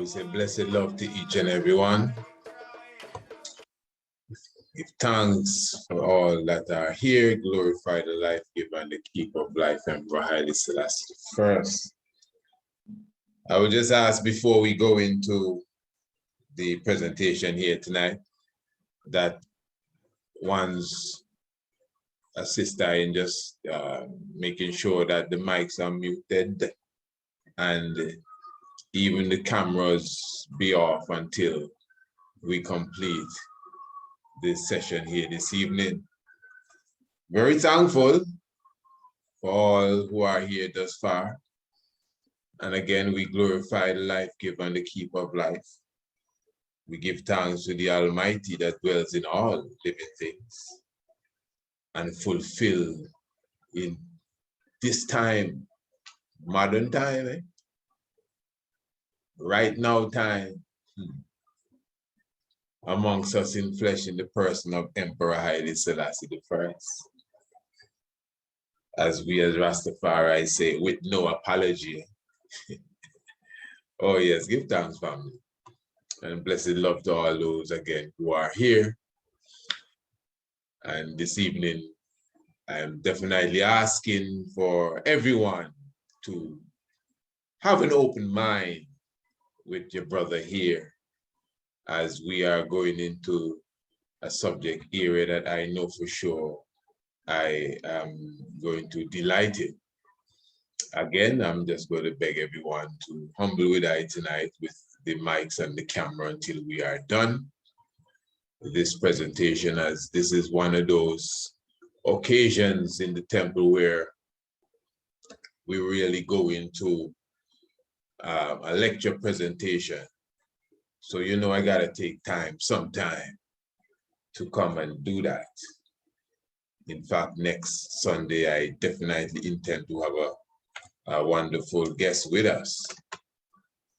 We say blessed love to each and everyone. Give thanks for all that are here. Glorify the life giver and the keeper of life, Emperor Haile Selassie first. I will just ask before we go into the presentation here tonight that one's sister in just making sure that the mics are muted and even the cameras be off until we complete this session here this evening. Very thankful for all who are here thus far. And again, we glorify the life giver and the keeper of life. We give thanks to the Almighty that dwells in all living things and fulfill in this time, modern time, right now time, amongst us in flesh in the person of Emperor Haile Selassie I. As we as Rastafari say, with no apology. Oh yes, give thanks, family. And blessed love to all those again who are here. And this evening, I am definitely asking for everyone to have an open mind with your brother here as we are going into a subject area that I know for sure I am going to delight in. Again, I'm just going to beg everyone to humble with I tonight with the mics and the camera until we are done with this presentation, as this is one of those occasions in the temple where we really go into a lecture presentation. So, you know, I gotta take time, some time to come and do that. In fact, next Sunday, I definitely intend to have a wonderful guest with us.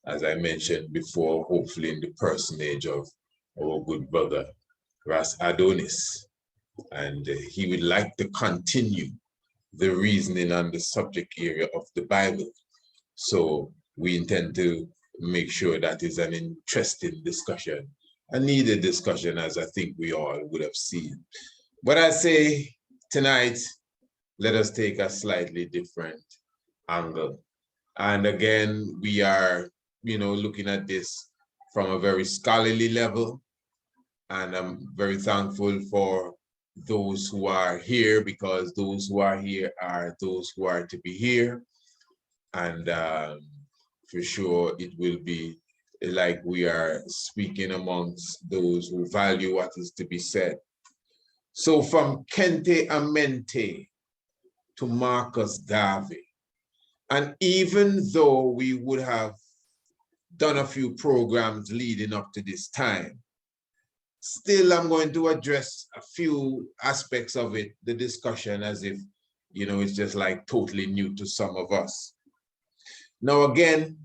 As I mentioned before, hopefully in the personage of our good brother, Ras Adonis. And he would like to continue the reasoning on the subject area of the Bible. So we intend to make sure that is an interesting discussion, a needed discussion, as I think we all would have seen. But I say tonight, let us take a slightly different angle. And again, we are, you know, looking at this from a very scholarly level. And I'm very thankful for those who are here, because those who are here are those who are to be here. And for sure, it will be like we are speaking amongst those who value what is to be said. So from Kente-Amente to Marcus Garvey, and even though we would have done a few programs leading up to this time, still I'm going to address a few aspects of it, the discussion, as if, you know, it's just like totally new to some of us. Now, again,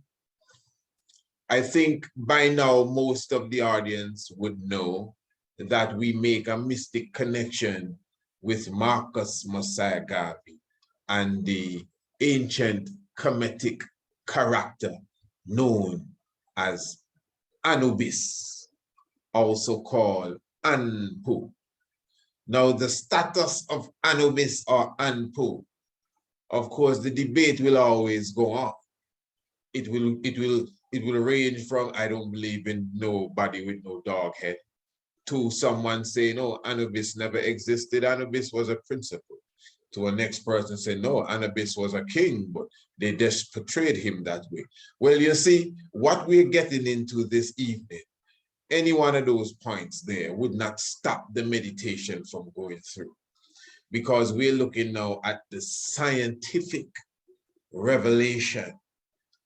I think by now most of the audience would know that we make a mystic connection with Marcus Mosiah Garvey and the ancient Kemetic character known as Anubis, also called Anpu. Now, the status of Anubis or Anpu, of course, the debate will always go on. It will range from, I don't believe in nobody with no dog head, to someone saying, no, Anubis never existed, Anubis was a principle. To a next person saying, no, Anubis was a king, but they just portrayed him that way. Well, you see, what we're getting into this evening, any one of those points there would not stop the meditation from going through, because we're looking now at the scientific revelation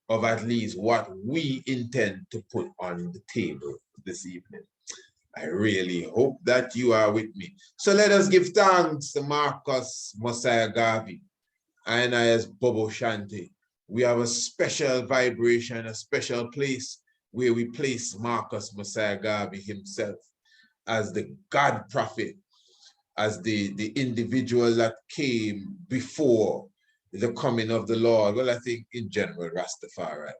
of at least what we intend to put on the table this evening. I really hope that you are with me. So let us give thanks to Marcus Mosiah Garvey and I as Bobo Shanti. We have a special vibration, a special place where we place Marcus Mosiah Garvey himself as the God prophet, as the individual that came before the coming of the Lord. Well, I think in general, Rastafari,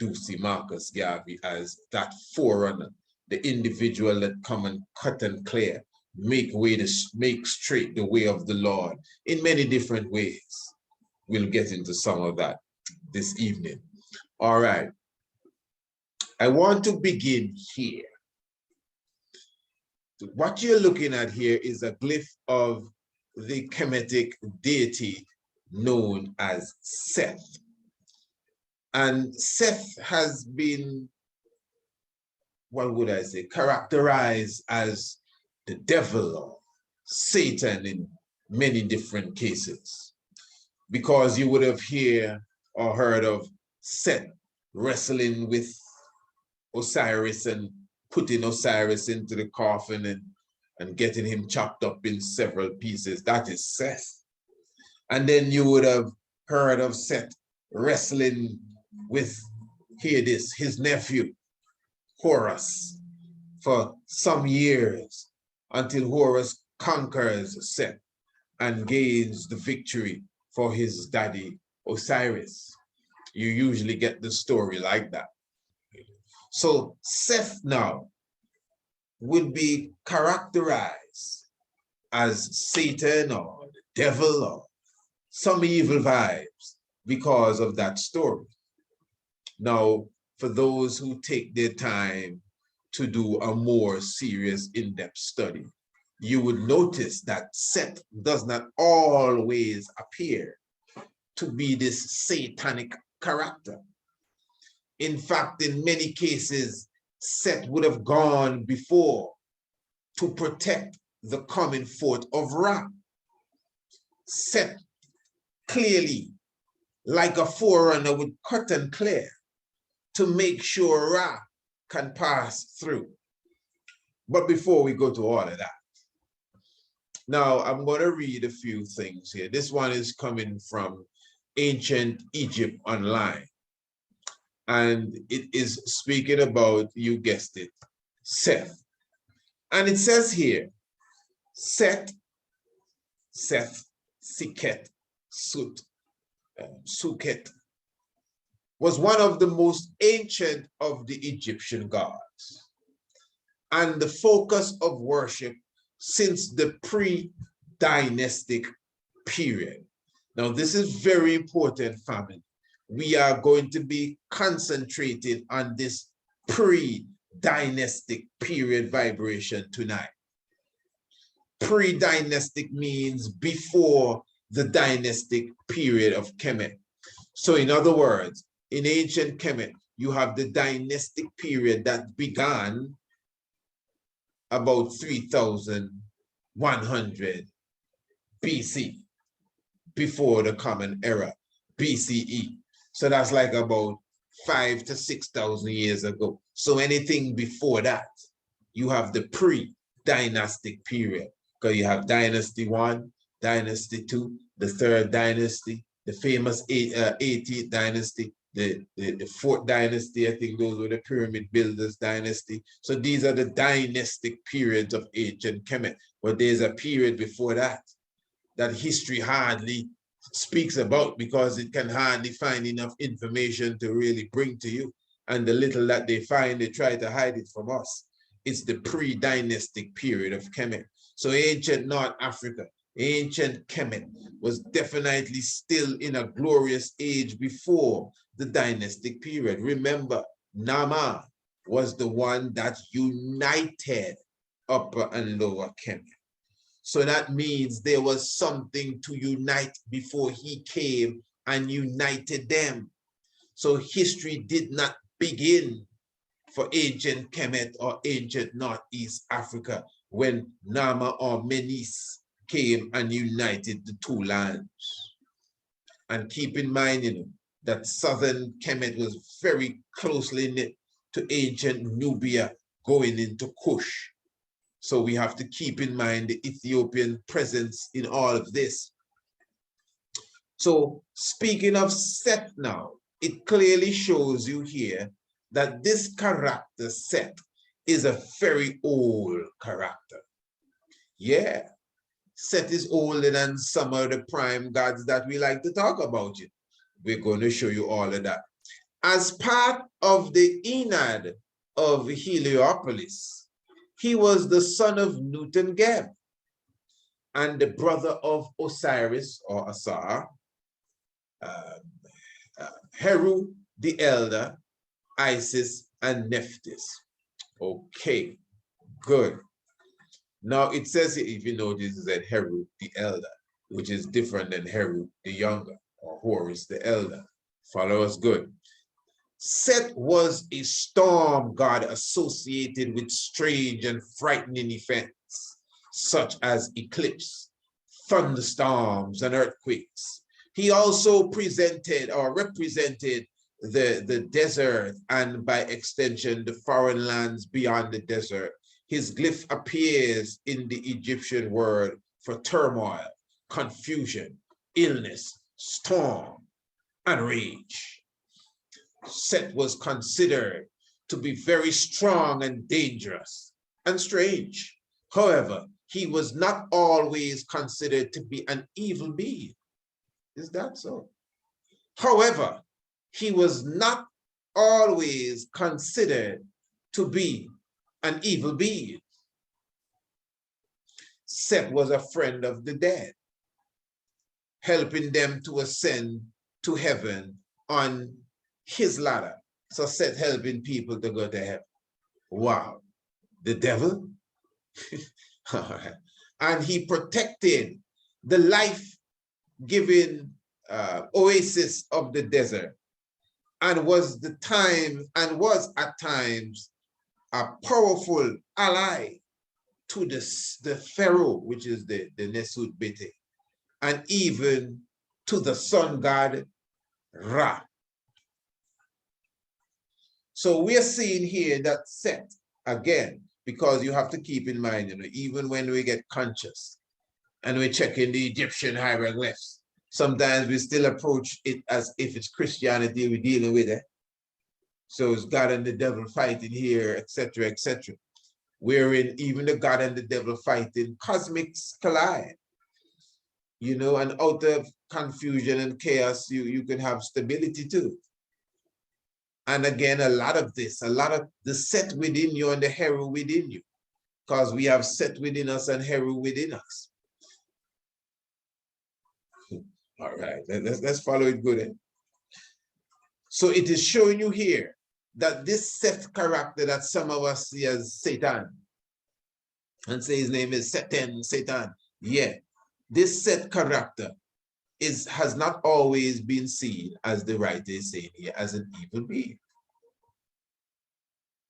Ducey Marcus Garvey as that forerunner, the individual that come and cut and clear, make straight the way of the Lord in many different ways. We'll get into some of that this evening. All right. I want to begin here. What you're looking at here is a glyph of the Kemetic deity known as Seth. And Seth has been, what would I say, characterized as the devil or Satan in many different cases. Because you would have heard of Seth wrestling with Osiris and putting Osiris into the coffin and getting him chopped up in several pieces. That is Seth. And then you would have heard of Seth wrestling with, hear this, his nephew, Horus, for some years until Horus conquers Seth and gains the victory for his daddy, Osiris. You usually get the story like that. So Seth now would be characterized as Satan or the devil or some evil vibes because of that story. Now, for those who take their time to do a more serious in-depth study, you would notice that Seth does not always appear to be this satanic character. In fact, in many cases, Seth would have gone before to protect the coming forth of Ra. Seth clearly, like a forerunner, would cut and clear to make sure Ra can pass through. But before we go to all of that, now I'm going to read a few things here. This one is coming from Ancient Egypt Online. And it is speaking about, you guessed it, Seth. And it says here, Seth, Siket, Suket, was one of the most ancient of the Egyptian gods and the focus of worship since the pre-dynastic period. Now, this is very important, family. We are going to be concentrating on this pre-dynastic period vibration tonight. Pre-dynastic means before the dynastic period of Kemet. So in other words, in ancient Kemet, you have the dynastic period that began about 3100 BC, before the Common Era, BCE. So that's like about 5,000 to 6,000 years ago. So anything before that, you have the pre-dynastic period, because you have Dynasty 1, Dynasty 2, the third dynasty, the famous 18th dynasty, the fourth dynasty. I think those were the pyramid builders dynasty. So these are the dynastic periods of ancient Kemet. But there's a period before that history hardly speaks about, because it can hardly find enough information to really bring to you. And the little that they find, they try to hide it from us. It's the pre-dynastic period of Kemet. So ancient North Africa, ancient Kemet was definitely still in a glorious age before the dynastic period. Remember, Nama was the one that united Upper and Lower Kemet. So that means there was something to unite before he came and united them. So history did not begin for ancient Kemet or ancient Northeast Africa when Nama or Menes came and united the two lands. And keep in mind, that southern Kemet was very closely knit to ancient Nubia going into Kush. So we have to keep in mind the Ethiopian presence in all of this. So speaking of Seth now, it clearly shows you here that this character, Seth, is a very old character. Yeah, Seth is older than some of the prime gods that we like to talk about. We're going to show you all of that. As part of the Enad of Heliopolis, he was the son of Newton-Geb and the brother of Osiris or Asar, Heru the elder, Isis, and Nephthys. Okay, good. Now it says, if you notice, that Heru the elder, which is different than Heru the younger, or Horus the elder. Follow us good. Seth was a storm god associated with strange and frightening events, such as eclipse, thunderstorms, and earthquakes. He also presented or represented the desert and by extension the foreign lands beyond the desert. His glyph appears in the Egyptian word for turmoil, confusion, illness, storm, and rage. Seth was considered to be very strong and dangerous and strange. However, he was not always considered to be an evil being. Is that so? However, he was not always considered to be an evil being. Seth was a friend of the dead, helping them to ascend to heaven on his ladder. So Seth helping people to go to heaven. Wow. The devil? All right. And he protected the life-giving oasis of the desert and was at times a powerful ally to the pharaoh, which is the Nesut Bete, and even to the sun god Ra. So we are seeing here that Seth, again, because you have to keep in mind, you know, even when we get conscious and we're checking the Egyptian hieroglyphs, sometimes we still approach it as if it's Christianity we're dealing with it. So it's God and the devil fighting here, etc., etc. Wherein even the God and the devil fighting, cosmics collide. You know, and out of confusion and chaos, you can have stability too. And again, a lot of the Seth within you and the Heru within you, because we have Seth within us and Heru within us. All right, let's follow it good. Eh? So it is showing you here that this Seth character that some of us see as Satan, and say his name is Satan. Yeah, this Seth character has not always been seen, as the writer is saying here, as an evil being.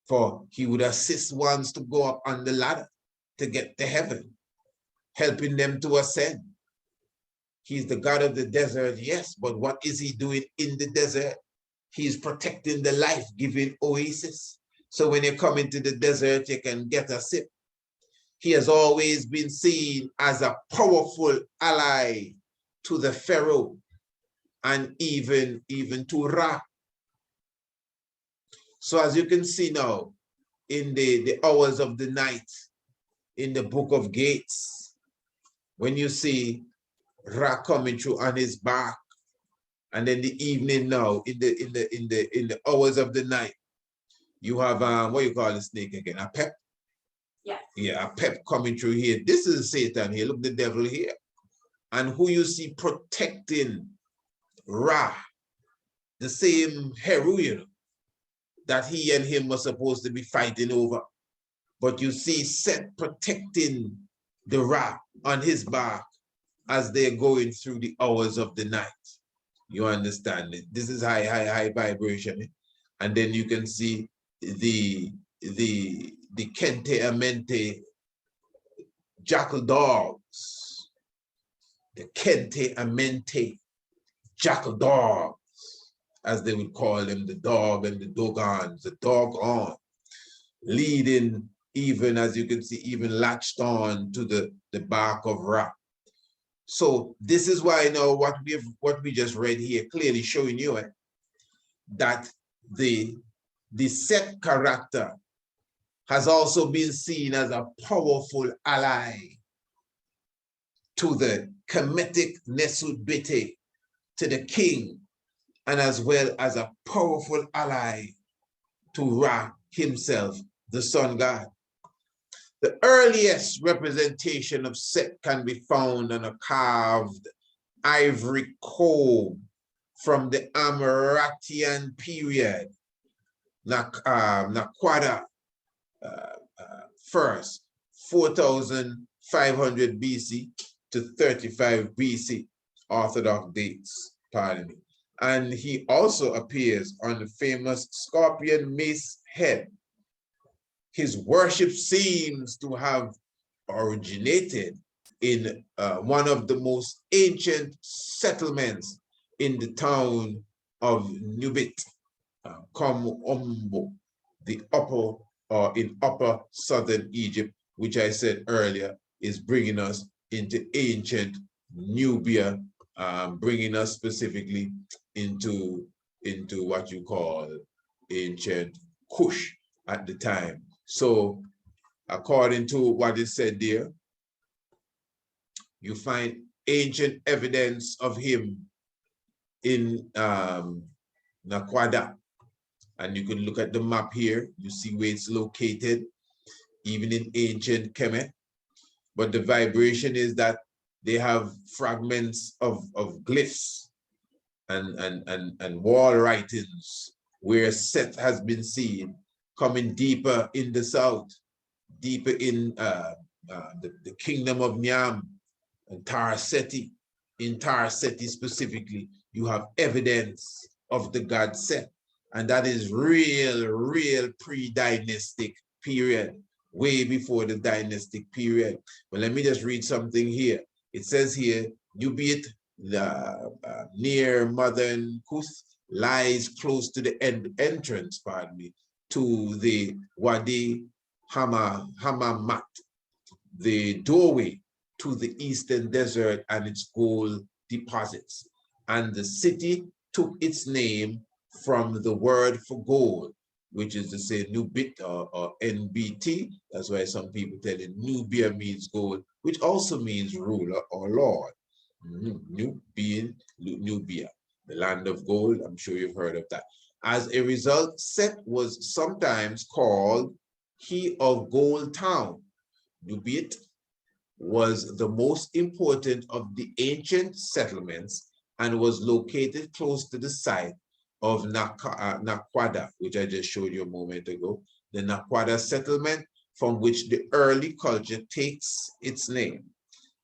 For he would assist ones to go up on the ladder to get to heaven, helping them to ascend. He's the God of the desert, yes, but what is he doing in the desert? He's protecting the life-giving oasis. So when you come into the desert, you can get a sip. He has always been seen as a powerful ally to the pharaoh and even to Ra. So as you can see now, in the hours of the night, in the book of Gates, when you see Ra coming through on his back, and then the evening now, in the hours of the night, you have what you call the snake again? A pep? Yeah. Yeah, a pep coming through here. This is Satan here. Look, the devil here. And who you see protecting Ra, the same Heru, you know, that he and him were supposed to be fighting over. But you see Seth protecting the Ra on his back as they're going through the hours of the night. You understand it? This is high vibration. And then you can see the Kente-Amente jackal dogs, the Kente-Amente jackal dogs, as they would call them, the dog and the dogons, the dog on, leading, even as you can see, even latched on to the back of Ra. So this is why now what we just read here clearly showing you that the Seth character has also been seen as a powerful ally to the Kemetic Nesut Bete, to the king and as well as a powerful ally to Ra himself, the sun god. The earliest representation of Seth can be found on a carved ivory comb from the Amratian period, Naquada first, 4,500 BC to 35 BC, Orthodox dates, pardon me. And he also appears on the famous scorpion mace head. His worship seems to have originated in one of the most ancient settlements in the town of Nubit, Komombo, the upper or in upper southern Egypt, which I said earlier is bringing us into ancient Nubia, bringing us specifically into what you call ancient Kush at the time. So according to what is said there, you find ancient evidence of him in Naquada. And you can look at the map here. You see where it's located, even in ancient Kemet. But the vibration is that they have fragments of glyphs and wall writings where Seth has been seen coming deeper in the south, deeper in the kingdom of Niam and Taraseti. In Taraseti specifically, you have evidence of the god Seth. And that is real pre-dynastic period, way before the dynastic period. But let me just read something here. It says here, Nubit, near modern Kuth, lies close to the entrance, pardon me, to the Wadi Hamamat, the doorway to the eastern desert and its gold deposits. And the city took its name from the word for gold, which is to say Nubit or NBT. That's why some people tell it Nubia means gold, which also means ruler or lord. Nubia, the land of gold. I'm sure you've heard of that. As a result, Seth was sometimes called he of Gold Town. Nubit was the most important of the ancient settlements and was located close to the site of Naquada, which I just showed you a moment ago, the Naquada settlement from which the early culture takes its name.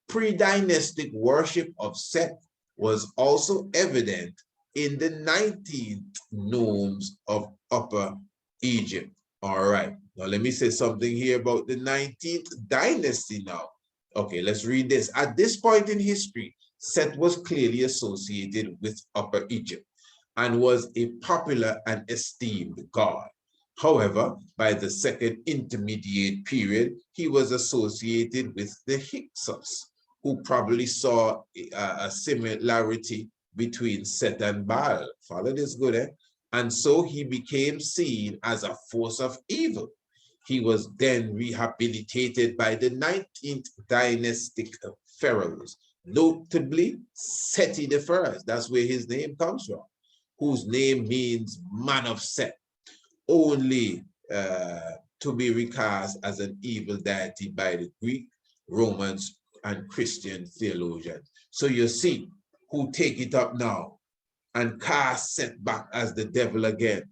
Pre-dynastic worship of Seth was also evident in the 19th nomes of Upper Egypt. All right, now let me say something here about the 19th dynasty now. Okay, let's read this. At this point in history, Seth was clearly associated with Upper Egypt and was a popular and esteemed god. However, by the second intermediate period, he was associated with the Hyksos, who probably saw a similarity between Seth and Baal. Follow this good, eh? And so he became seen as a force of evil. He was then rehabilitated by the 19th dynastic pharaohs, notably Seti I. That's where his name comes from, whose name means man of Seth, only to be recast as an evil deity by the Greek, Romans, and Christian theologians. So you see who take it up now and cast Seth back as the devil again.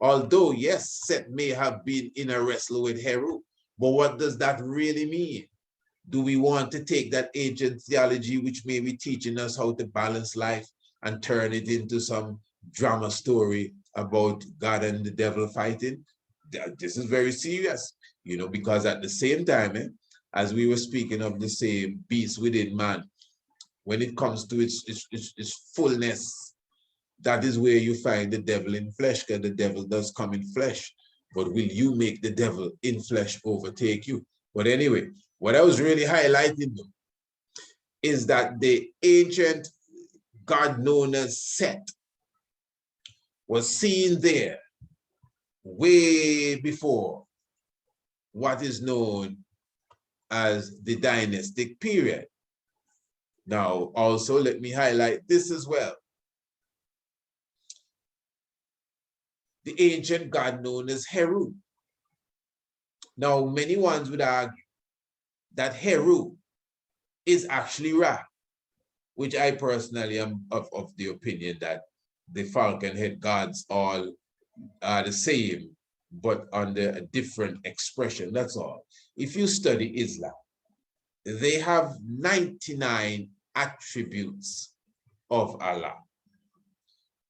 Although, yes, Seth may have been in a wrestle with Heru, but what does that really mean? Do we want to take that ancient theology, which may be teaching us how to balance life, and turn it into some drama story about God and the devil fighting? This is very serious, you know, because at the same time, as we were speaking of the same beast within man, when it comes to its fullness, that is where you find the devil in flesh, because the devil does come in flesh. But will you make the devil in flesh overtake you? But anyway, what I was really highlighting is that the ancient god known as Seth was seen there way before what is known as the dynastic period. Now, also, let me highlight this as well. the ancient god known as Heru. Now, many ones would argue that Heru is actually Ra, which I personally am of the opinion that the falcon head gods all are the same, but under a different expression. That's all. If you study Islam, they have 99 attributes of Allah.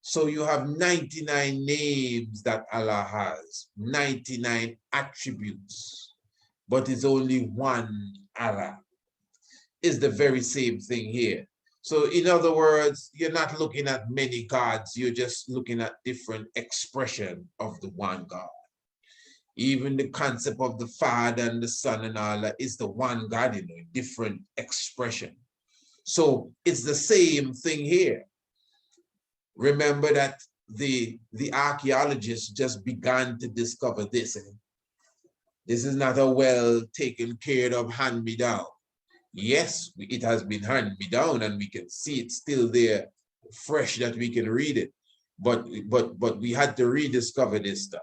So you have 99 names that Allah has, 99 attributes, but it's only one Allah. Is the very same thing here. So in other words, you're not looking at many gods, you're just looking at different expression of the one God. Even the concept of the Father and the Son and all that is the one God, different expression. So it's the same thing here. Remember that the archaeologists just began to discover this. This is not a well taken care of hand-me-down. Yes, it has been hand-me-down and we can see it still there, fresh, that we can read it. But we had to rediscover this stuff.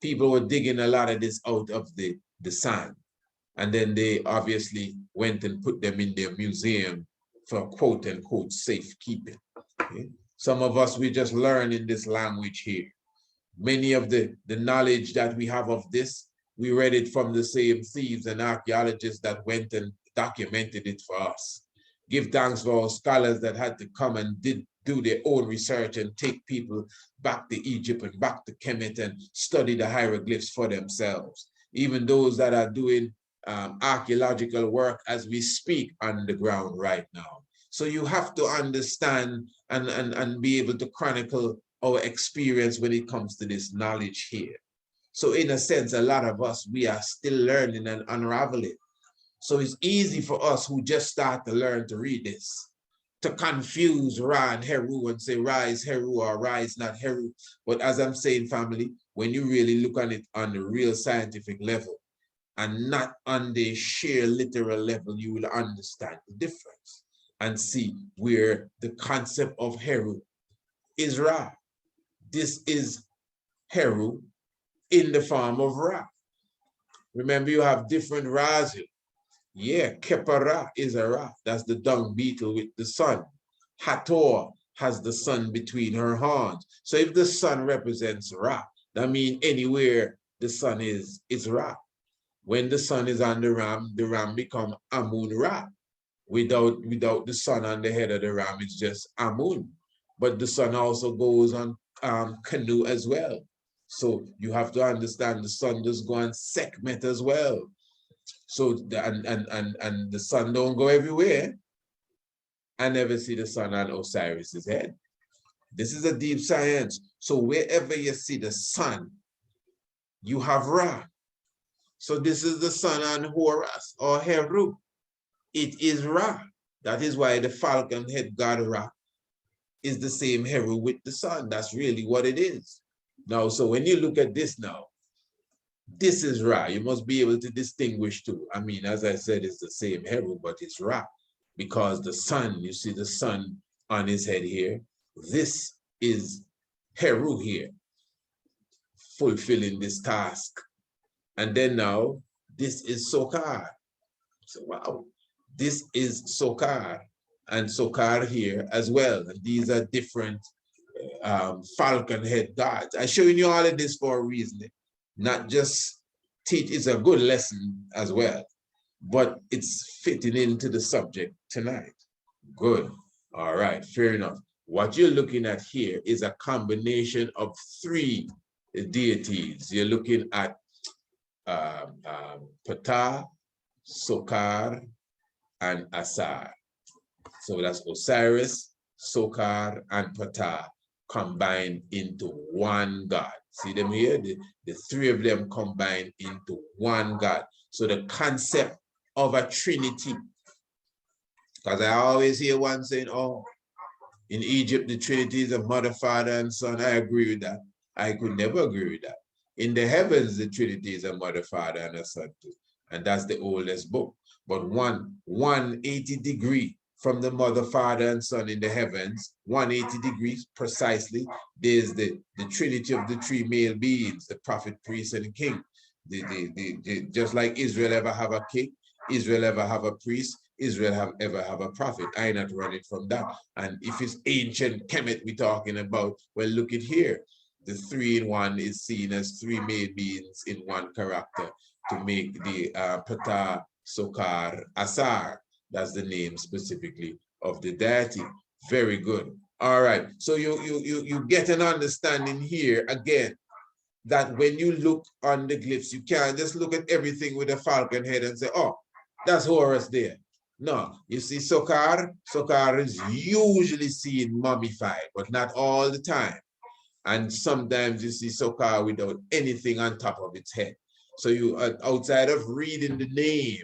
People were digging a lot of this out of the sand. And then they obviously went and put them in their museum for quote unquote safekeeping. Okay? Some of us, we just learn in this language here. Many of the knowledge that we have of this, we read it from the same thieves and archaeologists that went and documented it for us. Give thanks for all scholars that had to come and do their own research and take people back to Egypt and back to Kemet and study the hieroglyphs for themselves. Even those that are doing archaeological work as we speak on the ground right now. So you have to understand and be able to chronicle our experience when it comes to this knowledge here. So in a sense, a lot of us, we are still learning and unraveling. So it's easy for us who just start to learn to read this, to confuse Ra and Heru and say Ra is Heru or Ra is not Heru. But as I'm saying, family, when you really look on it on the real scientific level and not on the sheer literal level, you will understand the difference and see where the concept of Heru is Ra. This is Heru in the form of Ra. Remember, you have different Ra's here. Yeah, Kepara is a Ra. That's the dung beetle with the sun. Hathor has the sun between her horns. So if the sun represents Ra, that means anywhere the sun is Ra. When the sun is on the ram becomes Amun Ra. Without the sun on the head of the ram, it's just Amun. But the sun also goes on Canoe as well. So you have to understand the sun does go on Sekhmet as well. So and the sun don't go everywhere. I never see the sun on Osiris's head. This is a deep science. So wherever you see the sun, you have Ra. So this is the sun on Horus or Heru. It is Ra. That is why the falcon head god Ra is the same Heru with the sun. That's really what it is. Now, so when you look at this now, this is Ra. You must be able to distinguish too. I mean, as I said, it's the same Heru, but it's Ra because the sun, you see the sun on his head here. This is Heru here, fulfilling this task. And then now, this is Sokar. So, wow, this is Sokar and Sokar here as well. And these are different falcon head gods. I'm showing you all of this for a reason. Not just teach, it's a good lesson as well, but it's fitting into the subject tonight. Good. All right, fair enough. What you're looking at here is a combination of three deities. You're looking at Ptah, Sokar, and Asar. So that's Osiris, Sokar, and Ptah combined into one God. See them here? The three of them combined into one God. So the concept of a Trinity, because I always hear one saying, oh, in Egypt, the Trinity is a mother, father, and son. I agree with that. I could never agree with that. In the heavens, the Trinity is a mother, father, and a son too. And that's the oldest book. But 180 degree from the mother, father, and son in the heavens, 180 degrees precisely. There's the trinity of the three male beings, the prophet, priest, and king. Just like Israel ever have a king, Israel ever have a priest, Israel ever have a prophet. I not running from that. And if it's ancient Kemet we're talking about, well, look at here. The 3-in-1 is seen as three male beings in one character to make the Ptah, Sokar, Asar. That's the name specifically of the deity. Very good. All right. So you get an understanding here again that when you look on the glyphs, you can't just look at everything with a falcon head and say, oh, that's Horus there. No, you see Sokar. Sokar is usually seen mummified, but not all the time. And sometimes you see Sokar without anything on top of its head. So you, outside of reading the name,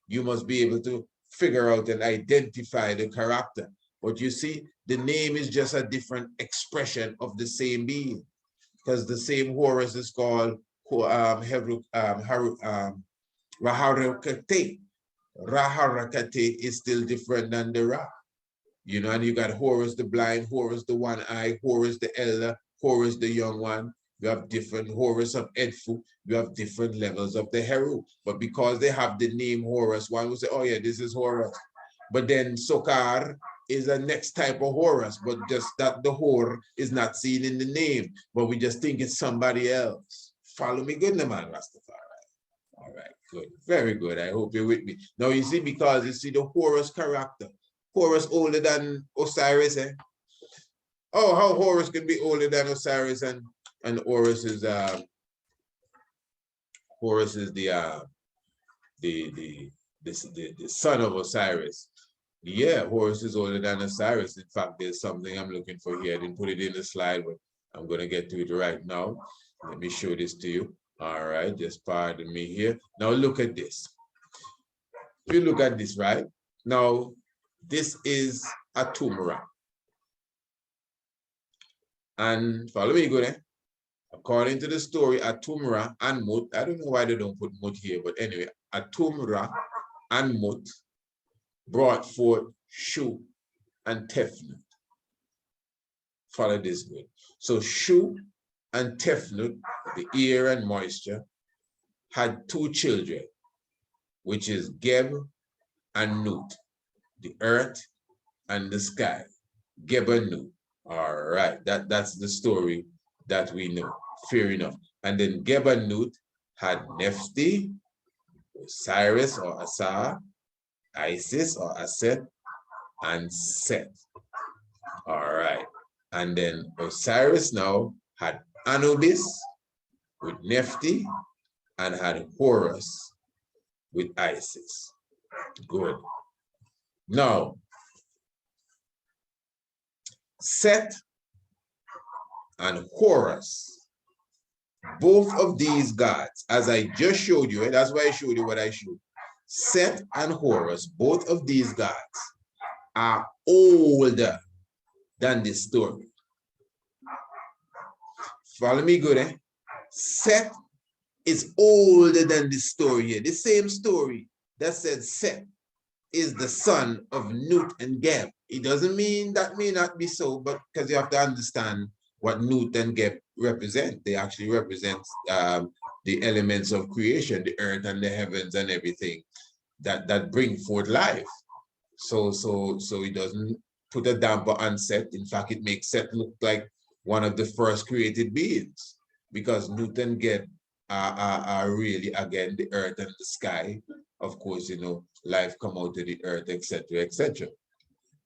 you must be able to figure out and identify the character. But you see, the name is just a different expression of the same being, because the same Horus is called Raharakate. Raharakate is still different than the Ra. You know, and you got Horus the blind, Horus the one eye, Horus the elder, Horus the young one. You have different Horus of Edfu. You have different levels of the Heru. But because they have the name Horus, one will say, oh yeah, this is Horus. But then Sokar is a next type of Horus, but just that the Hor is not seen in the name, but we just think it's somebody else. Follow me good, man, Rastafari. All right, good. Very good. I hope you're with me. Now you see, because you see the Horus character. Horus older than Osiris, eh? Oh, how Horus can be older than Osiris, and Horus is the son of Osiris. Yeah, Horus is older than Osiris. In fact, there's something I'm looking for here. I didn't put it in the slide, but I'm going to get to it right now. Let me show this to you. All right, just pardon me here. Now look at this. If you look at this, right? Now, this is Atumra. And follow me good, eh? According to the story, Atumra and Mut, I don't know why they don't put Mut here, but anyway, Atumra and Mut brought forth Shu and Tefnut. Follow this good. So Shu and Tefnut, the air and moisture, had two children, which is Geb and Nut, the earth and the sky. Geb and Nut. All right, that's the story that we know. Fair enough. And then Geb and Nut had Nephti, Osiris or Asar, Isis or Aset, and Seth. All right. And then Osiris now had Anubis with Nephti and had Horus with Isis. Good. Now, Seth and Horus, both of these gods, as I just showed you, and that's why I showed you what I showed. Seth and Horus, both of these gods, are older than this story. Follow me good, eh? Seth is older than this story here. The same story that said Seth is the son of Nut and Geb. It doesn't mean that may not be so, but because you have to understand what Nut and Geb represent. They actually represent the elements of creation, the earth and the heavens and everything that bring forth life. So it doesn't put a damper on Seth. In fact, it makes Seth look like one of the first created beings, because Nut and Geb are really, again, the earth and the sky. Of course, you know, life come out of the earth, etc., etc.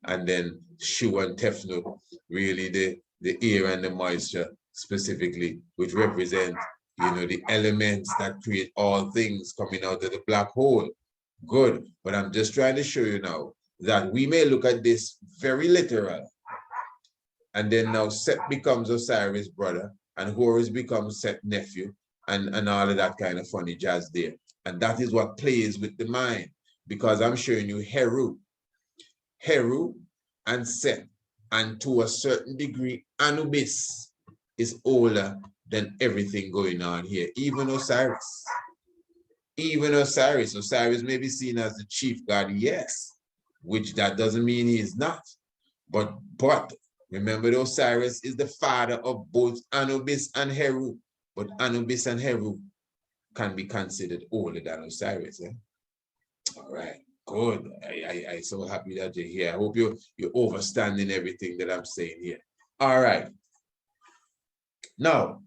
And then Shu and Tefnut, really the air and the moisture specifically, which represent, you know, the elements that create all things coming out of the black hole. Good. But I'm just trying to show you now that we may look at this very literal. And then now Seth becomes Osiris' brother, and Horus becomes Seth's nephew, and all of that kind of funny jazz there. And that is what plays with the mind, because I'm showing you Heru and Seth, and to a certain degree, Anubis is older than everything going on here, even Osiris. Even Osiris may be seen as the chief god, yes, which that doesn't mean he is not. But remember, the Osiris is the father of both Anubis and Heru. But Anubis and Heru can be considered older than Osiris. Eh? All right, good. I'm so happy that you're here. I hope you're understanding everything that I'm saying here. All right. Now,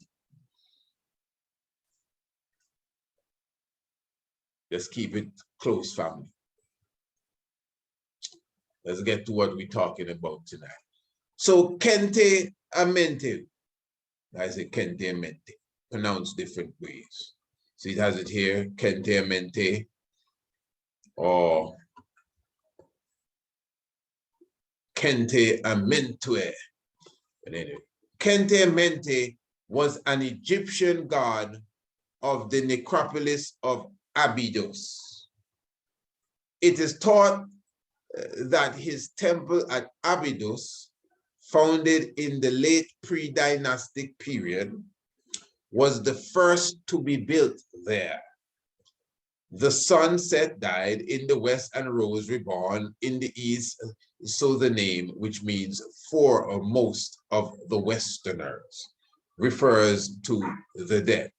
let's keep it close, family. Let's get to what we're talking about tonight. So, Kente-Amente, I say Kente-Amente, pronounced different ways. So it has it here, Kente-Amente, or Kente-Amente. But anyway, Kente-Amente was an Egyptian god of the necropolis of Abydos. It is thought that his temple at Abydos, founded in the late pre-dynastic period, was the first to be built there. The sun Seth died in the west and rose reborn in the east, so the name, which means foremost of the Westerners, refers to the dead.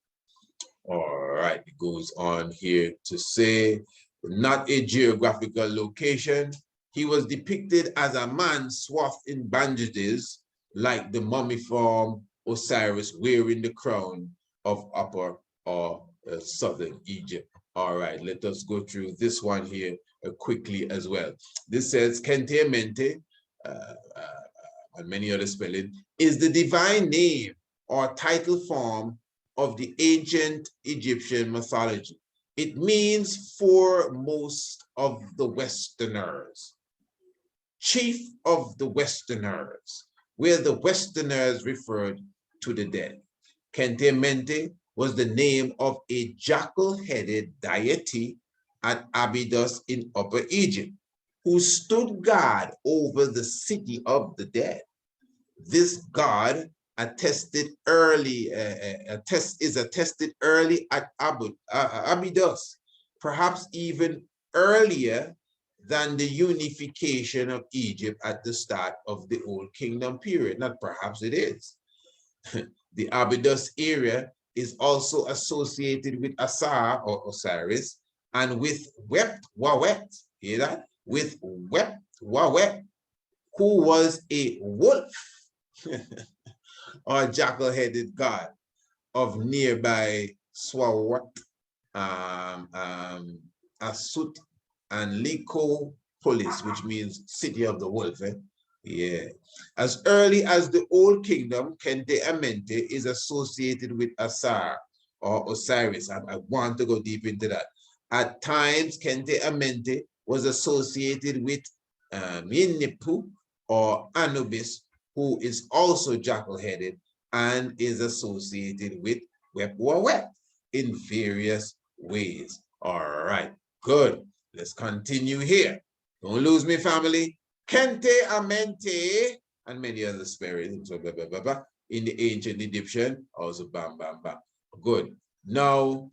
All right, it goes on here to say, not a geographical location. He was depicted as a man swathed in bandages, like the mummiform Osiris wearing the crown of Upper or Southern Egypt. All right, let us go through this one here quickly as well. This says Kente-Amente, and many other spelling, is the divine name or title form of the ancient Egyptian mythology. It means foremost of the Westerners, chief of the Westerners, where the Westerners referred to the dead. Kente-Amente was the name of a jackal-headed deity at Abydos in Upper Egypt, who stood guard over the city of the dead. This god attested early at Abydos, perhaps even earlier than the unification of Egypt at the start of the Old Kingdom period. Not perhaps, it is. The Abydos area is also associated with Asar or Osiris and with Wept-Wawet, hear that? With Wept-Wawet, who was a wolf or jackal-headed god of nearby Swawat, Asut, and Lycopolis, which means city of the wolf. Eh? Yeah. As early as the Old Kingdom, Kente-Amente is associated with Asar or Osiris. I want to go deep into that. At times, Kente-Amente was associated with Minipu or Anubis, who is also jackal-headed and is associated with Wept-Wawet in various ways. All right, good. Let's continue here. Don't lose me, family. Kente-Amente and many other spirits in the ancient Egyptian, also bam, bam, bam. Good. Now,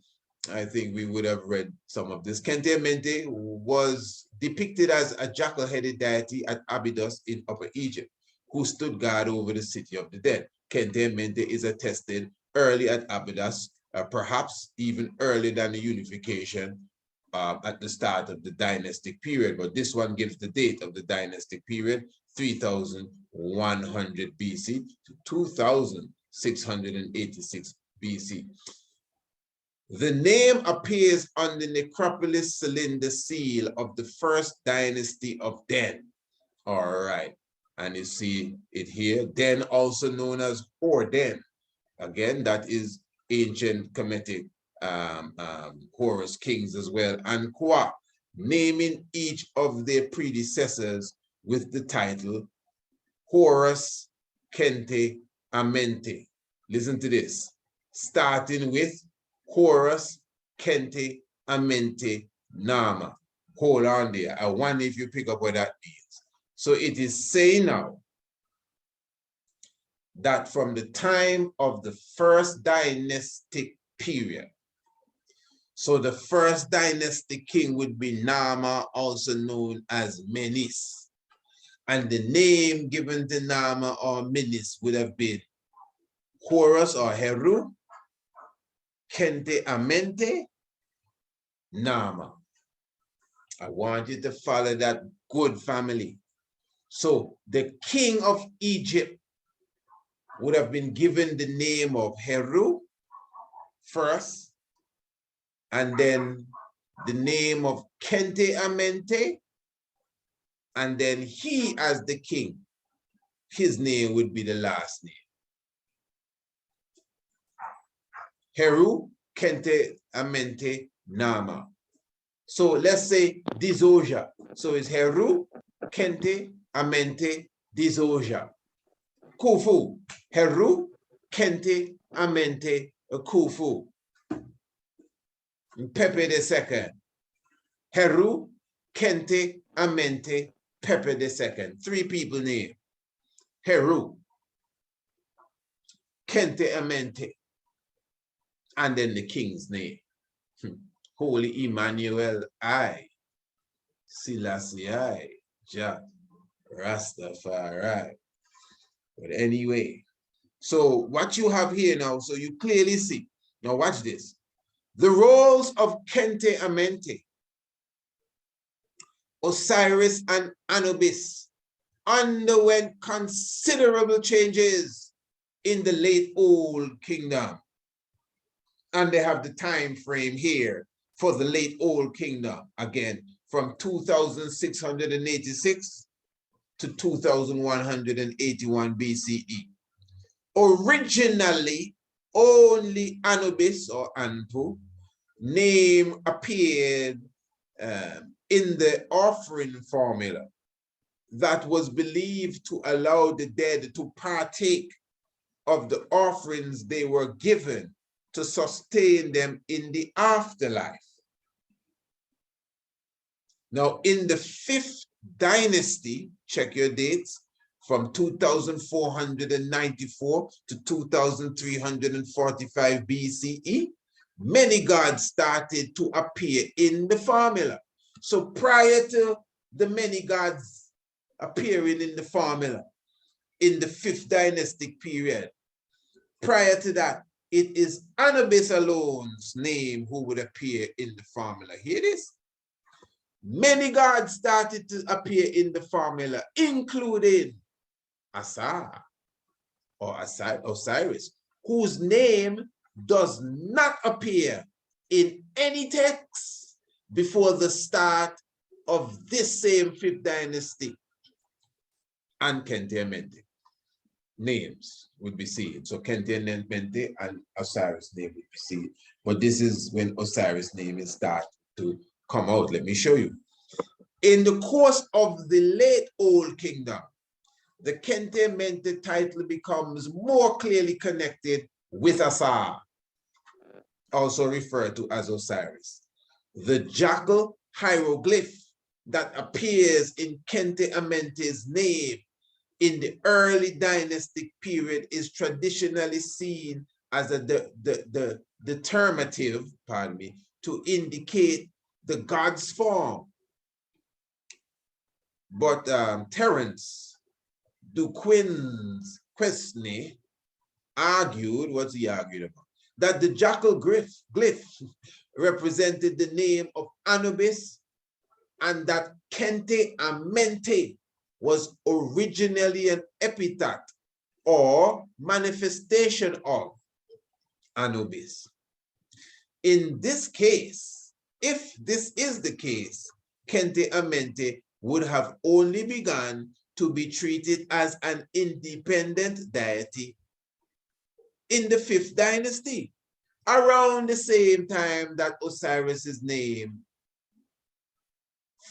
I think we would have read some of this. Kente-Amente was depicted as a jackal-headed deity at Abydos in Upper Egypt, who stood guard over the city of the dead. Kente-Amente is attested early at Abydos, perhaps even earlier than the unification at the start of the dynastic period. But this one gives the date of the dynastic period, 3100 BC to 2686 BC. The name appears on the necropolis cylinder seal of the first dynasty of Den. All right. And you see it here, Den, also known as Horden. Again, that is ancient Kemetic Horus kings as well, and Kwa, naming each of their predecessors with the title Horus Kente-Amente. Listen to this, starting with Horus Kente-Amente Nama. Hold on there. I wonder if you pick up what that means. So it is saying now that from the time of the first dynastic period, So the first dynasty king would be Nama, also known as Menes. And the name given to Nama or Menes would have been Horus or Heru, Kente-Amente, Nama. I want you to follow that good family. So the king of Egypt would have been given the name of Heru first, and then the name of Kente-Amente, and then he as the king, his name would be the last name. Heru, Kente-Amente, Nama. So let's say Dizoja. So it's Heru, Kente-Amente, Dizoja. Khufu, Heru, Kente-Amente, Khufu. Pepe II. Heru, Kente-Amente, Pepe II. Three people name. Heru, Kente-Amente, and then the king's name. Holy Emmanuel I, Selassie I, Jah, Rastafari. But anyway, so what you have here now, so you clearly see. Now watch this. The roles of Kente-Amente, Osiris and Anubis underwent considerable changes in the late Old Kingdom. And they have the time frame here for the late Old Kingdom, again, from 2686 to 2181 BCE. Originally, only Anubis or Anpu name appeared in the offering formula that was believed to allow the dead to partake of the offerings they were given to sustain them in the afterlife. Now, in the 5th dynasty, check your dates, from 2494 to 2345 BCE, many gods started to appear in the formula. So prior to the many gods appearing in the formula, in the 5th dynastic period, prior to that, it is Anubis alone's name who would appear in the formula. Hear this? Many gods started to appear in the formula, including Asa or Osiris, whose name does not appear in any text before the start of this same 5th dynasty. And Kente-Amente names would be seen. So Kente-Amente and Osiris name would be seen. But this is when Osiris name is start to come out. Let me show you. In the course of the late Old Kingdom, the Kente-Amente title becomes more clearly connected with Asa, also referred to as Osiris. The Jackal hieroglyph that appears in Kente-Amente's name in the early dynastic period is traditionally seen as a determinative, pardon me, to indicate the god's form. But Terence Duquesne argued, what's he argued about? That the jackal glyph represented the name of Anubis, and that Kente-Amente was originally an epithet or manifestation of Anubis. In this case, if this is the case, Kente-Amente would have only begun to be treated as an independent deity in the 5th dynasty, around the same time that Osiris's name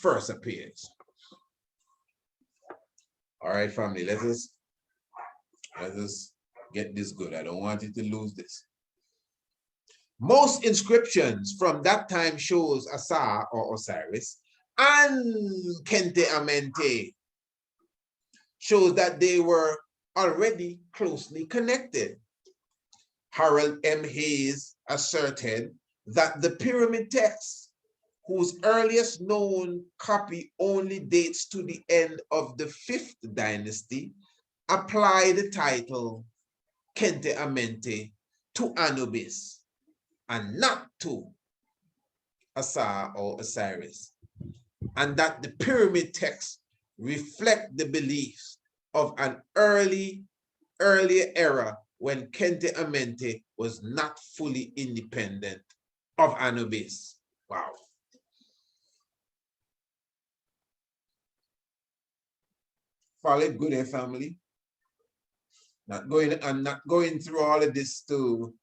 first appears. All right, family, let us get this good. I don't want you to lose this. Most inscriptions from that time shows Asa or Osiris and Kente-Amente shows that they were already closely connected. Harold M. Hayes asserted that the pyramid text, whose earliest known copy only dates to the end of the 5th dynasty, apply the title Kente-Amente to Anubis and not to Asa or Osiris, and that the pyramid texts reflect the beliefs of an earlier era when Kente-Amente was not fully independent of Anubis. Wow. Follow it good, family. I'm not going through all of this to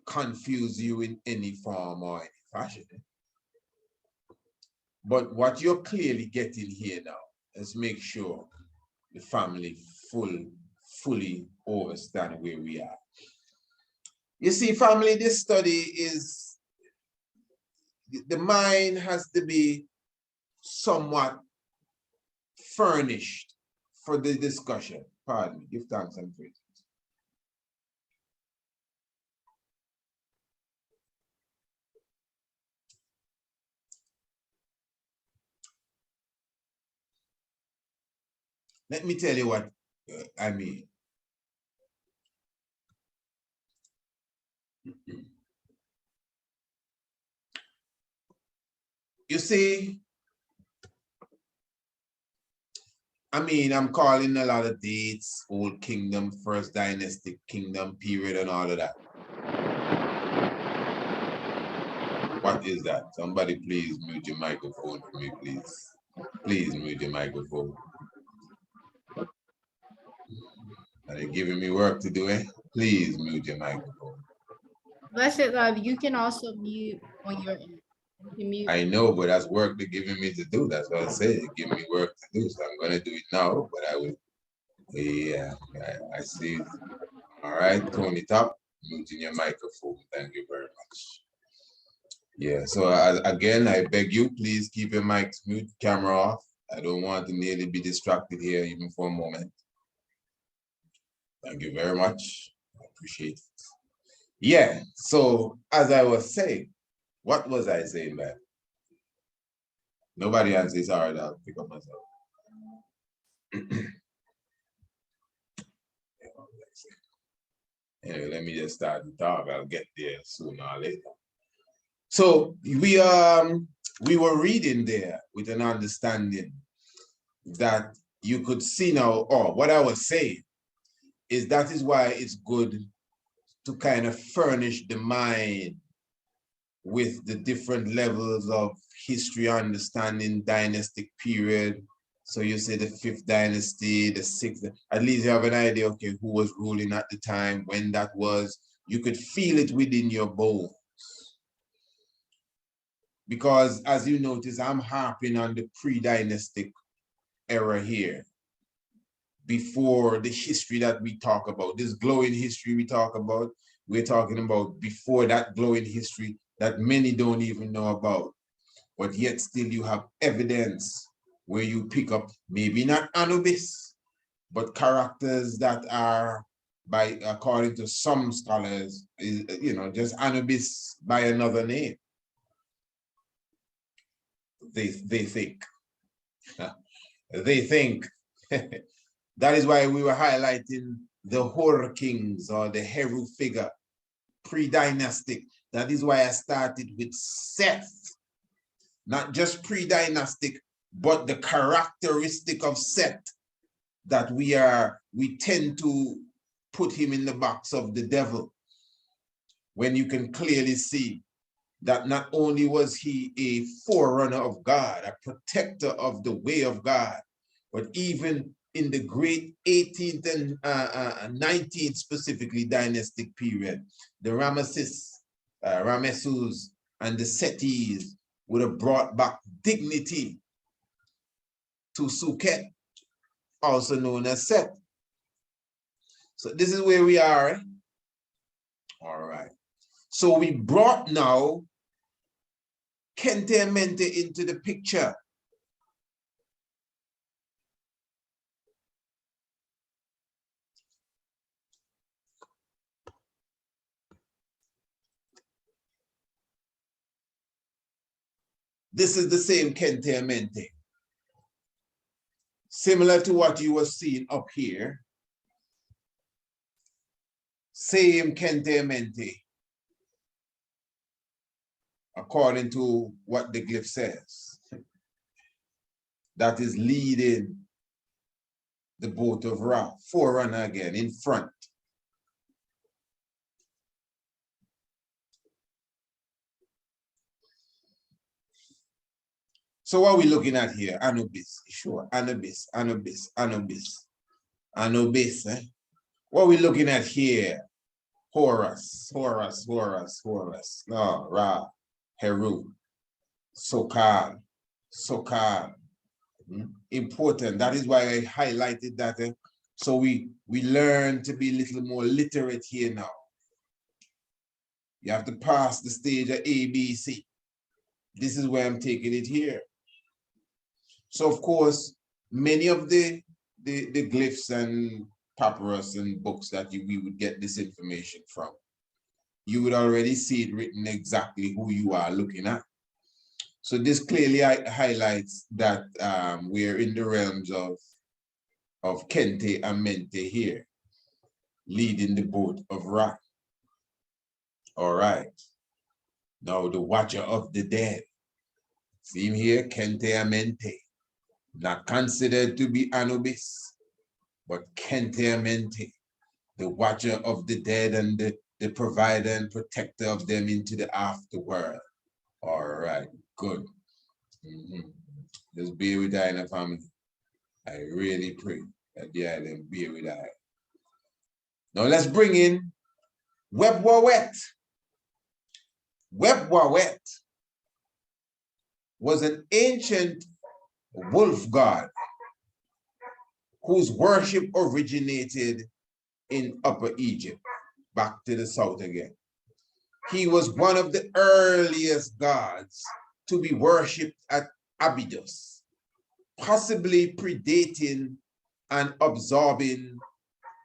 confuse you in any form or any fashion. But what you're clearly getting here now, let's make sure the family fully understand where we are. You see, family, this study is, the mind has to be somewhat furnished for the discussion. Pardon me, give thanks and praise. Let me tell you what I mean. You see, I mean, I'm calling a lot of dates, Old Kingdom, First Dynastic Kingdom period and all of that. What is that? Somebody please mute your microphone for me, please. Please mute your microphone. Are they giving me work to do, eh? Please mute your microphone. Blessed love, you can also mute when you're in. Mute. I know, but that's work they're giving me to do. That's what I said. They give me work to do, so I'm going to do it now. But I will. Yeah, I see. All right, Tony Top, muting your microphone. Thank you very much. Yeah. So again, I beg you, please keep your mics mute, camera off. I don't want to nearly be distracted here even for a moment. Thank you very much. I appreciate it. Yeah. So as I was saying, what was I saying, man? Nobody answers. All right, I'll pick up myself. Anyway, let me just start the talk. I'll get there sooner or later. So we were reading there with an understanding that you could see now, or what I was saying is that is why it's good to kind of furnish the mind with the different levels of history, understanding, dynastic period. So you say the 5th dynasty, the 6th, at least you have an idea, okay, who was ruling at the time, when that was. You could feel it within your bones. Because as you notice, I'm harping on the pre-dynastic era here, before the history that we talk about. This glowing history we talk about, we're talking about before that glowing history that many don't even know about. But yet still you have evidence where you pick up, maybe not Anubis, but characters that are, by according to some scholars, you know, just Anubis by another name. They think. They think. That is why we were highlighting the Horror Kings or the Heru figure, pre-dynastic. That is why I started with Seth. Not just pre-dynastic, but the characteristic of Seth that we tend to put him in the box of the devil, when you can clearly see that not only was he a forerunner of God, a protector of the way of God, but even in the great 18th and 19th specifically dynastic period, the Rameses, and the Sethis would have brought back dignity to Suket, also known as Seth. So this is where we are. Eh? All right. So we brought now Kente-Amente into the picture. This is the same Kente-Amente. Similar to what you were seeing up here. Same Kente-Amente, according to what the glyph says. That is leading the boat of Ra, forerunner again, in front. So what are we looking at here? Anubis, sure, Anubis, Anubis, Anubis, Anubis. What are we looking at here? Horus, Horus, Horus, Horus, no, Ra, Heru, Sokal, Sokal. Important. That is why I highlighted that. So we learn to be a little more literate here now. You have to pass the stage of A, B, C. This is where I'm taking it here. So of course, many of the glyphs and papyrus and books that we would get this information from, you would already see it written exactly who you are looking at. So this clearly highlights that we're in the realms of Kente-Amente here, leading the boat of Ra. All right. Now the watcher of the dead. See him here, Kente-Amente. Not considered to be Anubis, but Kente-Amente, the watcher of the dead and the provider and protector of them into the afterworld. All right, good. Just be with I in the family. I really pray that the island be with I. Now let's bring in Web-Wawet. Web-Wawet was an ancient wolf god whose worship originated in Upper Egypt, back to the south again. He was one of the earliest gods to be worshipped at Abydos, possibly predating and absorbing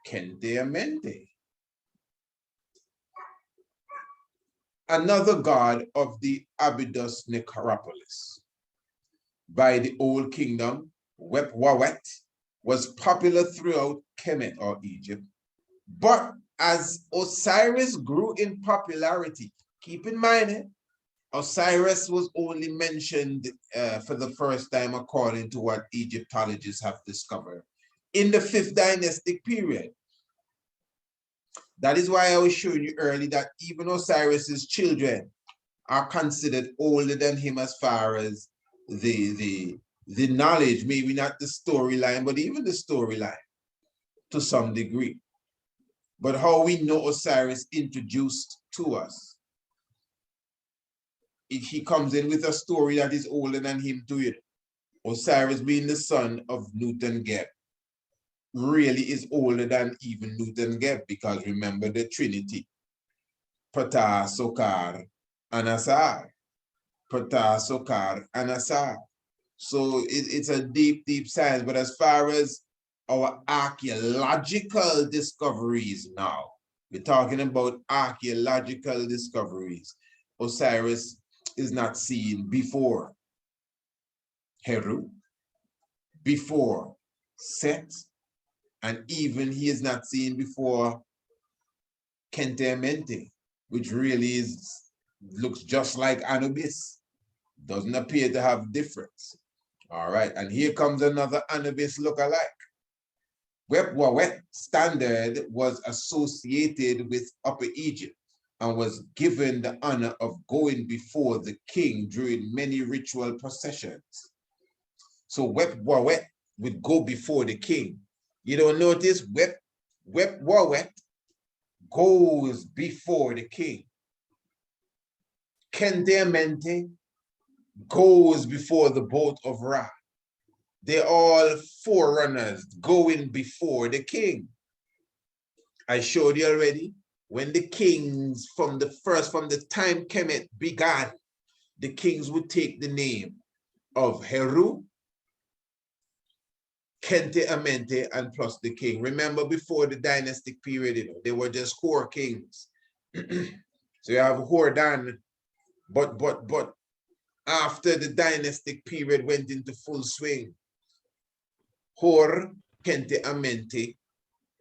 Kente-Amente, another god of the Abydos necropolis. By the Old Kingdom, Web-Wawet was popular throughout Kemet or Egypt, but as Osiris grew in popularity, keep in mind, Osiris was only mentioned for the first time according to what Egyptologists have discovered in the 5th dynastic period. That is why I was showing you earlier that even Osiris's children are considered older than him as far as the knowledge, maybe not the storyline, but even the storyline to some degree. But how we know Osiris introduced to us. He comes in with a story that is older than him to it. Osiris being the son of Nut and Geb really is older than even Nut and Geb, because remember the Trinity. Ptah, Sokar, and Asar. Ptah, Sokar, and Asar. So it's a deep, deep science. But as far as our archaeological discoveries now, we're talking about archaeological discoveries. Osiris is not seen before Heru, before Seth, and even he is not seen before Kente-Amente, which really looks just like Anubis. Doesn't appear to have difference. All right, and here comes another Anubis look-alike. Web-Wawet standard was associated with Upper Egypt and was given the honor of going before the king during many ritual processions. So Web-Wawet would go before the king. You don't notice Web-Wawet goes before the king. Kente-Amente goes before the boat of Ra. They're all forerunners going before the king. I showed you already, when the kings from the time Kemet began, the kings would take the name of Heru, Kente-Amente, and plus the king. Remember, before the dynastic period, they were just 4 kings. So you have Hordan, but after the dynastic period went into full swing, Hor, Kente-Amente,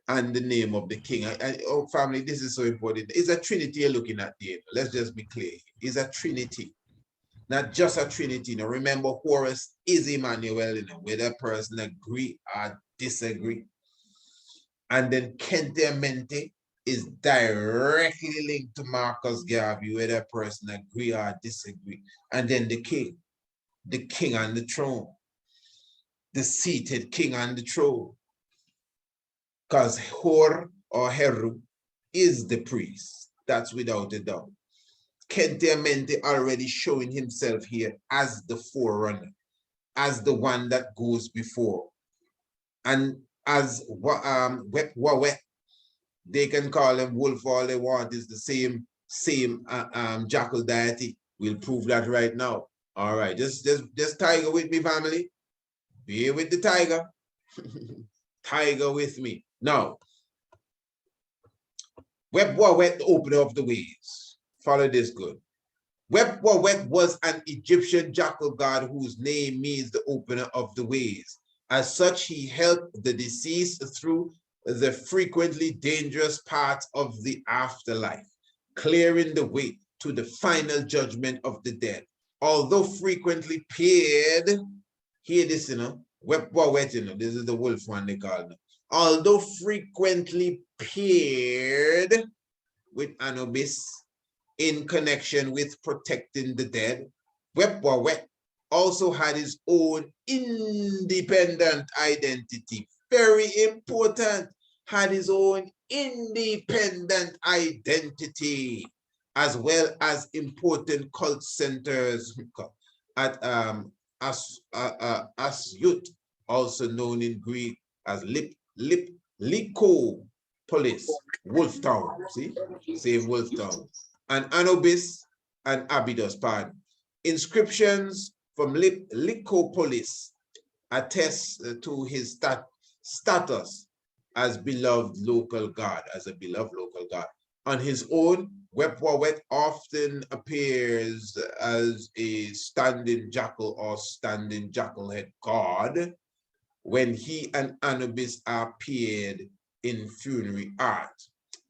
and the name of the king. Oh, family, this is so important. It's a trinity you're looking at there. Let's just be clear. It's a trinity, not just a trinity. Now, remember, Horus is Emmanuel, whether a person agree or disagree. And then Kente-Amente is directly linked to Marcus Garvey, whether a person agree or disagree. And then the king on the throne, the seated king on the throne. Because Hor or Heru is the priest. That's without a doubt. Kente-Amente already showing himself here as the forerunner, as the one that goes before. And as Wet, they can call him wolf all they want, is the same Jackal deity. We'll prove that right now. All right, just tiger with me, family. Be with the tiger. Tiger with me. Now, Wet, the opener of the ways. Follow this good. Wet was an Egyptian jackal god whose name means the opener of the ways. As such, he helped the deceased through the frequently dangerous parts of the afterlife, clearing the way to the final judgment of the dead. Although frequently paired, hear this, Wet, this is the wolf one they call it. Although frequently paired with Anubis in connection with protecting the dead, Wet also had his own independent identity. Very important, had his own independent identity, as well as important cult centers at Asyut, also known in Greek as Lycopolis, Wolf Town. See, same Wolf Town. And Anubis and Abydos, pardon. Inscriptions from Lycopolis attest to his status as beloved local god, On his own, Wet often appears as a standing jackal or standing jackalhead god when he and Anubis are paired in funerary art.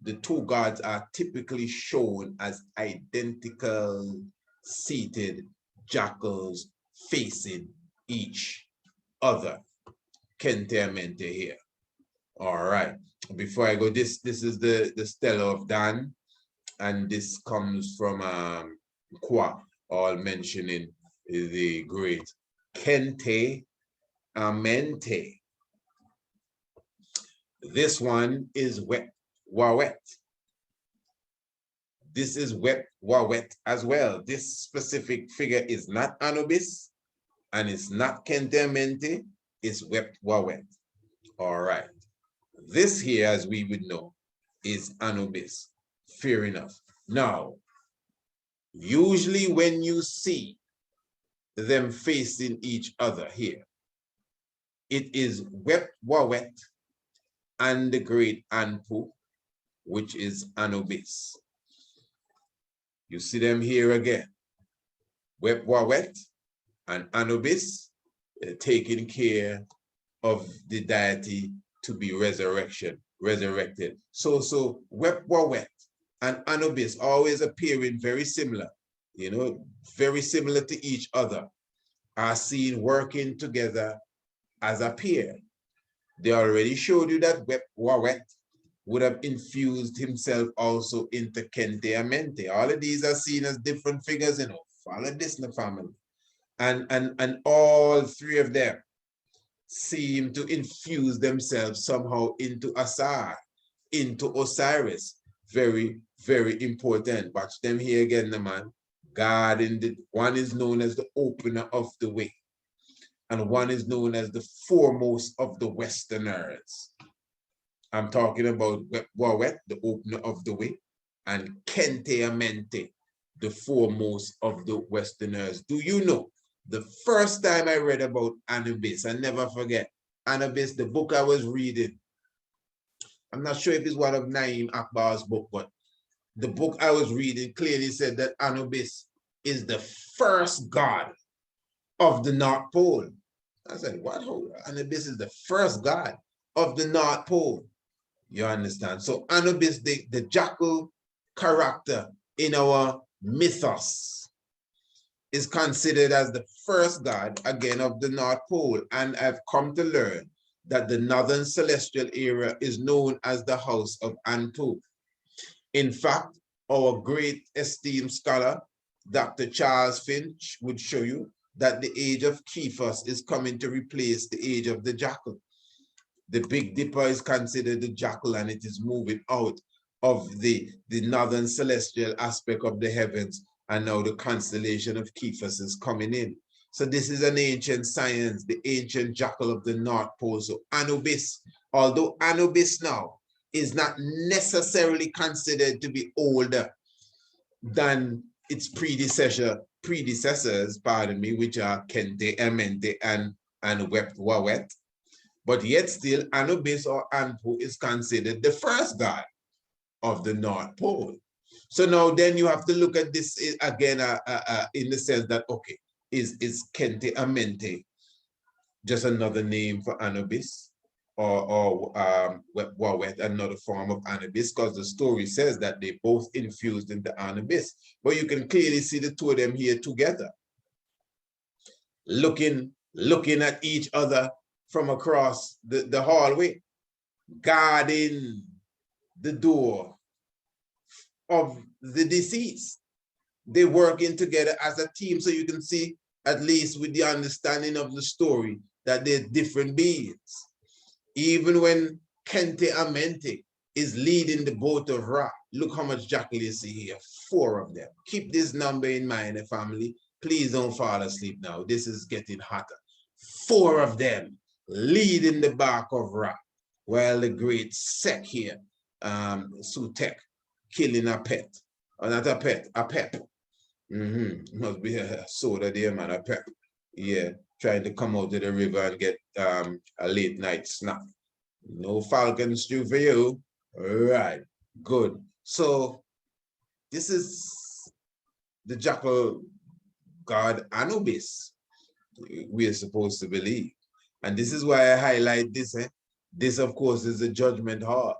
The two gods are typically shown as identical seated jackals facing each other. Kente-Amente here. All right. Before I go, this is the Stela of Dan, and this comes from Kwa, all mentioning the great Kente-Amente. This one is Wawet. This is Wawet as well. This specific figure is not Anubis, and it's not Kente-Amente, it's Wawet. All right. This here, as we would know, is Anubis. Fair enough. Now, usually when you see them facing each other here, it is Wawet and the great Anpu, which is Anubis. You see them here again. Wawet and Anubis taking care of the deity to be resurrected. So Wawet and Anubis always appearing very similar, very similar to each other, are seen working together as a pair. They already showed you that Wawet would have infused himself also into Kente-Amente. All of these are seen as different figures, Follow this in the family. And all three of them seem to infuse themselves somehow into Asar, into Osiris. Very, very important. Watch them here again, the man. God one is known as the opener of the way, and one is known as the foremost of the Westerners. I'm talking about Wawet, the opener of the way, and Kente-Amente, the foremost of the Westerners. Do you know, the first time I read about Anubis, I never forget, Anubis, the book I was reading, I'm not sure if it's one of Naim Akbar's book, but the book I was reading clearly said that Anubis is the first god of the North Pole. I said, what? Anubis is the first god of the North Pole. You understand? So Anubis, the jackal character in our mythos, is considered as the first god, again, of the North Pole. And I've come to learn that the northern celestial area is known as the house of Anpu. In fact, our great esteemed scholar, Dr. Charles Finch, would show you that the age of Cephas is coming to replace the age of the jackal. The Big Dipper is considered the jackal, and it is moving out of the northern celestial aspect of the heavens, and now the constellation of Cephas is coming in. So this is an ancient science, the ancient jackal of the North Pole. So Anubis, although Anubis now is not necessarily considered to be older than its predecessors, pardon me, which are Kente-Amente and Wet, but yet still Anubis or Anpu is considered the first god of the North Pole. So now then you have to look at this again in the sense that, okay, is Kente-Amente just another name for Anubis, or Wet, another form of Anubis, because the story says that they both infused into Anubis. But you can clearly see the two of them here together, looking at each other from across the hallway, guarding the door of the deceased. They're working together as a team, so you can see, at least with the understanding of the story, that they're different beings. Even when Kente-Amente is leading the boat of Ra, look how much jackal you see here, 4 of them. Keep this number in mind, family. Please don't fall asleep now. This is getting hotter. 4 of them leading the bark of Ra, while the great Seth here, Sutek, killing a pet. Or not a pet, a pep. Must be a soda there, man, a pep. Yeah, trying to come out of the river and get a late night snack. No falcon stew for you. All right, good. So this is the jackal god Anubis, we are supposed to believe. And this is why I highlight this. This, of course, is the judgment hall.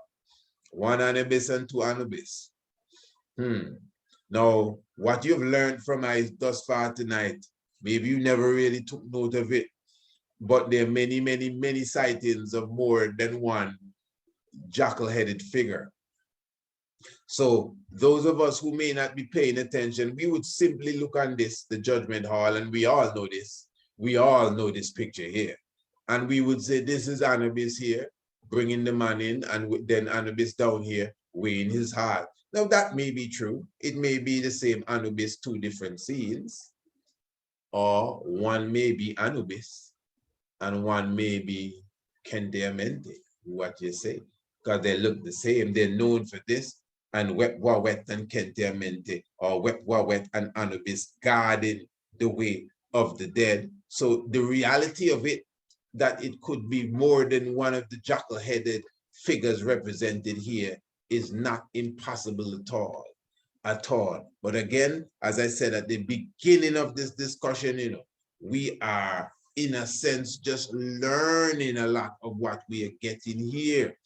1 Anubis and 2 Anubis. Now, what you've learned from us thus far tonight, maybe you never really took note of it, but there are many, many, many sightings of more than one jackal-headed figure. So those of us who may not be paying attention, we would simply look on this, the judgment hall, and we all know this. We all know this picture here. And we would say, this is Anubis here, bringing the man in, and then Anubis down here, weighing his heart. Now that may be true. It may be the same Anubis, 2 different scenes, or one may be Anubis, and one may be Kente-Amente, what you say, because they look the same. They're known for this, and Wet and Kente-Amente, or Wet and Anubis guarding the way of the dead. So the reality of it, that it could be more than one of the jackal-headed figures represented here, is not impossible at all. But again, as I said at the beginning of this discussion, we are, in a sense, just learning a lot of what we are getting here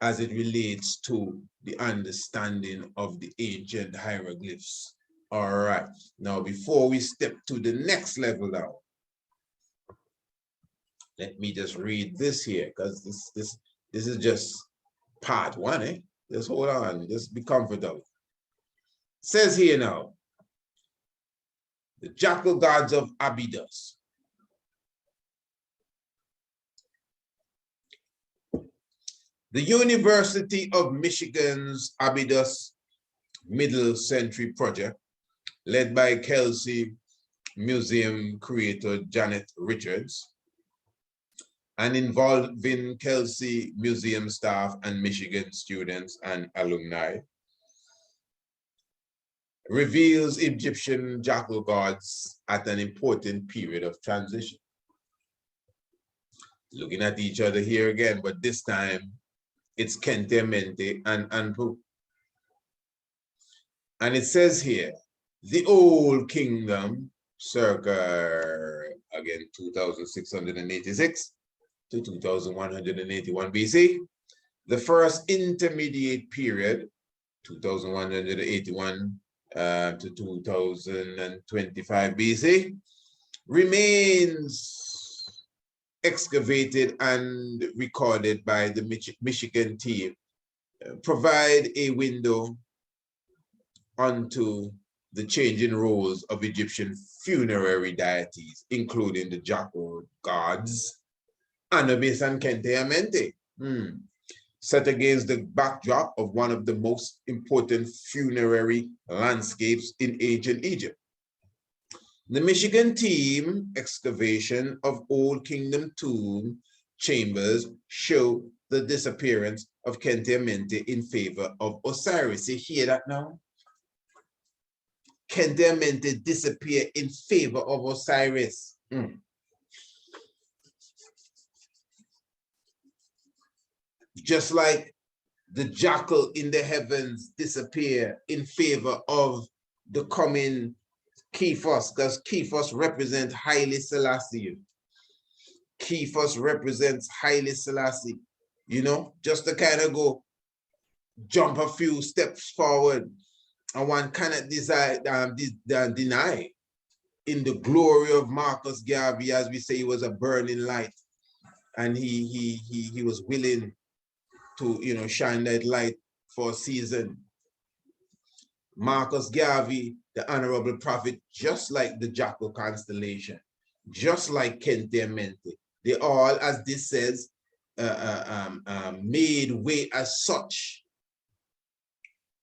as it relates to the understanding of the ancient hieroglyphs. All right, now before we step to the next level now, let me just read this here, because this is just part 1, Just hold on, just be comfortable. It says here now, the jackal gods of Abydos. The University of Michigan's Abydos Middle Century Project, led by Kelsey Museum curator Janet Richards, and involving Kelsey Museum staff and Michigan students and alumni, reveals Egyptian jackal gods at an important period of transition. Looking at each other here again, but this time it's Kente-Amente and Anpu. And it says here the Old Kingdom, circa, again, 2686 to 2181 BC. The first intermediate period, 2181 to 2025 BC, remains excavated and recorded by the Michigan team, provide a window onto the changing roles of Egyptian funerary deities, including the Jackal gods, Anubis and Kente-Amente, set against the backdrop of one of the most important funerary landscapes in ancient Egypt. The Michigan team excavation of Old Kingdom tomb chambers show the disappearance of Kente-Amente in favor of Osiris. You hear that now? Kente-Amente disappear in favor of Osiris. Just like the jackal in the heavens disappear in favor of the coming Kephos, because Kephos represents Haile Selassie. Kephos represents Haile Selassie, you know, just to kind of go jump a few steps forward, and one cannot deny in the glory of Marcus Garvey, as we say, he was a burning light, and he was willing to, you know, shine that light for a season. Marcus Garvey, the honorable prophet, just like the Jackal constellation, just like Kente-Amente, they all, as this says, made way as such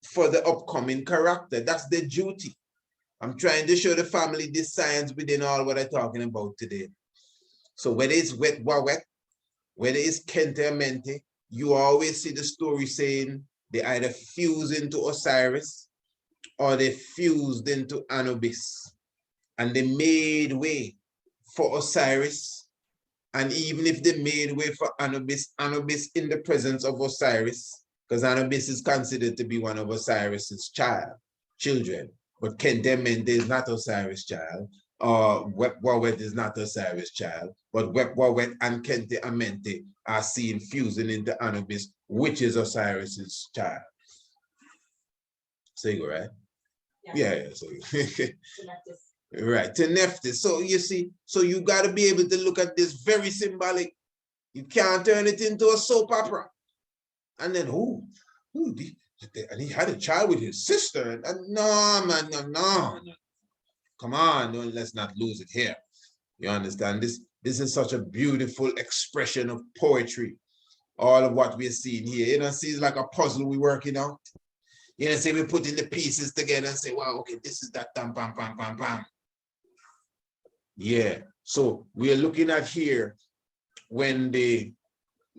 for the upcoming character. That's their duty. I'm trying to show the family this science within all what I'm talking about today. So whether it's wet, whether it's Kente-Amente, you always see the story saying they either fuse into Osiris or they fused into Anubis, and they made way for Osiris. And even if they made way for Anubis, Anubis in the presence of Osiris, because Anubis is considered to be one of Osiris's children, but Kente-Amente is not Osiris' child, or Wet is not Osiris' child, but Wet and Kente-Amente are seen fusing into Anubis, which is Osiris's child. So you go, right? Yeah. So right, to Nephthys. So you see, so you got to be able to look at this very symbolic. You can't turn it into a soap opera. And then and he had a child with his sister. And no, man, no. Come on, no, let's not lose it here. You understand? This is such a beautiful expression of poetry. All of what we're seeing here. You know, see, it's like a puzzle we're working out. You know, say we're putting the pieces together and say, wow, okay, this is that, bam, bam, bam, bam, bam. Yeah, so we are looking at here when the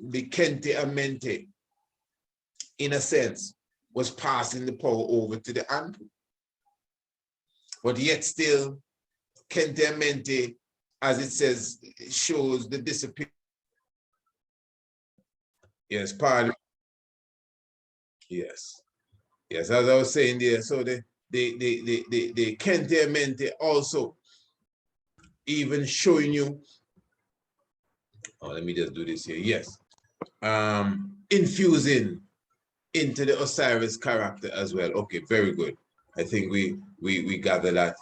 Kente-Amente, in a sense, was passing the power over to the Anpu. But yet still, Kente-Amente, as it says, shows the disappearance. Yes, pardon. Yes. Yes, as I was saying there, so the Kente-Amente also even showing you, let me just do this here, yes, infusing into the Osiris character as well. Okay, very good. I think we gather that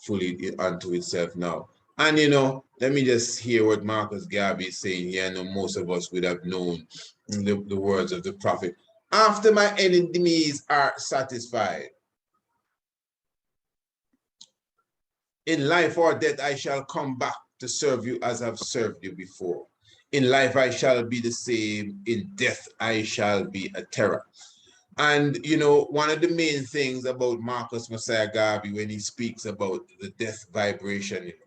fully onto itself now. And you know, let me just hear what Marcus Garvey is saying here. I know most of us would have known the words of the prophet. After my enemies are satisfied, in life or death, I shall come back to serve you as I've served you before. In life, I shall be the same. In death, I shall be a terror. And, you know, one of the main things about Marcus Mosiah Garvey when he speaks about the death vibration, you know,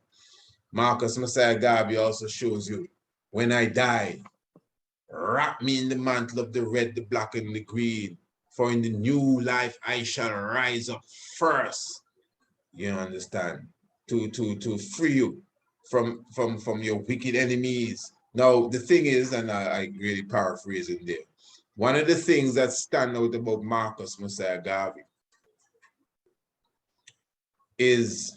Marcus Mosiah Garvey also shows you, when I die, wrap me in the mantle of the red, the black, and the green, for in the new life, I shall rise up first. You understand? To free you from your wicked enemies. Now, the thing is, and I really paraphrase in there, one of the things that stand out about Marcus Mosiah Garvey is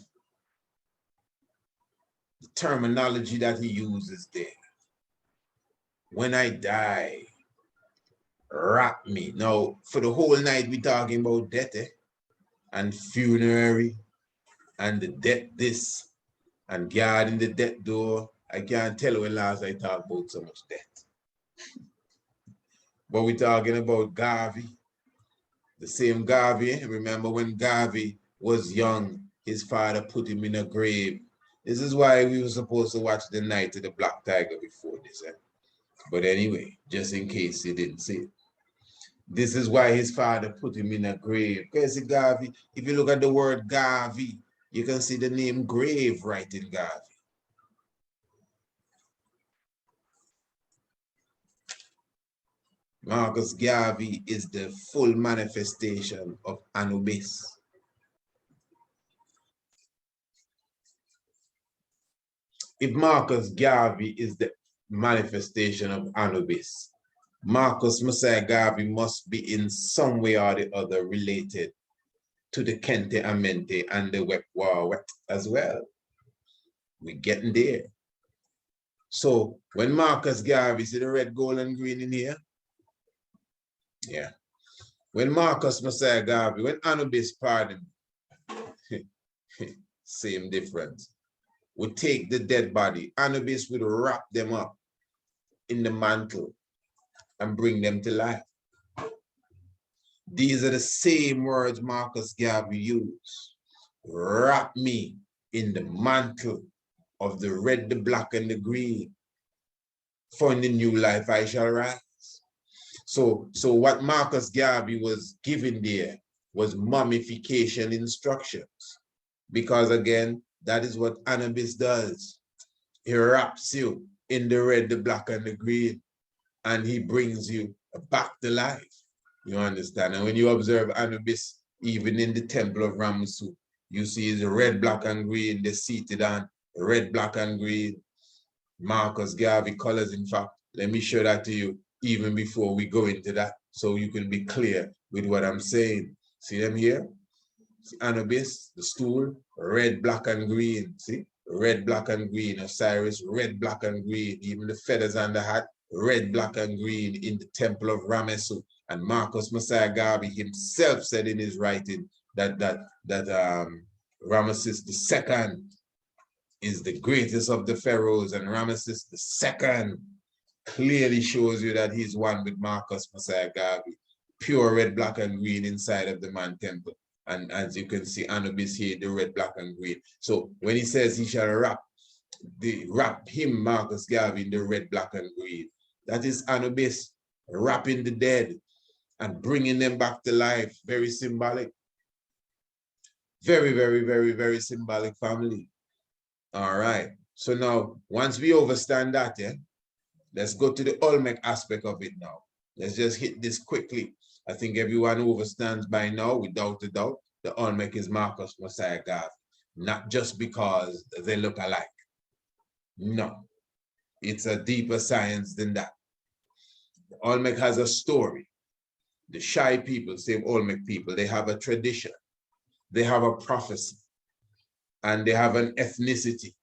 the terminology that he uses there. When I die, wrap me. Now, for the whole night, we're talking about death, and funerary, and the death this, and guarding the death door. I can't tell when last I talked about so much death. But we're talking about Garvey, the same Garvey. Remember when Garvey was young, his father put him in a grave. This is why we were supposed to watch The Night of the Black Tiger before this. But anyway, just in case you didn't see it. This is why his father put him in a grave. Because Garvey, if you look at the word Garvey, you can see the name grave right in Garvey. Marcus Garvey is the full manifestation of Anubis. If Marcus Garvey is the manifestation of Anubis, Marcus Mosiah Garvey must be in some way or the other related to the Kente-Amente and the Wet as well. We're getting there. So when Marcus Garvey, see the red, gold, and green in here? Yeah. When Marcus Mosiah Garvey, when Anubis pardon, same difference, would take the dead body, Anubis would wrap them up in the mantle and bring them to life. These are the same words Marcus Garvey used. Wrap me in the mantle of the red, the black, and the green. For in the new life I shall rise. So what Marcus Garvey was given there was mummification instructions. Because again, that is what Anubis does. He wraps you in the red, the black, and the green, and he brings you back to life. You understand? And when you observe Anubis, even in the temple of Ramessu, you see his red, black, and green. They're seated on red, black, and green. Marcus Garvey colors, in fact. Let me show that to you even before we go into that, so you can be clear with what I'm saying. See them here? See Anubis, the stool, red, black, and green. See? Red, black, and green. Osiris, red, black, and green. Even the feathers on the hat, red, black, and green in the temple of Ramessu. And Marcus Mosiah Garvey himself said in his writing that Ramesses II is the greatest of the pharaohs, and Ramesses II clearly shows you that he's one with Marcus Mosiah Garvey. Pure red, black, and green inside of the man temple. And as you can see, Anubis here, the red, black, and green. So when he says he shall wrap him, Marcus Garvey, in the red, black, and green, that is Anubis wrapping the dead and bringing them back to life. Very symbolic. Very, very, very, very symbolic, family. All right. So now, once we understand that, let's go to the Olmec aspect of it now. Let's just hit this quickly. I think everyone understands by now, without a doubt, the Olmec is Marcus Mosiah Garvey. Not just because they look alike. No. It's a deeper science than that. The Olmec has a story. The Shai people, same Olmec people, they have a tradition. They have a prophecy. And they have an ethnicity.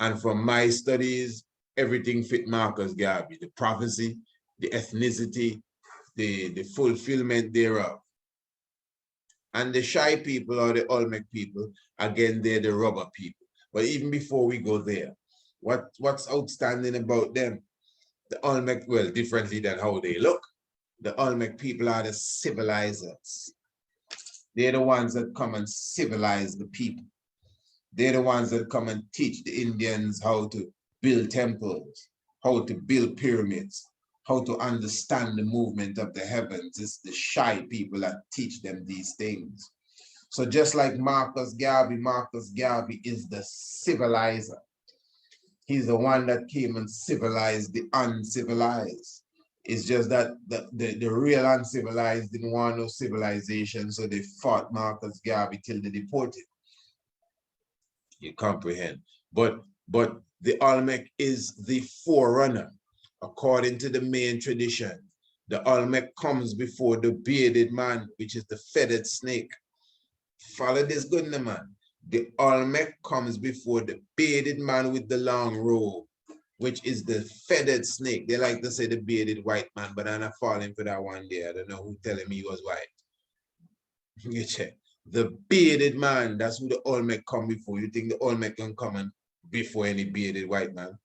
And from my studies, everything fit Marcus Garvey. The prophecy, the ethnicity, the fulfillment thereof. And the Shai people or the Olmec people, again, they're the rubber people. But even before we go there, what's outstanding about them? The Olmec, well, differently than how they look, the Olmec people are the civilizers. They're the ones that come and civilize the people. They're the ones that come and teach the Indians how to build temples, how to build pyramids, how to understand the movement of the heavens. It's the Shai people that teach them these things. So just like Marcus Garvey is the civilizer. He's the one that came and civilized the uncivilized. It's just that the real uncivilized didn't want no civilization, so they fought Marcus Garvey till they deported. You comprehend? But the Olmec is the forerunner, according to the main tradition. The Olmec comes before the bearded man, which is the feathered snake. Follow this good, man. The Olmec comes before the bearded man with the long robe, which is the feathered snake. They like to say the bearded white man, but I'm not falling for that one there. I don't know who telling me he was white. You check. The bearded man, that's who the Olmec come before. You think the Olmec can come before any bearded white man?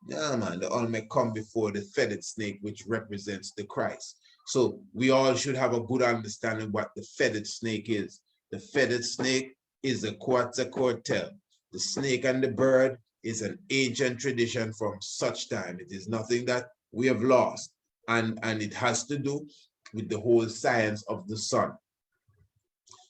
No, man, the Olmec come before the feathered snake, which represents the Christ. So we all should have a good understanding what the feathered snake is. The feathered snake is a Quetzalcoatl. The snake and the bird is an ancient tradition from such time. It is nothing that we have lost. And it has to do with the whole science of the sun.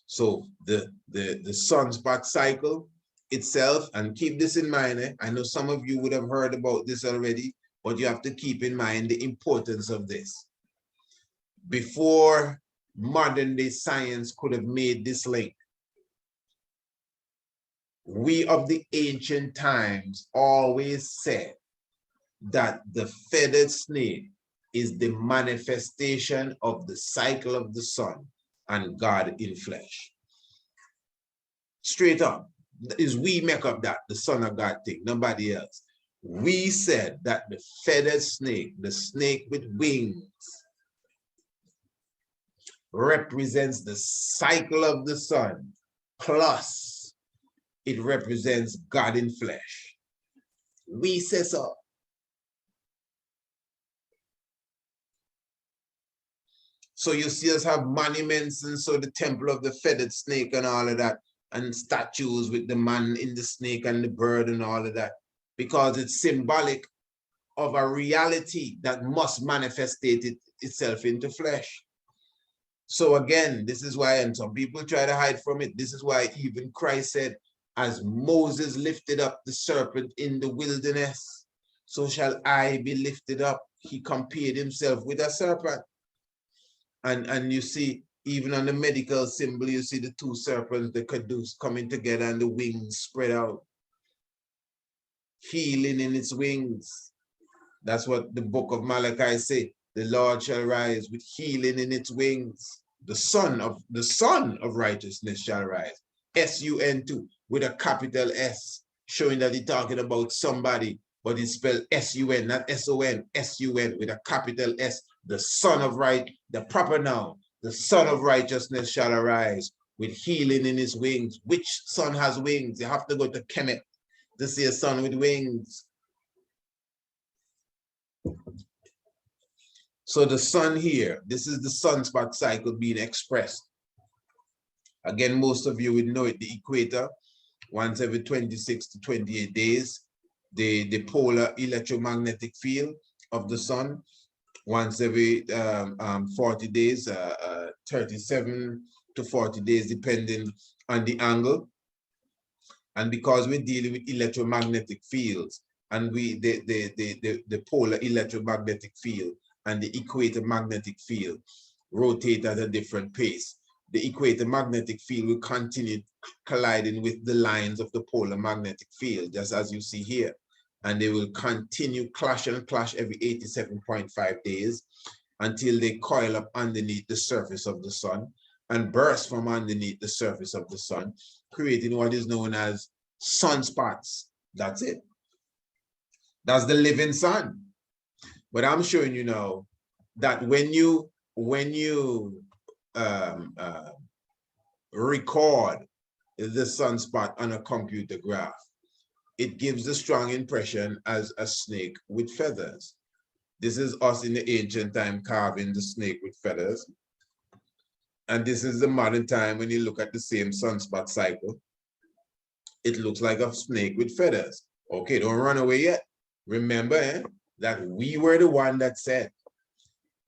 So the sunspot cycle itself, and keep this in mind, I know some of you would have heard about this already, but you have to keep in mind the importance of this. Before modern day science could have made this link, we of the ancient times always said that the feathered snake is the manifestation of the cycle of the sun and God in flesh. Straight up, is we make up that, the Son of God thing, nobody else. We said that the feathered snake, the snake with wings, represents the cycle of the sun, plus it represents God in flesh. We say so. So you see us have monuments, and so the temple of the feathered snake and all of that, and statues with the man in the snake and the bird and all of that, because it's symbolic of a reality that must manifest itself into flesh. So again, this is why, and some people try to hide from it, this is why even Christ said, as Moses lifted up the serpent in the wilderness, so shall I be lifted up. He compared himself with a serpent. And you see, even on the medical symbol, you see the two serpents, the caduce, coming together and the wings spread out. Healing in its wings. That's what the book of Malachi say. The Lord shall rise with healing in its wings. The son of righteousness shall rise. S-U-N-2 with a capital S, showing that he's talking about somebody, but it's spelled S-U-N, not S-O-N, S-U-N with a capital S. The son of right, the proper noun, the son of righteousness shall arise with healing in his wings. Which son has wings? You have to go to Kemet to see a son with wings. So the sun here, this is the sunspot cycle being expressed. Again, most of you would know it, the equator, once every 26 to 28 days, the polar electromagnetic field of the sun, once every 40 days, 37 to 40 days, depending on the angle. And because we're dealing with electromagnetic fields, and the polar electromagnetic field and the equator magnetic field rotate at a different pace. The equator magnetic field will continue colliding with the lines of the polar magnetic field, just as you see here. And they will continue clash and clash every 87.5 days until they coil up underneath the surface of the sun and burst from underneath the surface of the sun, creating what is known as sunspots. That's it. That's the living sun. But I'm showing you now that when you record the sunspot on a computer graph, it gives a strong impression as a snake with feathers. This is us in the ancient time carving the snake with feathers. And this is the modern time when you look at the same sunspot cycle. It looks like a snake with feathers. Okay, don't run away yet. Remember that we were the one that said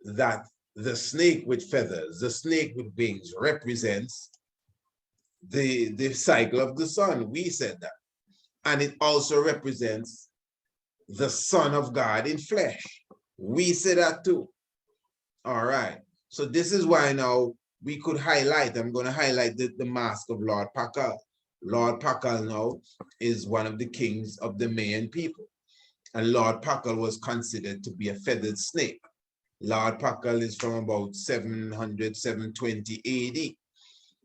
that the snake with feathers, the snake with wings represents the cycle of the sun. We said that. And it also represents the Son of God in flesh. We say that too. All right. So this is why now we could highlight, I'm going to highlight the mask of Lord Pacal. Lord Pacal now is one of the kings of the Mayan people. And Lord Pacal was considered to be a feathered snake. Lord Pacal is from about 700, 720 AD.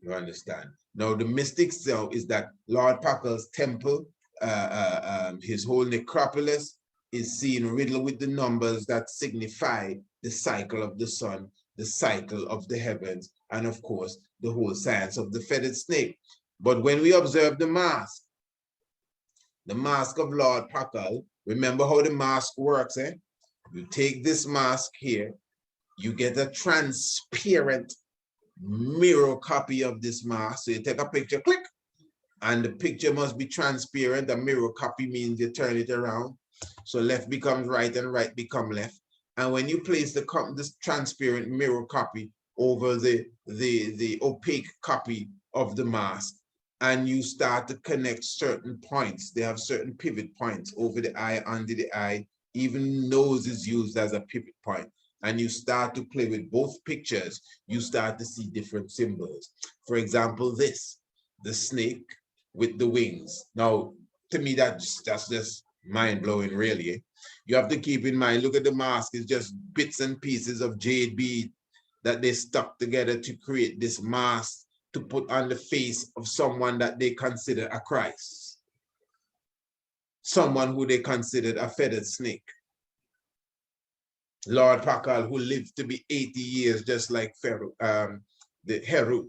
You understand? Now, the mystics now is that Lord Pacal's temple, his whole necropolis, is seen riddled with the numbers that signify the cycle of the sun, the cycle of the heavens, and of course, the whole science of the feathered snake. But when we observe the mask of Lord Pacal, remember how the mask works, eh? You take this mask here, you get a transparent mirror copy of this mask. So you take a picture, click, and the picture must be transparent. A mirror copy means you turn it around. So left becomes right and right become left. And when you place this transparent mirror copy over the opaque copy of the mask, and you start to connect certain points, they have certain pivot points over the eye, under the eye, even nose is used as a pivot point. And you start to play with both pictures, you start to see different symbols. For example, this, the snake with the wings. Now, to me, that's just mind-blowing, really. Eh? You have to keep in mind, look at the mask, it's just bits and pieces of jade bead that they stuck together to create this mask to put on the face of someone that they consider a Christ. Someone who they considered a feathered snake. Lord Pacal, who lived to be 80 years, just like Pharaoh, the Heru,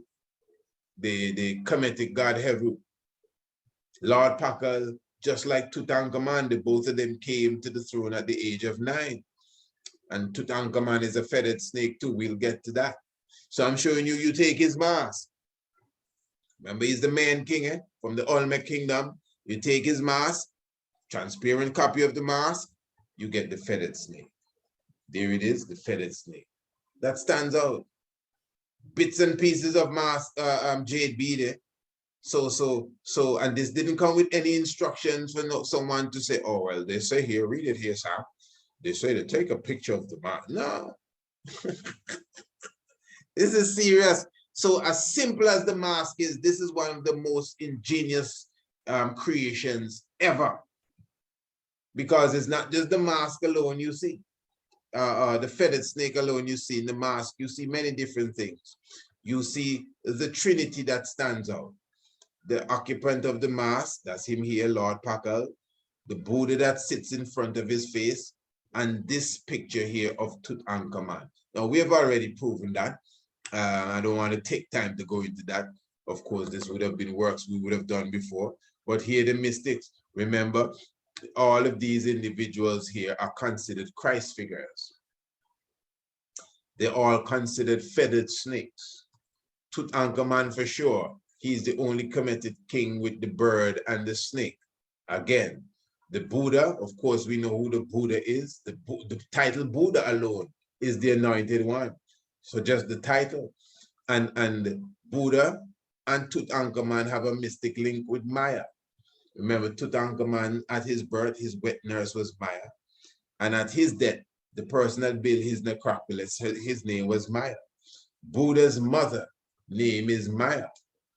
the Kemetic god Heru. Lord Pacal, just like Tutankhamun, both of them came to the throne at the age of 9. And Tutankhamun is a feathered snake too. We'll get to that. So I'm showing you, you take his mask. Remember, he's the man king, eh? From the Olmec kingdom. You take his mask, transparent copy of the mask, you get the feathered snake. There it is, the feathered snake. That stands out. Bits and pieces of mask, jade bead. Eh? So, and this didn't come with any instructions for someone to say, oh, well, they say here, read it here, sir. They say to take a picture of the mask. No. This is serious. So as simple as the mask is, this is one of the most ingenious creations ever. Because it's not just the mask alone you see. The feathered snake alone you see in the mask, you see many different things. You see the Trinity that stands out. The occupant of the mask, that's him here, Lord Pacal, the Buddha that sits in front of his face, and this picture here of Tutankhamun. Now, we have already proven that. I don't want to take time to go into that. Of course, this would have been works we would have done before. But here, the mystics, remember, all of these individuals here are considered Christ figures. They're all considered feathered snakes. Tutankhamun for sure. He's the only Kemetic king with the bird and the snake. Again, the Buddha, of course, we know who the Buddha is. The title Buddha alone is the anointed one. So just the title. And Buddha and Tutankhamun have a mystic link with Maya. Remember, Tutankhamun, at his birth, his wet nurse was Maya. And at his death, the person that built his necropolis, his name was Maya. Buddha's mother name is Maya.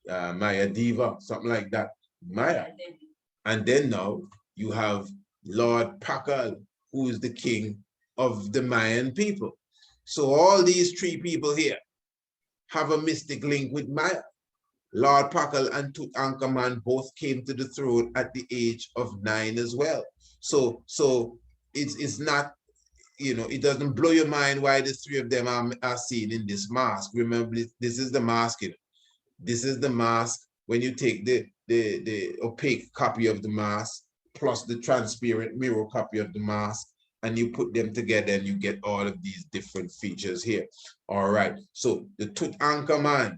Maya Diva, something like that. Maya. And then now you have Lord Pacal, who is the king of the Mayan people. So all these three people here have a mystic link with Maya. Lord Pacal and Tutankhamun both came to the throne at the age of 9 as well. So it's not, you know, it doesn't blow your mind why the three of them are seen in this mask. Remember, this is the mask. You know? This is the mask. When you take the opaque copy of the mask plus the transparent mirror copy of the mask, and you put them together and you get all of these different features here. All right. So the Tutankhamun,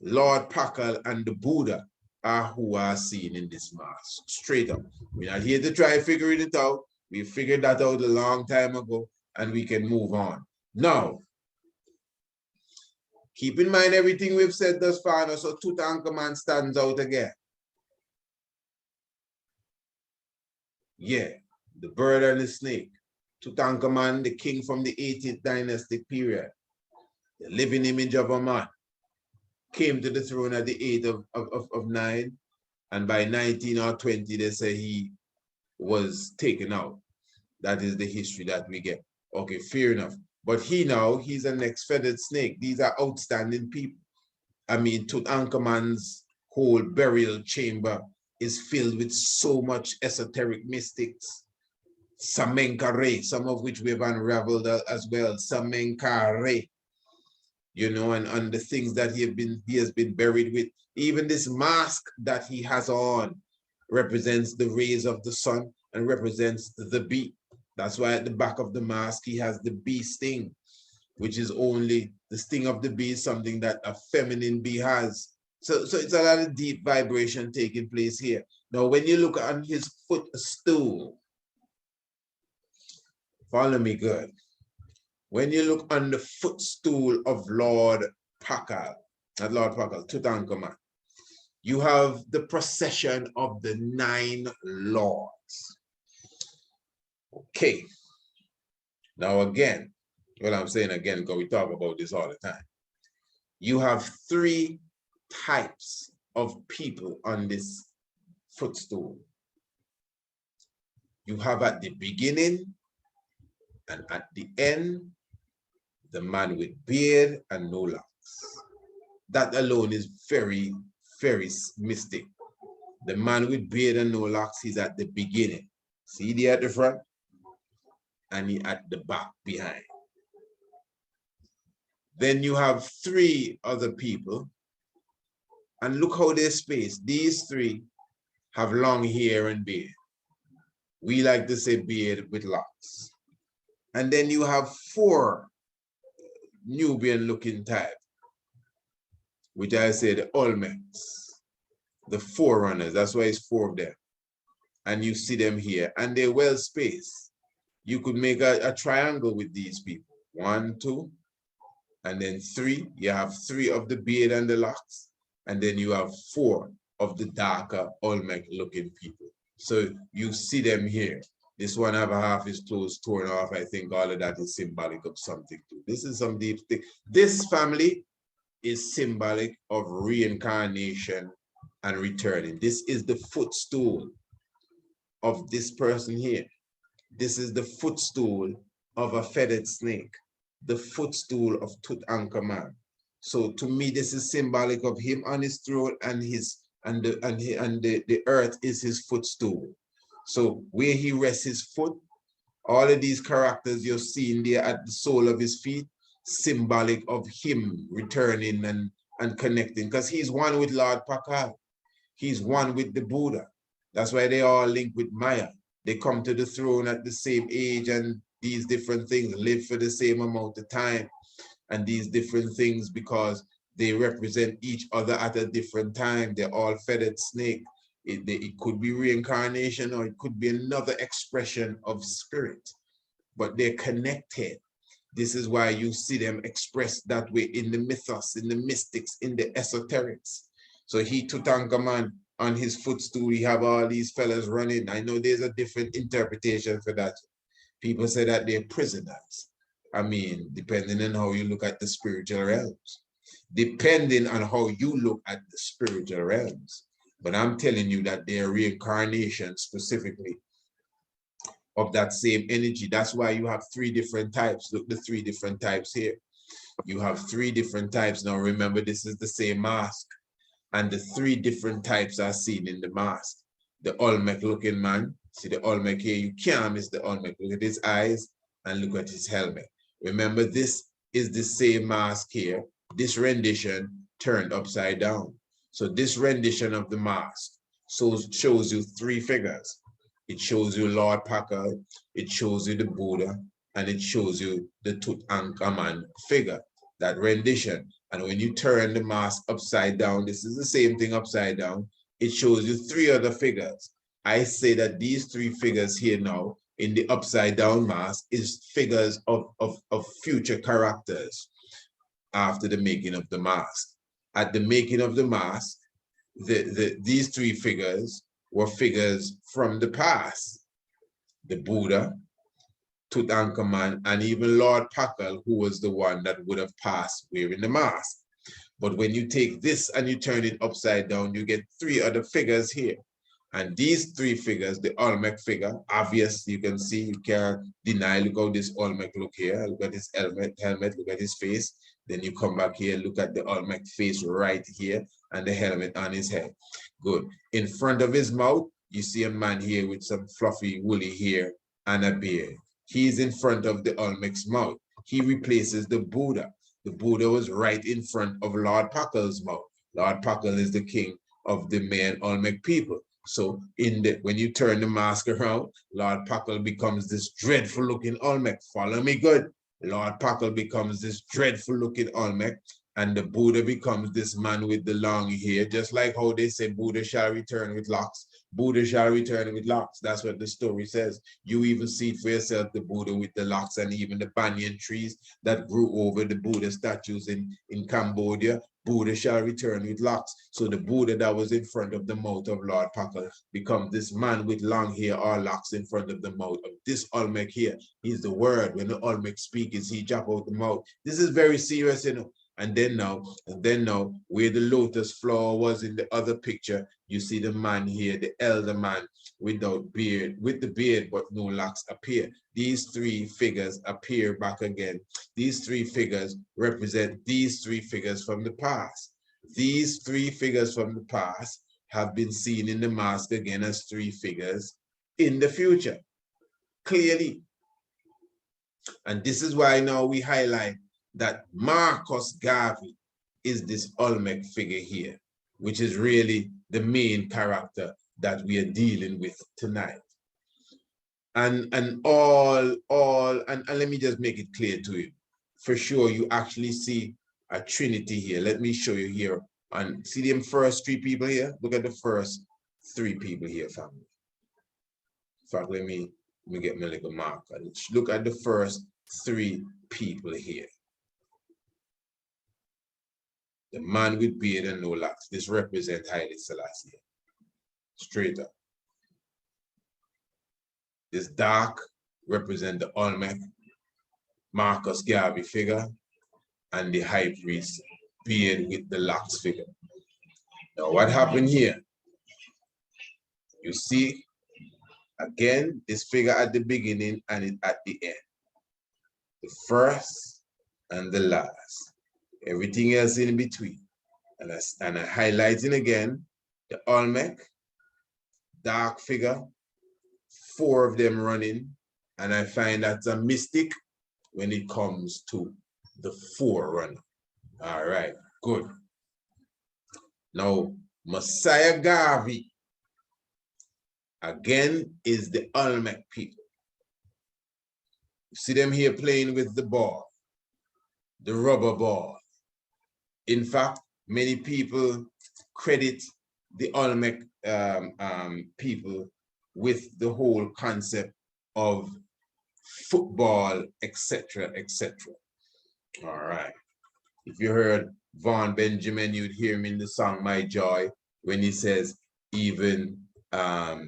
Lord Pacal, and the Buddha are who are seen in this mask. Straight up. We're not here to try figuring it out. We figured that out a long time ago, and we can move on. Now, keep in mind everything we've said thus far. Now, so Tutankhamun stands out again. Yeah, the bird and the snake. Tutankhamun, the king from the 18th dynastic period, the living image of a man, came to the throne at the age of 9, and by 19 or 20, they say he was taken out. That is the history that we get. Okay, fair enough. But he's a next feathered snake. These are outstanding people. I mean, Tutankhamun's whole burial chamber is filled with so much esoteric mystics. Samenkare, some of which we've unraveled as well. Samenkare, you know, and the things that he has been buried with. Even this mask that he has on represents the rays of the sun and represents the bee. That's why at the back of the mask he has the bee sting, which is only the sting of the bee is something that a feminine bee has. So it's a lot of deep vibration taking place here. Now, when you look on his footstool, follow me good. When you look on the footstool of Lord Pacal, not Lord Pacal, Tutankhamun, you have the procession of the 9 lords. Okay. Now again, what I'm saying again, because we talk about this all the time. You have 3 types of people on this footstool. You have at the beginning and at the end, the man with beard and no locks. That alone is very, very mystic. The man with beard and no locks, he's at the beginning. See there at the front? And he at the back behind. Then you have 3 other people. And look how they're spaced. These 3 have long hair and beard. We like to say beard with locks. And then you have 4 Nubian looking type, which I say the Olmecs, the forerunners. That's why it's 4 of them. And you see them here, and they're well spaced. You could make a triangle with these people. 1, 2, and then 3. You have 3 of the beard and the locks, and then you have 4 of the darker Olmec looking people. So you see them here. This one have a half his clothes torn off. I think all of that is symbolic of something too. This is some deep thing. This family is symbolic of reincarnation and returning. This is the footstool of this person here. This is the footstool of a feathered snake, the footstool of Tutankhamun. So to me, this is symbolic of him on his throne, and the earth is his footstool. So where he rests his foot, all of these characters you're seeing there at the sole of his feet, symbolic of him returning and connecting, because he's one with Lord Pacal. He's one with the Buddha. That's why they all link with Maya. They come to the throne at the same age, and these different things live for the same amount of time, and these different things because they represent each other at a different time. They're all feathered snake. It could be reincarnation, or it could be another expression of spirit, but they're connected. This is why you see them expressed that way in the mythos, in the mystics, in the esoterics. So Tutankhamun, on his footstool, he have all these fellas running. I know there's a different interpretation for that. People say that they're prisoners. I mean, depending on how you look at the spiritual realms. Depending on how you look at the spiritual realms. But I'm telling you that they're reincarnation specifically of that same energy. That's why you have 3 different types. Look, the 3 different types here. You have 3 different types. Now remember, this is the same mask. And the 3 different types are seen in the mask. The Olmec looking man. See the Olmec here? You can't miss the Olmec. Look at his eyes and look at his helmet. Remember, this is the same mask here. This rendition turned upside down. So this rendition of the mask shows you 3 figures. It shows you Lord Pacal, it shows you the Buddha, and it shows you the Tutankhamun figure, that rendition. And when you turn the mask upside down, this is the same thing upside down. It shows you 3 other figures. I say that these 3 figures here now in the upside down mask is figures of future characters after the making of the mask. At the making of the mask, these 3 figures were figures from the past. The Buddha, Tutankhamun, and even Lord Pacal, who was the one that would have passed wearing the mask. But when you take this and you turn it upside down, you get 3 other figures here. And these 3 figures, the Olmec figure, obvious, you can see, you can't deny, look how this Olmec look here, look at his helmet, look at his face. Then you come back here, look at the Olmec face right here, and the helmet on his head. Good. In front of his mouth, you see a man here with some fluffy, woolly hair and a beard. He's in front of the Olmec's mouth. He replaces the Buddha. The Buddha was right in front of Lord Pacal's mouth. Lord Pacal is the king of the main Olmec people. So when you turn the mask around, Lord Pacal becomes this dreadful looking Olmec. Follow me good. Lord Pacal becomes this dreadful looking Olmec, and the Buddha becomes this man with the long hair, just like how they say Buddha shall return with locks. Buddha shall return with locks. That's what the story says. You even see it for yourself, the Buddha with the locks, and even the banyan trees that grew over the Buddha statues in Cambodia. Buddha shall return with locks. So the Buddha that was in front of the mouth of Lord Pacal becomes this man with long hair or locks in front of the mouth of this Olmec here. He's the word. When the Olmec speaks, he drop out the mouth. This is very serious, you know. And then now, where the lotus flower was in the other picture, you see the man here, the elder man without beard, with the beard, but no locks appear. These three figures appear back again. These three figures represent these three figures from the past. These three figures from the past have been seen in the mask again as three figures in the future, clearly. And this is why now we highlight that Marcus Garvey is this Olmec figure here, which is really the main character that we are dealing with tonight. And let me just make it clear to you. For sure, you actually see a Trinity here. Let me show you here. And see them first three people here? Look at the first three people here, family. In fact, let me get my little marker. Look at the first three people here. The man with beard and no locks. This represents Haile Selassie. Straight up. This dark represents the Olmec, Marcus Garvey figure, and the high priest, beard with the locks figure. Now what happened here? You see, again, this figure at the beginning and it at the end. The first and the last. Everything else in between. And I highlighting again the Olmec, dark figure, four of them running, and I find that's a mystic when it comes to the forerunner. All right, good. Now, Mosiah Garvey, again, is the Olmec people. You see them here playing with the ball, the rubber ball. In fact, many people credit the Olmec people with the whole concept of football, etc., etc. All right. If you heard Vaughn Benjamin, you'd hear him in the song My Joy when he says, even I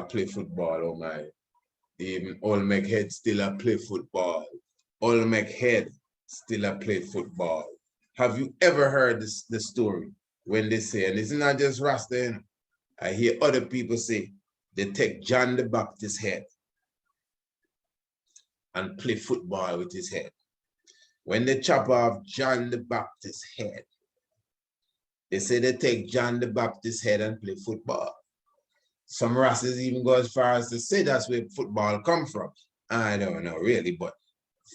play football, oh my, even Olmec head still I play football. Olmec head still I play football. Have you ever heard the story when they say, and it's not just Rasta, I hear other people say, they take John the Baptist's head and play football with his head. When they chop off John the Baptist's head, they say they take John the Baptist's head and play football. Some Rastas even go as far as to say that's where football come from. I don't know really, but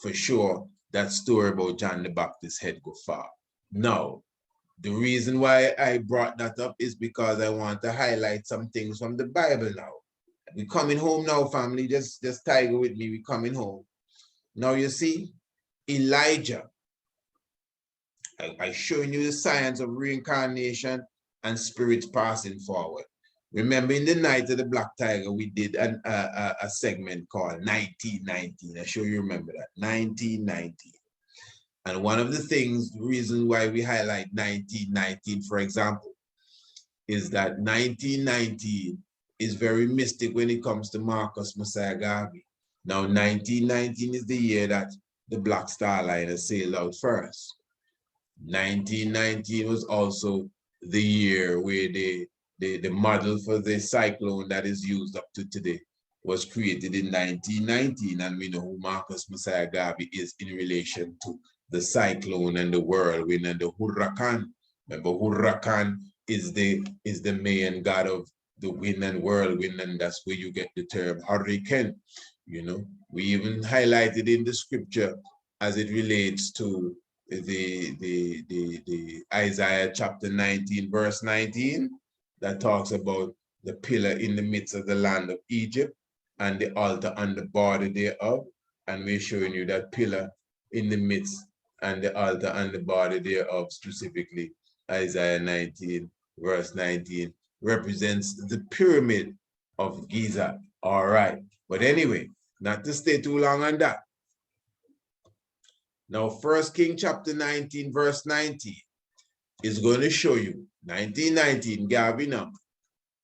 for sure, that story about John the Baptist's head go far. Now, the reason why I brought that up is because I want to highlight some things from the Bible now. We're coming home now, family. Just tiger with me. We're coming home. Now you see, Elijah. I showing you the science of reincarnation and spirits passing forward. Remember, in the night of the Black Tiger, we did a segment called 1919. I sure you remember that, 1919. And one of the things, the reason why we highlight 1919, for example, is that 1919 is very mystic when it comes to Marcus Mosiah Garvey. Now, 1919 is the year that the Black Star Liner sailed out first. 1919 was also the year where the model for the cyclone that is used up to today was created in 1919, and we know who Marcus Mosiah Garvey is in relation to the cyclone and the whirlwind and the huracan. Remember, huracan is the main god of the wind and whirlwind, and that's where you get the term hurricane. You know, we even highlighted in the scripture as it relates to the Isaiah chapter 19, verse 19, that talks about the pillar in the midst of the land of Egypt and the altar on the border thereof. And we're showing you that pillar in the midst and the altar on the border thereof, specifically Isaiah 19, verse 19, represents the pyramid of Giza. All right. But anyway, not to stay too long on that. Now, 1 King chapter 19, verse 19 is going to show you, 1919, Garvey now,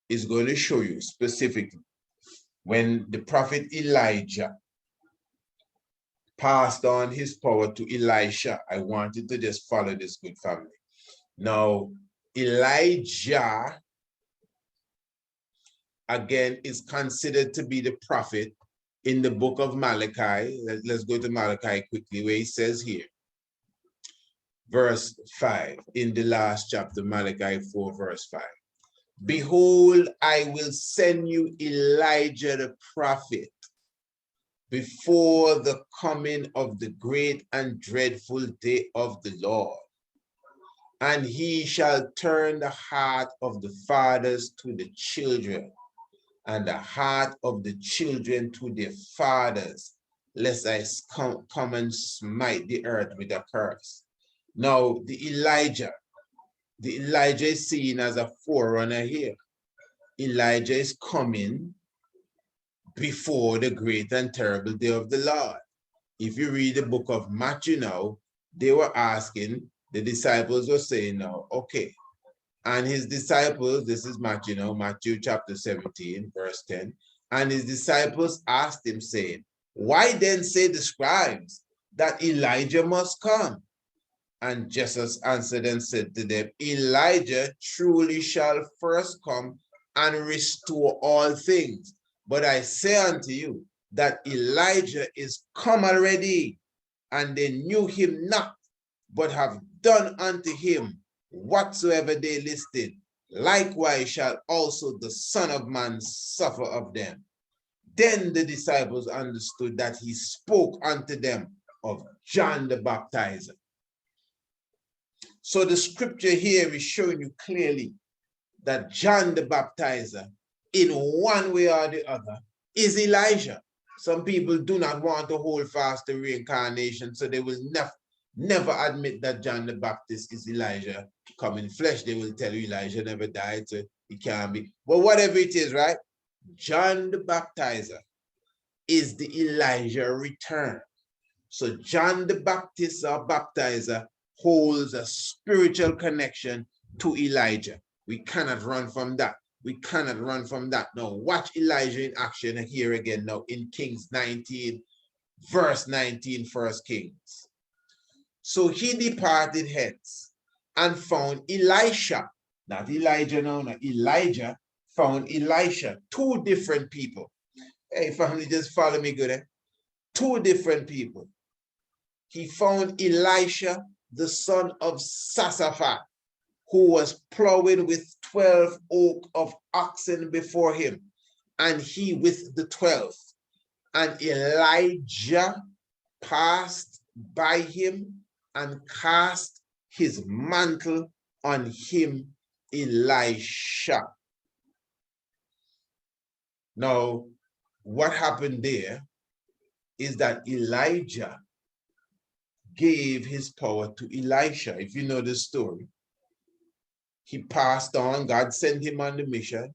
is going to show you specifically when the prophet Elijah passed on his power to Elisha. I wanted to just follow this good family. Now, Elijah, again, is considered to be the prophet in the book of Malachi. Let's go to Malachi quickly, where he says here, verse 5, in the last chapter, Malachi 4, verse 5. Behold, I will send you Elijah the prophet before the coming of the great and dreadful day of the Lord. And he shall turn the heart of the fathers to the children, and the heart of the children to their fathers, lest I come and smite the earth with a curse. Now, the Elijah is seen as a forerunner here. Elijah is coming before the great and terrible day of the Lord. If you read the book of Matthew now, they were asking, the disciples were saying now, okay, and his disciples, this is Matthew now, Matthew chapter 17, verse 10, and his disciples asked him, saying, why then say the scribes that Elijah must come? And Jesus answered and said to them, Elijah truly shall first come and restore all things. But I say unto you that Elijah is come already, and they knew him not, but have done unto him whatsoever they listed. Likewise shall also the Son of Man suffer of them. Then the disciples understood that he spoke unto them of John the Baptizer. So the scripture here is showing you clearly that John the Baptizer, in one way or the other, is Elijah. Some people do not want to hold fast to reincarnation, so they will never admit that John the Baptist is Elijah come in flesh. They will tell you Elijah never died, so he can't be. But whatever it is, right? John the Baptizer is the Elijah return. So John the Baptist or baptizer holds a spiritual connection to Elijah. We cannot run from that. We cannot run from that. Now watch Elijah in action here again now in Kings 19, verse 19, 1 Kings. So he departed hence and found Elisha, not Elijah now, not Elijah, found Elisha, two different people. Hey, family, just follow me good, eh? Two different people. He found Elisha, the son of Sasaphat, who was plowing with 12 yoke of oxen before him, and he with the 12. And Elijah passed by him and cast his mantle on him, Elisha. Now, what happened there is that Elijah gave his power to Elisha. If you know the story, he passed on, God sent him on the mission,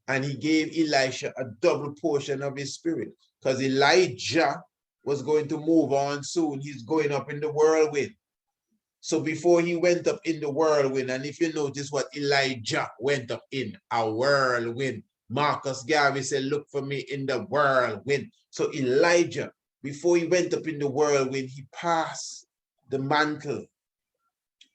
and he gave Elisha a double portion of his spirit, because Elijah was going to move on soon. He's going up in the whirlwind. So before he went up in the whirlwind, and if you notice what Elijah went up in, a whirlwind. Marcus Garvey said, look for me in the whirlwind. So Elijah, before he went up in the whirlwind, he passed the mantle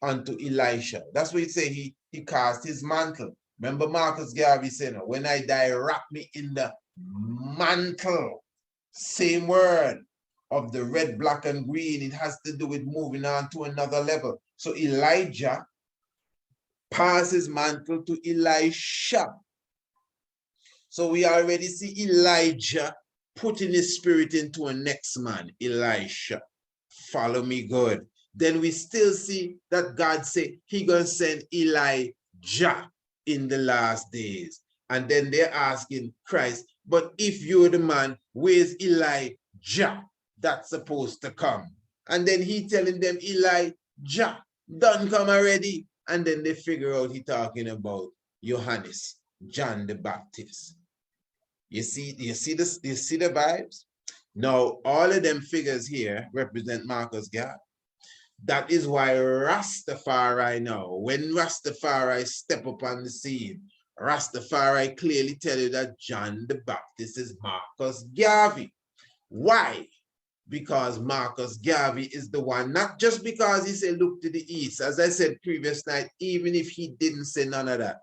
onto Elisha. That's what he said, he cast his mantle. Remember Marcus Garvey said, when I die, wrap me in the mantle. Same word. of the red, black, and green. It has to do with moving on to another level. So Elijah passes mantle to Elisha. So we already see Elijah putting his spirit into a next man, Elisha. Follow me good. Then we still see that God said he gonna send Elijah in the last days. And then they're asking Christ, but if you're the man, where's Elijah that's supposed to come? And then he telling them, Elijah done come already. And then they figure out he talking about Johannes, John the Baptist. You see this, you see the vibes? Now, all of them figures here represent Marcus Garvey. That is why Rastafari now, when Rastafari step up on the scene, Rastafari clearly tell you that John the Baptist is Marcus Garvey. Why? Because Marcus Garvey is the one, not just because he said, look to the east, as I said previous night, even if he didn't say none of that.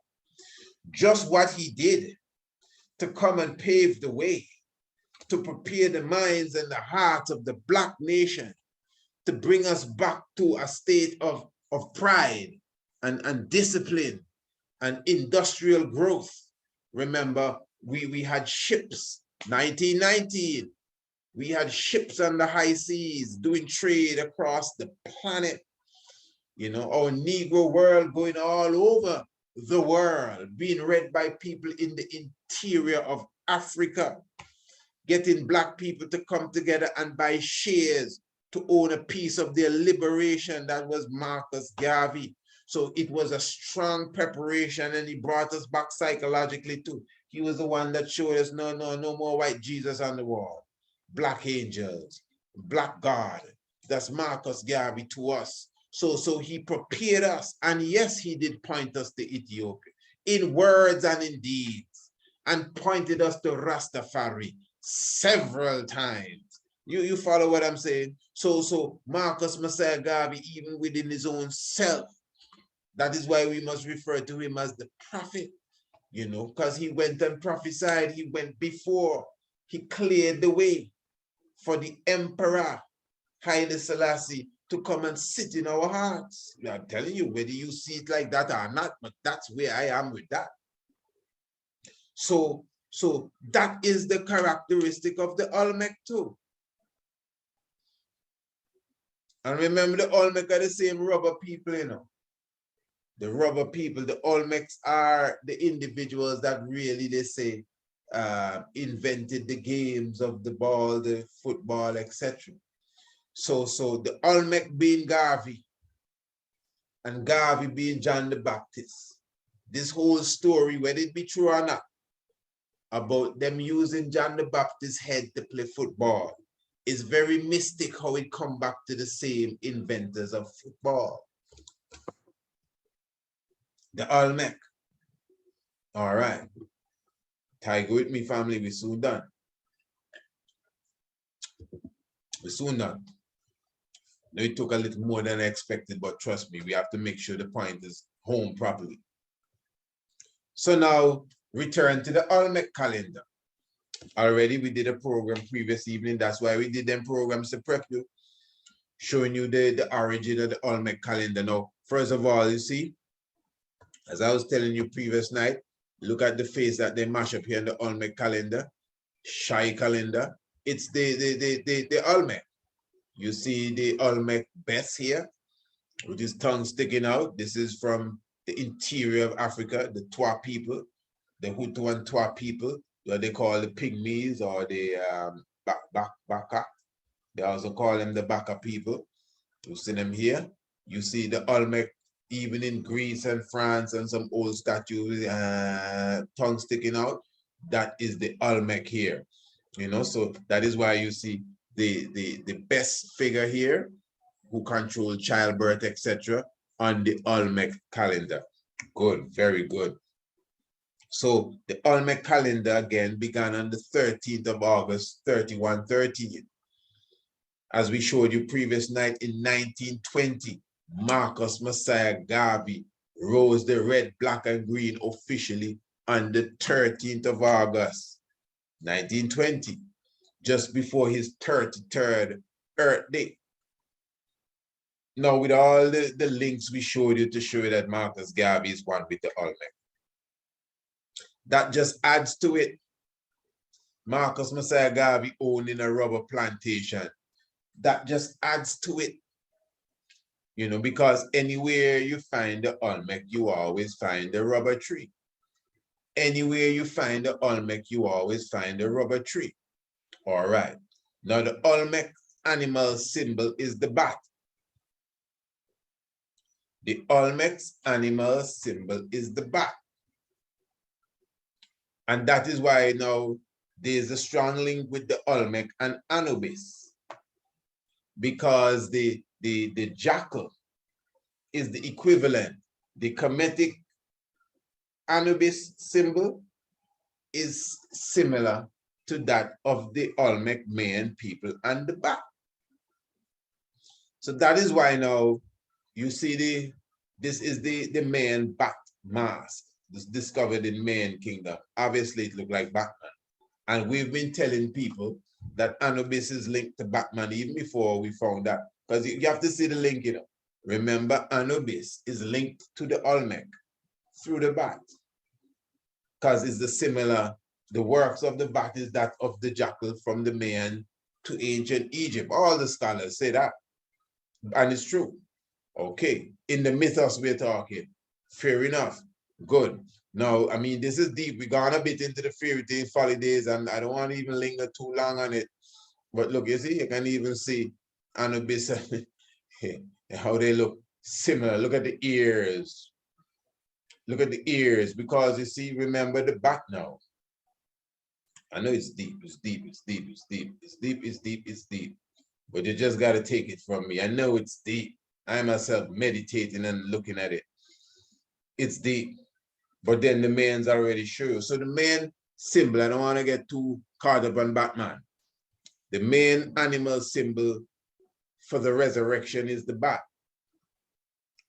Just what he did to come and pave the way, to prepare the minds and the hearts of the Black nation, to bring us back to a state of pride and discipline and industrial growth. Remember, we had ships, 1919, we had ships on the high seas doing trade across the planet. You know, our Negro world going all over the world, being read by people in the interior of Africa, getting Black people to come together and buy shares to own a piece of their liberation. That was Marcus Garvey. So it was a strong preparation, and he brought us back psychologically too. He was the one that showed us, no more white Jesus on the wall. Black angels, Black God. That's Marcus Garvey to us. So he prepared us, and yes, he did point us to Ethiopia in words and in deeds, and pointed us to Rastafari several times. You follow what I'm saying? So Marcus Mosiah Garvey, even within his own self, that is why we must refer to him as the prophet, you know, because he went and prophesied, he went before, he cleared the way for the Emperor Haile Selassie to come and sit in our hearts. I'm telling you, whether you see it like that or not, but that's where I am with that. So that is the characteristic of the Olmec too. And remember, the Olmec are the same rubber people, you know. The rubber people, the Olmecs are the individuals that really, they say, invented the games of the ball, the football, etc. So the Olmec being Garvey, and Garvey being John the Baptist. This whole story, whether it be true or not, about them using John the Baptist's head to play football, is very mystic how it come back to the same inventors of football. The Olmec. All right. Tiger with me, family. We're soon done. We're soon done. Now, it took a little more than I expected, but trust me, we have to make sure the point is home properly. So now, return to the Olmec calendar. Already we did a program previous evening. That's why we did them programs to prep you, showing you the origin of the Olmec calendar. Now, first of all, you see, as I was telling you previous night, look at the face that they mash up here in the Olmec calendar, Shai calendar. It's the Olmec. You see the Olmec best here, with his tongue sticking out. This is from the interior of Africa, the Twa people, the Hutu and Twa people, what they call the Pygmies or the Baka. They also call them the Baka people. You see them here. You see the Olmec even in Greece and France and some old statues, tongue sticking out. That is the Olmec here. You know, so that is why you see the best figure here, who control childbirth, etc., on the Olmec calendar. Good, very good. So the Olmec calendar again began on the 13th of August, 3113. As we showed you previous night, in 1920, Marcus Mosiah Garvey rose the red, black, and green officially on the 13th of August, 1920. just before his 33rd Earth Day. Now, with all the links we showed you to show you that Marcus Garvey is one with the Olmec, that just adds to it. Marcus Mosiah Garvey owning a rubber plantation, that just adds to it. You know, because anywhere you find the Olmec, you always find the rubber tree. Anywhere you find the Olmec, you always find the rubber tree. All right. Now, the Olmec animal symbol is the bat. The Olmec animal symbol is the bat. And that is why now there's a strong link with the Olmec and Anubis, because the jackal is the equivalent. The Kemetic Anubis symbol is similar to that of the Olmec Mayan people and the bat. So that is why now you see this is the Mayan bat mask. This discovered in Mayan kingdom. Obviously it looked like Batman. And we've been telling people that Anubis is linked to Batman even before we found that. Because you have to see the link, you know. Remember, Anubis is linked to the Olmec through the bat. Because it's the works of the bat is that of the jackal from the Mayan to ancient Egypt. All the scholars say that. And it's true. Okay. In the mythos we're talking. Fair enough. Good. Now, I mean, this is deep. We've gone a bit into the fairy tale folly days, and I don't want to even linger too long on it. But look, you see, you can even see Anubis, how they look similar. Look at the ears. Look at the ears, because you see, remember the bat now. I know it's deep, it's deep, it's deep, it's deep, it's deep, it's deep, it's deep. But you just got to take it from me. I know it's deep. I myself meditating and looking at it. It's deep. But then the man's already sure. So the main symbol, I don't want to get too caught up on Batman. The main animal symbol for the resurrection is the bat,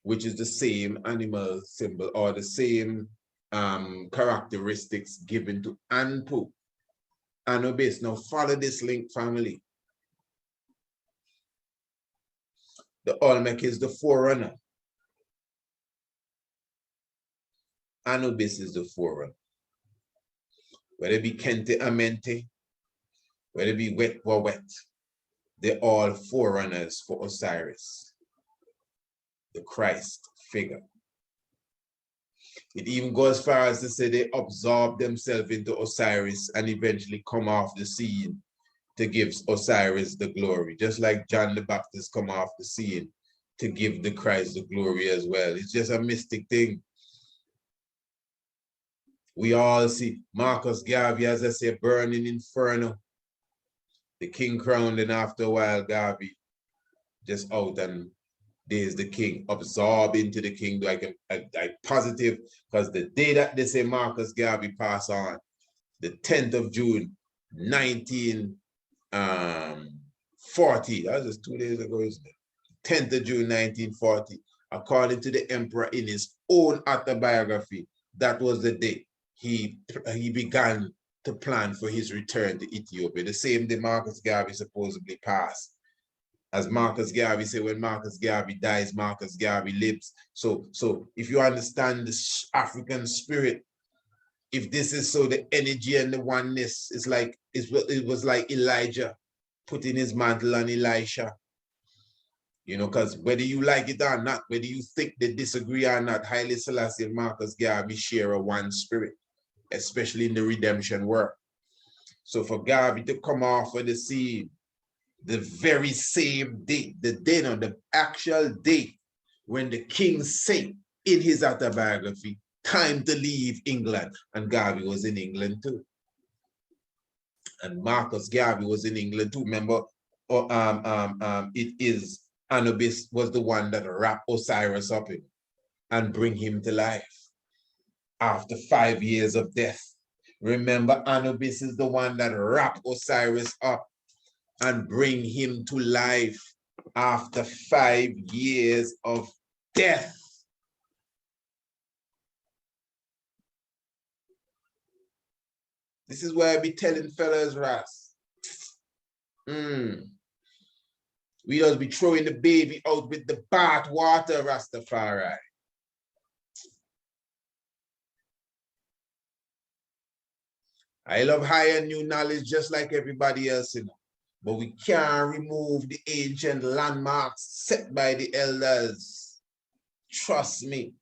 which is the same animal symbol or the same characteristics given to Anpu, Anubis. Now follow this link, family. The Olmec is the forerunner. Anubis is the forerunner. Whether it be Kente-Amente, whether it be wet or wet, they're all forerunners for Osiris, the Christ figure. It even goes as far as to say they absorb themselves into Osiris and eventually come off the scene to give Osiris the glory, just like John the Baptist come off the scene to give the Christ the glory as well. It's just a mystic thing. We all see Marcus Garvey, as I say, burning inferno. The king crowned, and after a while, Garvey just out, and there's the king, absorbed into the king, like I positive, because the day that they say Marcus Garvey passed on, the 10th of June, 1940, that was just 2 days ago, isn't it? 10th of June, 1940, according to the emperor in his own autobiography, that was the day he began to plan for his return to Ethiopia. The same day Marcus Garvey supposedly passed. As Marcus Garvey said, when Marcus Garvey dies, Marcus Garvey lives. So if you understand the African spirit, if this is so, the energy and the oneness is like, it was like Elijah putting his mantle on Elisha. You know, because whether you like it or not, whether you think they disagree or not, Haile Selassie and Marcus Garvey share a one spirit, especially in the redemption work. So for Garvey to come off of the scene, the very same date, the actual date when the king said in his autobiography, time to leave England, and Garvey was in England too. And Marcus Garvey was in England too. Remember, it is Anubis was the one that wrapped Osiris up in and bring him to life after 5 years of death. Remember, Anubis is the one that wrapped Osiris up and bring him to life after 5 years of death. This is why I be telling fellas, Ras, We just be throwing the baby out with the bath water, Rastafari. I love high and new knowledge just like everybody else, you know. But we can't remove the ancient landmarks set by the elders. Trust me.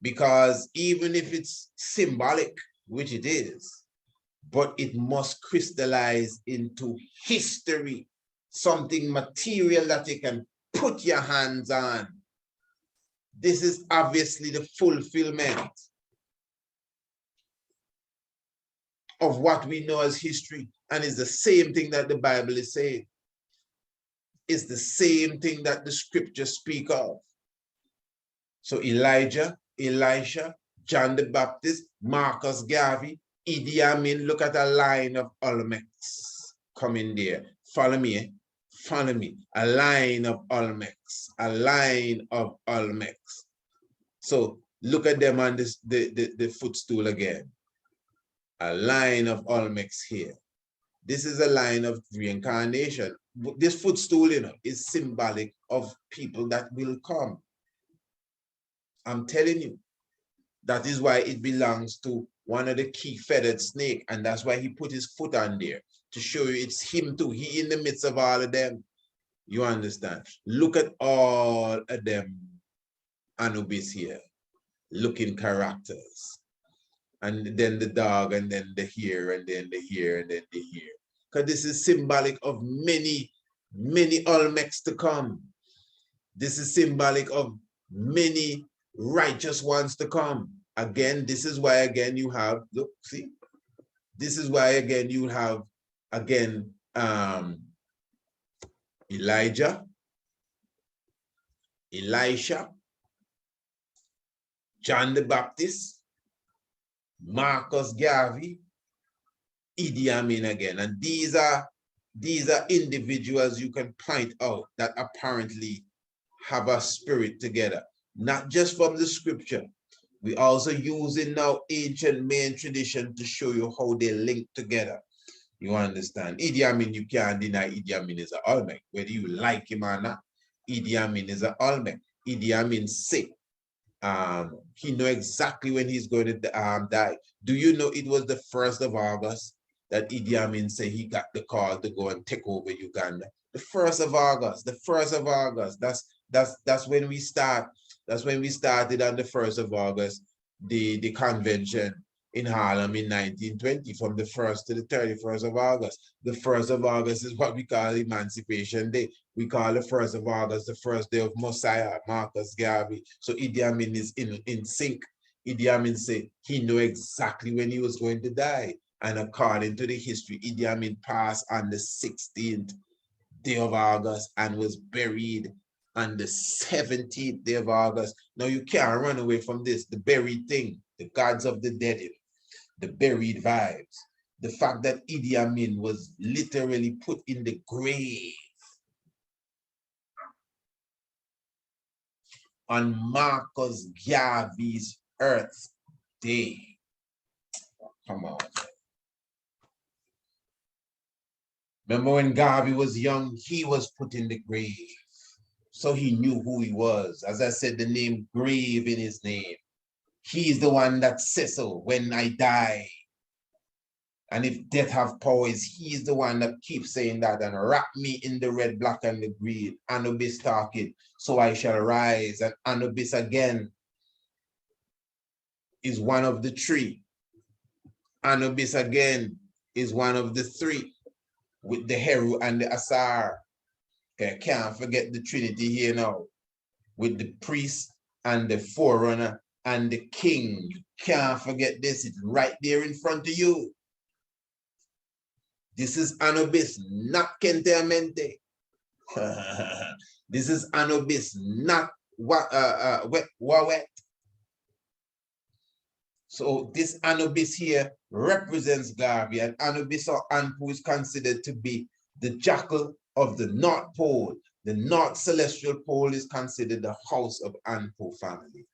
Because even if it's symbolic, which it is, but it must crystallize into history, something material that you can put your hands on. This is obviously the fulfillment of what we know as history, and it's the same thing that the Bible is saying. It's the same thing that the scriptures speak of. So Elijah, Elisha, John the Baptist, Marcus Garvey, Idi Amin, look at a line of Olmecs coming there. Follow me, eh? Follow me. A line of Olmecs, a line of Olmecs. So look at them on this, the footstool again. A line of Olmecs here. This is a line of reincarnation. This footstool, you know, is symbolic of people that will come. I'm telling you, that is why it belongs to one of the key feathered snake, and that's why he put his foot on there to show you it's him too. He in the midst of all of them. You understand? Look at all of them Anubis here, looking characters, and then the dog, and then the here, and then the here, and then the here. Because this is symbolic of many, many Olmecs to come. This is symbolic of many righteous ones to come. Again, this is why again you have, look, see, this is why again you have again Elijah, Elisha, John the Baptist, Marcus Garvey, Idi Amin again. And these are individuals you can point out that apparently have a spirit together, not just from the scripture. We also using now ancient main tradition to show you how they link together. You understand? Idi Amin, you can't deny Idi Amin is an Olmec. Whether you like him or not, Idi Amin is an Olmec. Idi Amin sick. He know exactly when he's going to die. Do you know it was the 1st of August that Idi Amin said he got the call to go and take over Uganda? The 1st of August, the 1st of August. That's when we start. That's when we started on the 1st of August, the convention in Harlem in 1920, from the 1st to the 31st of August. The 1st of August is what we call Emancipation Day. We call the 1st of August the first day of Mosiah, Marcus Garvey. So Idi Amin is in sync. Idi Amin said he knew exactly when he was going to die. And according to the history, Idi Amin passed on the 16th day of August and was buried on the 17th day of August. Now you can't run away from this, the buried thing, the gods of the dead, the buried vibes. The fact that Idi Amin was literally put in the grave on Marcus Garvey's Earth Day. Come on. Remember when Garvey was young, he was put in the grave. So he knew who he was. As I said, the name grave in his name. He's the one that says so when I die. And if death have powers, he's the one that keeps saying that and wrap me in the red, black, and the green. Anubis talking, so I shall rise. And Anubis again is one of the three. Anubis again is one of the three with the Heru and the Asar. Okay, I can't forget the Trinity here now with the priest and the forerunner and the king. You can't forget this. It's right there in front of you. This is Anubis, not Kente-Amente. This is Anubis, not Wawet. So this Anubis here represents Garvey, and Anubis or Anpu is considered to be the jackal of the North Pole. The North Celestial Pole is considered the house of Anpu family.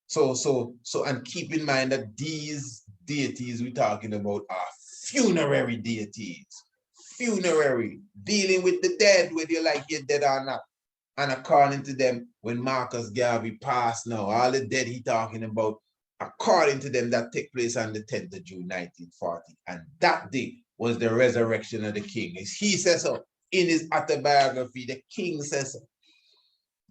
So, and keep in mind that these deities we're talking about are funerary deities. Funerary, dealing with the dead, whether you like you're dead or not. And according to them, when Marcus Garvey passed now, all the dead he talking about, according to them, that take place on the 10th of June, 1940. And that day was the resurrection of the king. As he says so in his autobiography, the king says so.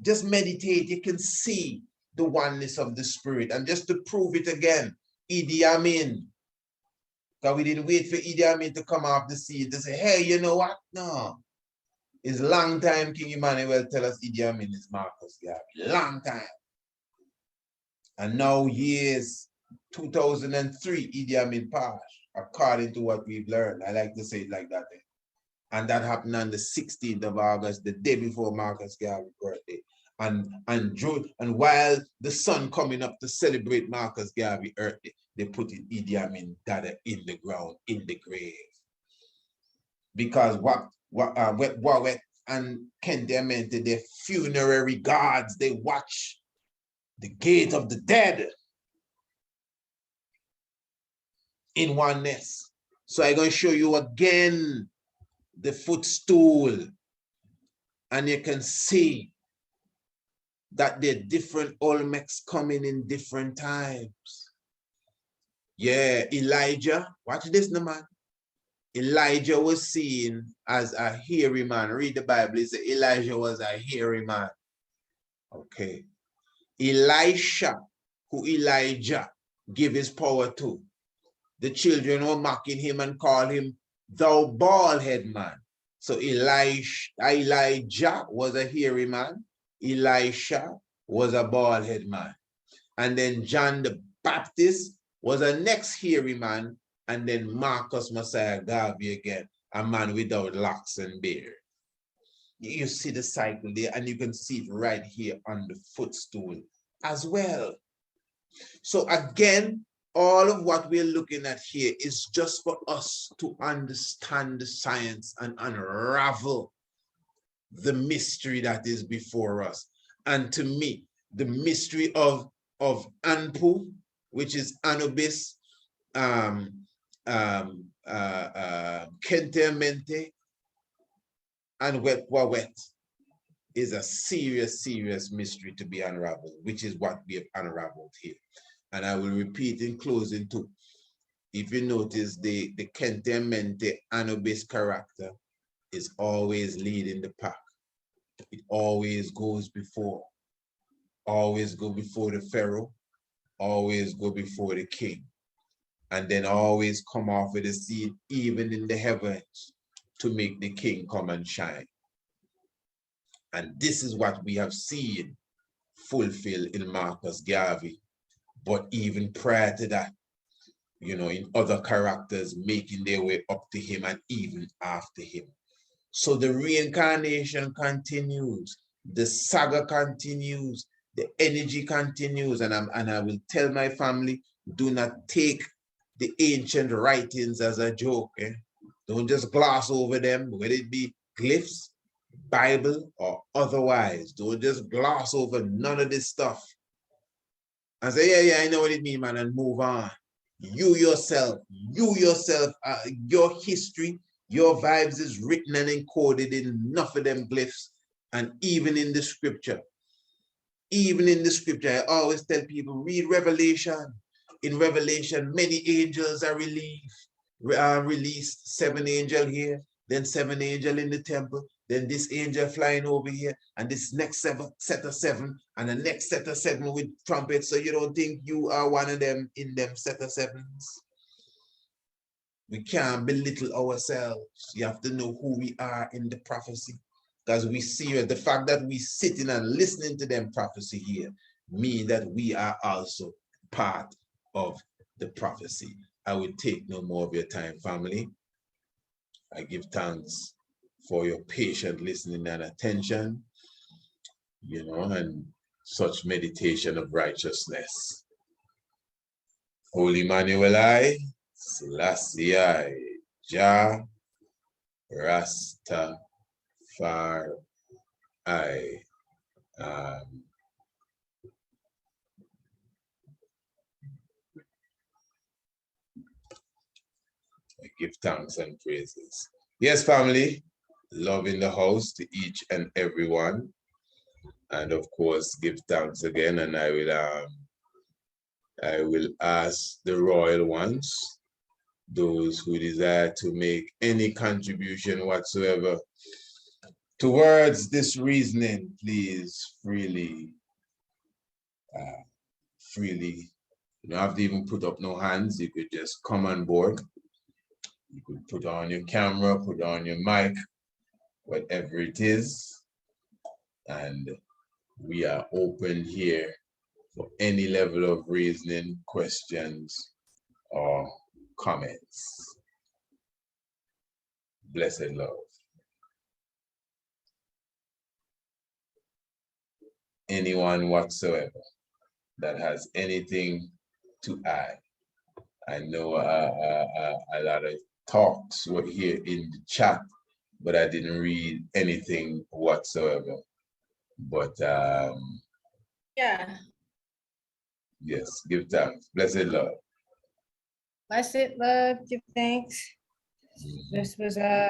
Just meditate, you can see the oneness of the spirit. And just to prove it again, Idi Amin, because we didn't wait for Idi Amin to come off the sea to say, hey, you know what? No. It's long time King Emmanuel tell us Idi Amin is Marcus Garvey. Long time. And now years 2003, Idi Amin passed, according to what we've learned. I like to say it like that. And that happened on the 16th of August, the day before Marcus Garvey's birthday. And while the sun coming up to celebrate Marcus Garvey's birthday, they put Idi Amin Dada in the ground, in the grave. Because Wawet and Kente-Amente, their funerary guards, they watch the gate of the dead in oneness. So I'm going to show you again the footstool, and you can see that there are different Olmecs coming in different times. Yeah, Elijah, watch this now, man. Elijah was seen as a hairy man. Read the Bible, it says Elijah was a hairy man. Okay. Elisha, who Elijah gave his power to, the children were mocking him and called him thou bald-head man. So Elijah was a hairy man. Elisha was a bald-head man. And then John the Baptist was a next hairy man. And then Marcus Mosiah Garvey again, a man without locks and beard. You see the cycle there, and you can see it right here on the footstool as well. So again, all of what we're looking at here is just for us to understand the science and unravel the mystery that is before us. And to me, the mystery of Anpu, which is Anubis, Kente-Amente, and Wet is a serious, serious mystery to be unraveled, which is what we have unraveled here. And I will repeat in closing too. If you notice, the Kente-Amente Anubis character is always leading the pack. It always goes before. Always go before the pharaoh. Always go before the king. And then always come off with a seed, even in the heavens, to make the king come and shine. And this is what we have seen fulfilled in Marcus Garvey. But even prior to that, you know, in other characters making their way up to him and even after him. So the reincarnation continues, the saga continues, the energy continues, and I will tell my family, do not take the ancient writings as a joke. Don't just gloss over them, whether it be glyphs, Bible, or otherwise. Don't just gloss over none of this stuff and say, yeah, I know what it means, man, and move on. You yourself, your history, your vibes is written and encoded in enough of them glyphs, and even in the scripture. Even in the scripture, I always tell people, read Revelation. In Revelation, many angels are released. 7 angels here, then 7 angels in the temple, then this angel flying over here, and this next set of 7, and the next set of 7 with trumpets. So you don't think you are one of them in them set of 7s? We can't belittle ourselves. You have to know who we are in the prophecy. Because we see the fact that we sitting and listening to them prophecy here mean that we are also part of the prophecy. I will take no more of your time, family. I give thanks for your patient listening and attention, you know, and such meditation of righteousness. Holy Emmanuel I, Selassie I, Jah, Rastafari I. give thanks and praises. Yes, family, love in the house to each and every one. And of course, give thanks again. And I will ask the royal ones, those who desire to make any contribution whatsoever towards this reasoning, please freely, you don't have to even put up no hands. You could just come on board. You could put on your camera, put on your mic, whatever it is. And we are open here for any level of reasoning, questions, or comments. Blessed love. Anyone whatsoever that has anything to add. I know a lot of talks were here in the chat, but I didn't read anything whatsoever. But Yeah. yes, give thanks. Blessed love. Blessed love, give thanks. This was a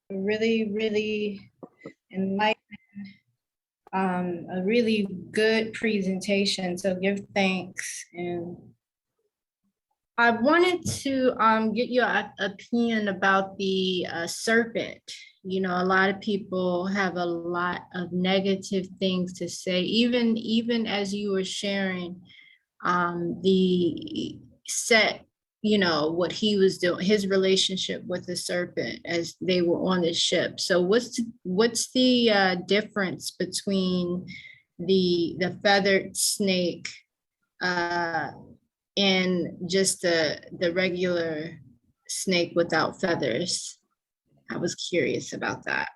really, really enlightening, a really good presentation. So give thanks. And I wanted to get your opinion about the serpent. You know, a lot of people have a lot of negative things to say, even as you were sharing the Seth, you know, what he was doing, his relationship with the serpent as they were on the ship. So what's the difference between the feathered snake and just the regular snake without feathers? I was curious about that.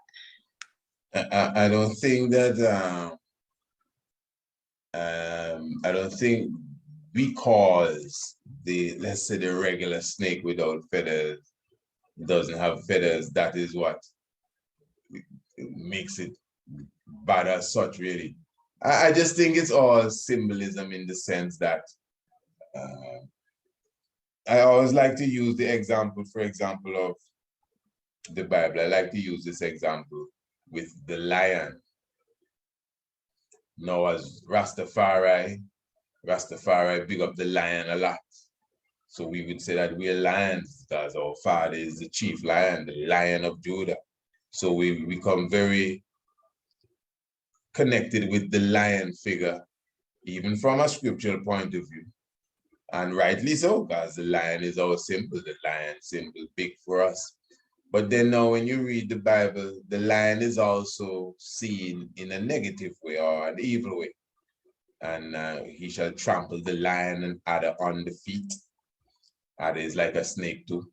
I don't think that I don't think because let's say the regular snake without feathers doesn't have feathers, that is what makes it bad as such, really. I just think it's all symbolism in the sense that I always like to use the example, for example, of the Bible. I like to use this example with the lion. Now, as Rastafari big up the lion a lot. So we would say that we're lions because our father is the chief lion, the Lion of Judah. So we become very connected with the lion figure, even from a scriptural point of view. And rightly so, because the lion is our symbol, the lion symbol big for us. But then now when you read the Bible, the lion is also seen in a negative way or an evil way. And he shall trample the lion and adder on the feet. Adder is like a snake too.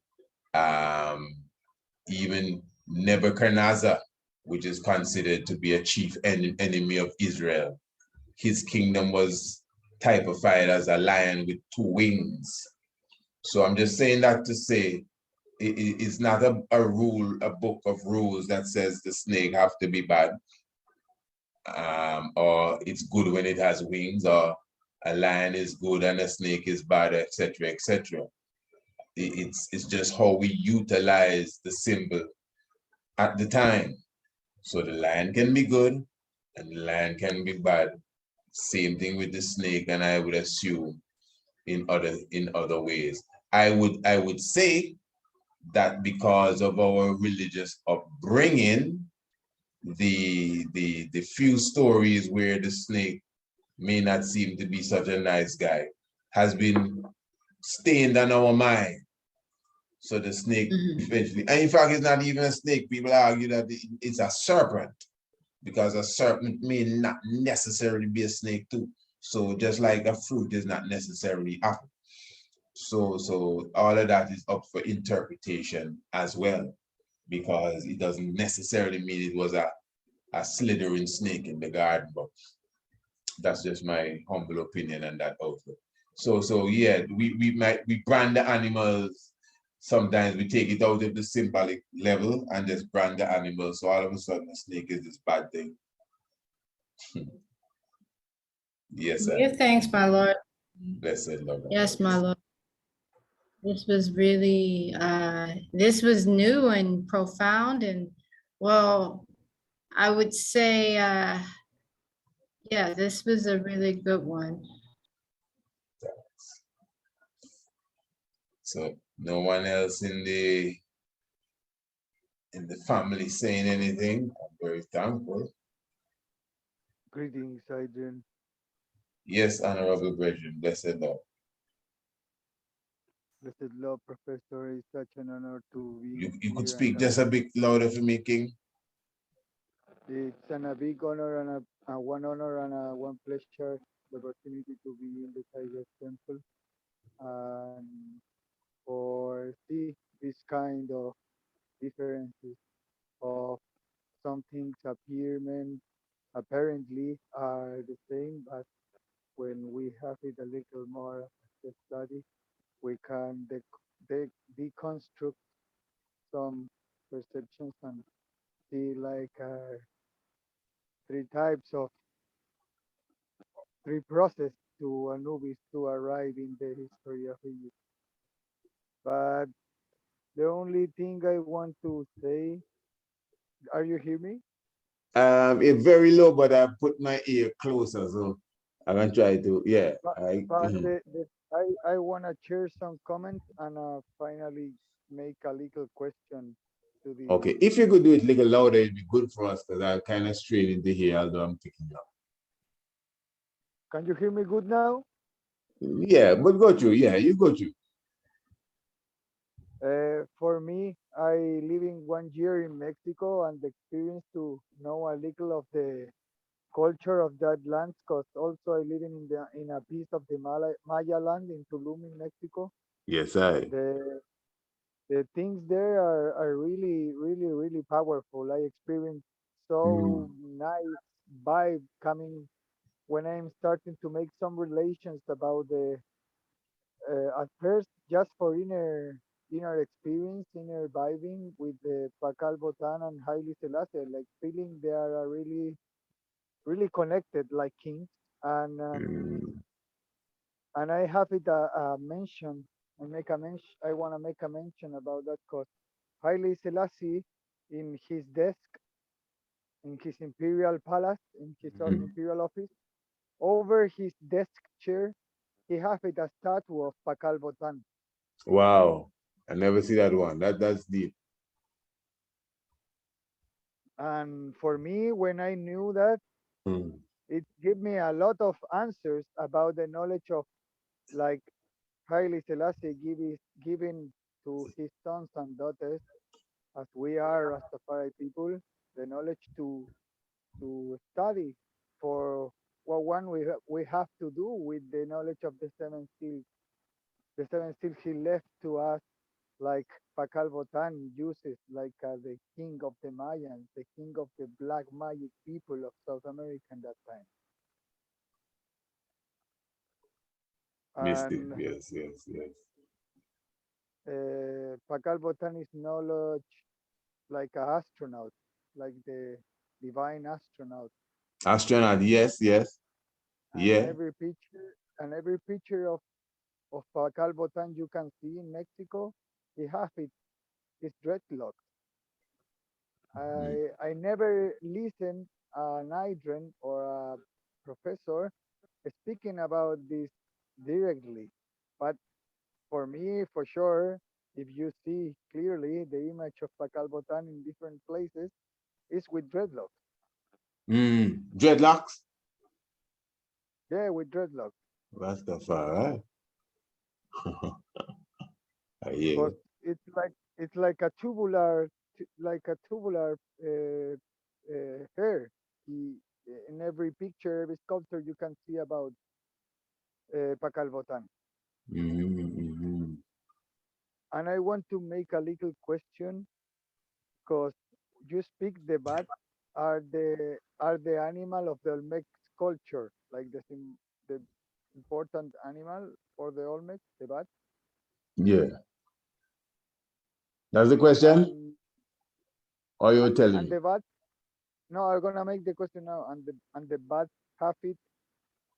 Even Nebuchadnezzar, which is considered to be a chief enemy of Israel, his kingdom was typified as a lion with two wings. So I'm just saying that to say it's not a book of rules that says the snake have to be bad, or it's good when it has wings, or a lion is good and a snake is bad, etc., etc. It's just how we utilize the symbol at the time. So the lion can be good and the lion can be bad. Same thing with the snake, and I would assume in other ways. I would say that because of our religious upbringing, the few stories where the snake may not seem to be such a nice guy has been stained on our mind. So the snake eventually, and in fact, it's not even a snake. People argue that it's a serpent, because a serpent may not necessarily be a snake too. So just like a fruit is not necessarily apple. So all of that is up for interpretation as well, because it doesn't necessarily mean it was a slithering snake in the garden, but that's just my humble opinion on that outlook. So yeah, we brand the animals. Sometimes we take it out of the symbolic level and just brand the animal. So all of a sudden, a snake is this bad thing. Yes, sir. Give thanks, my Lord. Blessed Lord. Yes, my Lord. This was really, this was new and profound and, well, I would say, yeah, this was a really good one. So no one else in the family saying anything. I'm very thankful. Greetings, Adrian. Yes, honorable brethren, blessed Lord. Blessed Lord, Professor, it's such an honor to be You could here. speak just a bit louder for me, King. It's a big honor and one honor and one pleasure, the opportunity to be in the Tiger Temple and for see this kind of differences of some things apparently are the same, but when we have it a little more of a study, we can deconstruct some perceptions and see like three types of three process to Anubis to arrive in the history of Egypt. But the only thing I want to say, are you hear me? It's very low, but I put my ear closer, so I'm gonna try to, yeah. But I want to share some comments and finally make a little question to the. Okay, if you could do it a little louder, it'd be good for us because I'm kind of straining to hear, although I'm picking up. Can you hear me good now? Yeah, but go through. Yeah, you go through. For me, I living 1 year in Mexico and the experience to know a little of the culture of that land, because also I living in a piece of the Maya land in Tulum in Mexico. Yes, I. The the things there are really powerful. I experienced so nice vibe coming when I'm starting to make some relations about the at first just for inner experience, inner vibing with the Pacal Botan and Haile Selassie, like feeling they are really connected like kings. And and I have it a mention. I make a mention. I want to make a mention about that because Haile Selassie, in his desk, in his imperial palace, in his imperial office, over his desk chair, he have it a statue of Pacal Botan. Wow, I never see that one. That's deep. And for me, when I knew that, it gave me a lot of answers about the knowledge of like Haile Selassie giving to his sons and daughters, as we are Rastafari people, the knowledge to study for what one we have to do with the knowledge of the seven seals. The seven seals he left to us, like Pacal Botan uses, like the king of the Mayans, the king of the black magic people of South America at that time. Mystic, And yes. Pacal Botan is knowledge like an astronaut, like the divine astronaut. Astronaut, yes. And Yeah. every picture of Pacal Botan you can see in Mexico, he have it his dreadlocks. I never listened an Idren or a professor speaking about this directly, but for me, for sure, if you see clearly the image of Pacal Botan in different places, is with dreadlocks. Dreadlocks? Yeah, with dreadlocks. Rastafari. I hear Because you. it's like a tubular hair. He, in every picture, every sculpture you can see about Pacal Botan. And I want to make a little question because you speak the bat are the animal of the Olmec culture, like the important animal for the Olmec, the bat. Yeah. That's the question? And Or you're telling and me? the bat. No, I'm gonna make the question now. And the bat have it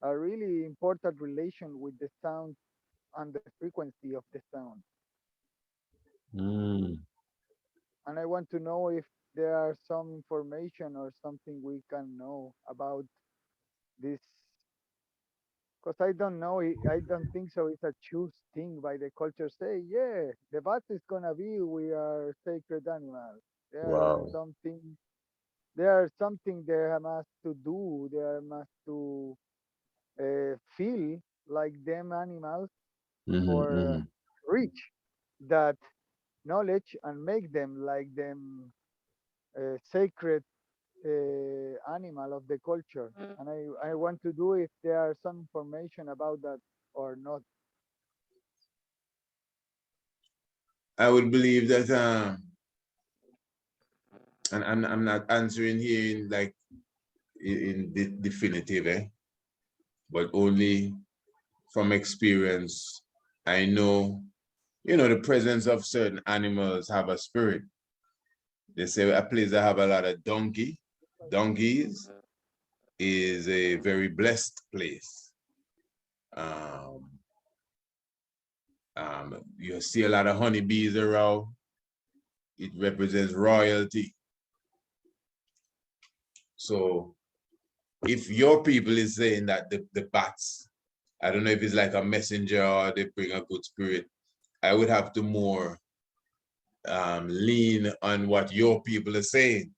a really important relation with the sound and the frequency of the sound. Mm. And I want to know if there are some information or something we can know about this, because I don't know. I don't think so. It's a choose thing by the culture. Say, yeah, the bat is gonna be. We are sacred animals. Wow. There are something they must to do. They must to feel like them animals for reach that knowledge and make them like them sacred animal of the culture. And I want to do if there are some information about that or not. I would believe that, and I'm not answering here in like in definitive, but only from experience. I know, the presence of certain animals have a spirit. They say a place that have a lot of donkeys is a very blessed place. You see a lot of honeybees around. It represents royalty. So if your people is saying that the bats, I don't know if it's like a messenger or they bring a good spirit, I would have to more lean on what your people are saying,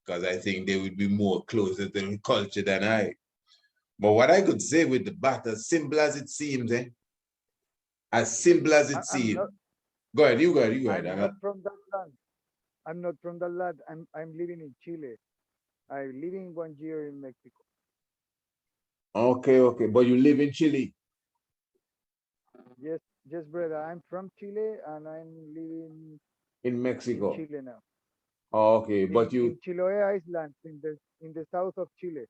because I think they would be more closer to the culture than I. But what I could say with the bat, as simple as it seems, as simple as it seems. Go ahead, you go ahead. I'm not from that land. I'm not from that land. I'm living in Chile. I'm living 1 year in Mexico. Okay, but you live in Chile. Yes, brother. I'm from Chile and I'm living In Mexico. in Chile now. Okay, but in Chiloé Island, in the south of Chile.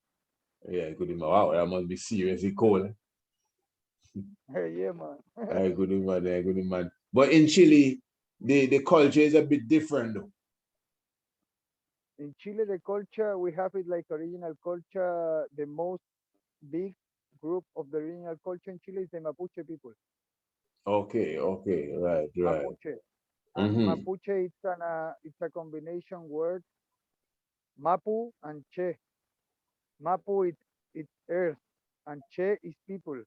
Yeah, good man. Wow, that must be seriously cold. Yeah, man. Good man. But in Chile, the culture is a bit different though. In Chile, the culture, we have it like original culture. The most big group of the original culture in Chile is the Mapuche people. Okay, right. Mapuche. And Mapuche, it's a combination word, Mapu and Che. Mapu, it's earth, and Che is people.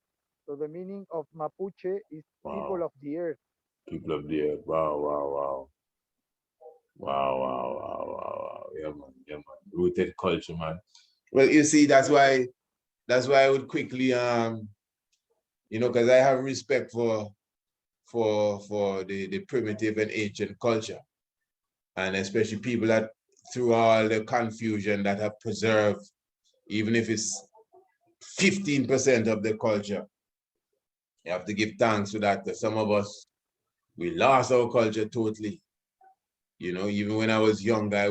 So the meaning of Mapuche is people of the earth. People of the earth. Wow. Yeah, man. Rooted culture, man. Well, you see, that's why I would quickly, because I have respect for the primitive and ancient culture, and especially people that through all the confusion that have preserved, even if it's 15% of the culture. You have to give thanks to that, because some of us, we lost our culture totally. Even when I was younger, I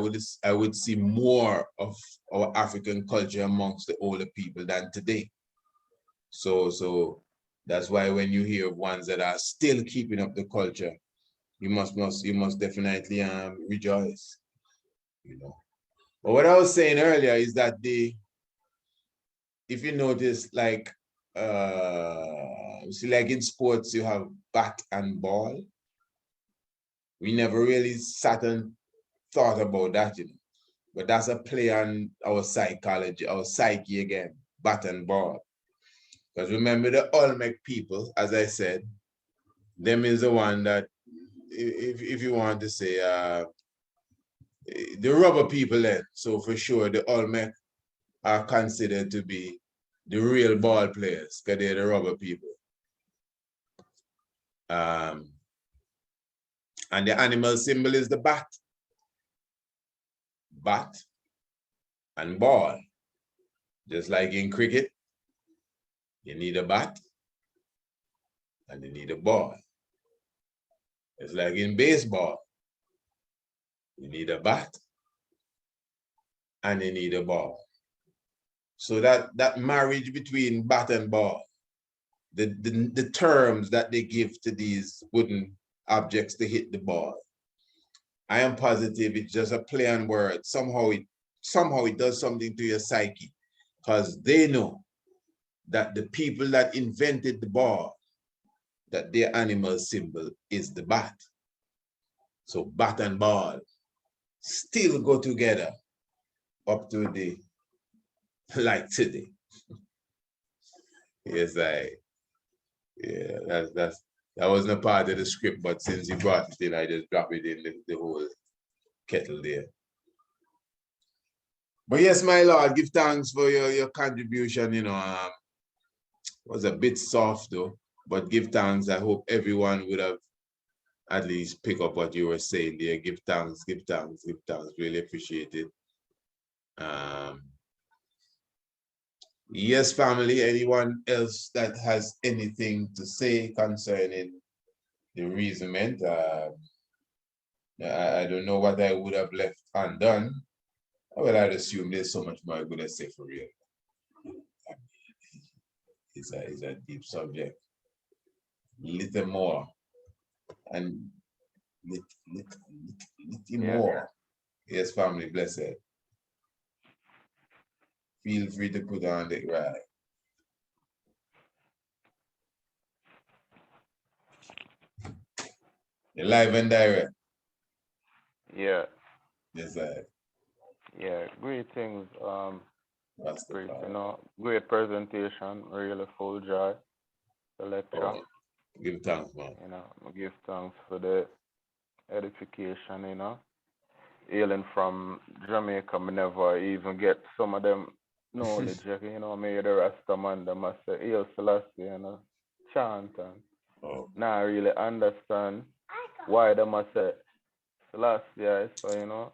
would see more of our African culture amongst the older people than today. So that's why when you hear ones that are still keeping up the culture, you must definitely rejoice. But what I was saying earlier is that if you notice, like see, like in sports, you have bat and ball. We never really sat and thought about that, but that's a play on our psychology, our psyche again, bat and ball. Because remember, the Olmec people, as I said, them is the one that, if you want to say, the rubber people then. So for sure, the Olmec are considered to be the real ball players, because they're the rubber people. And the animal symbol is the bat. Bat and ball. Just like in cricket, you need a bat and you need a ball. It's like in baseball, you need a bat and you need a ball. So that marriage between bat and ball, the terms that they give to these wooden objects to hit the ball, I am positive it's just a play on words. Somehow it does something to your psyche, because they know that the people that invented the ball that their animal symbol is the bat. So bat and ball still go together up to the like today. Yes, that wasn't a part of the script, but since you brought it in, I just dropped it in the whole kettle there. But yes, my Lord, give thanks for your contribution. You know, was a bit soft though, but give thanks. I hope everyone would have at least pick up what you were saying there. Give thanks, give thanks, give thanks. Really appreciate it. Yes, family, anyone else that has anything to say concerning the reasonment? I don't know what I would have left undone. Well, I'd assume there's so much more I could say for real. It's a deep subject. Little more and little more. Yes, family, blessed. Feel free to put on the right. You're live and direct. Yeah. Yes, sir. Yeah. Greetings. Great, Rastafari. you know, great presentation. Really full joy. The lecture. Oh, give thanks, man. You know, I give thanks for the edification. You know, hailing from Jamaica, I never even get some of them knowledge. You know, me the Rasta man, them must say Hail Selassie, you know, chant and now I really understand why they must say Selassie. So you know,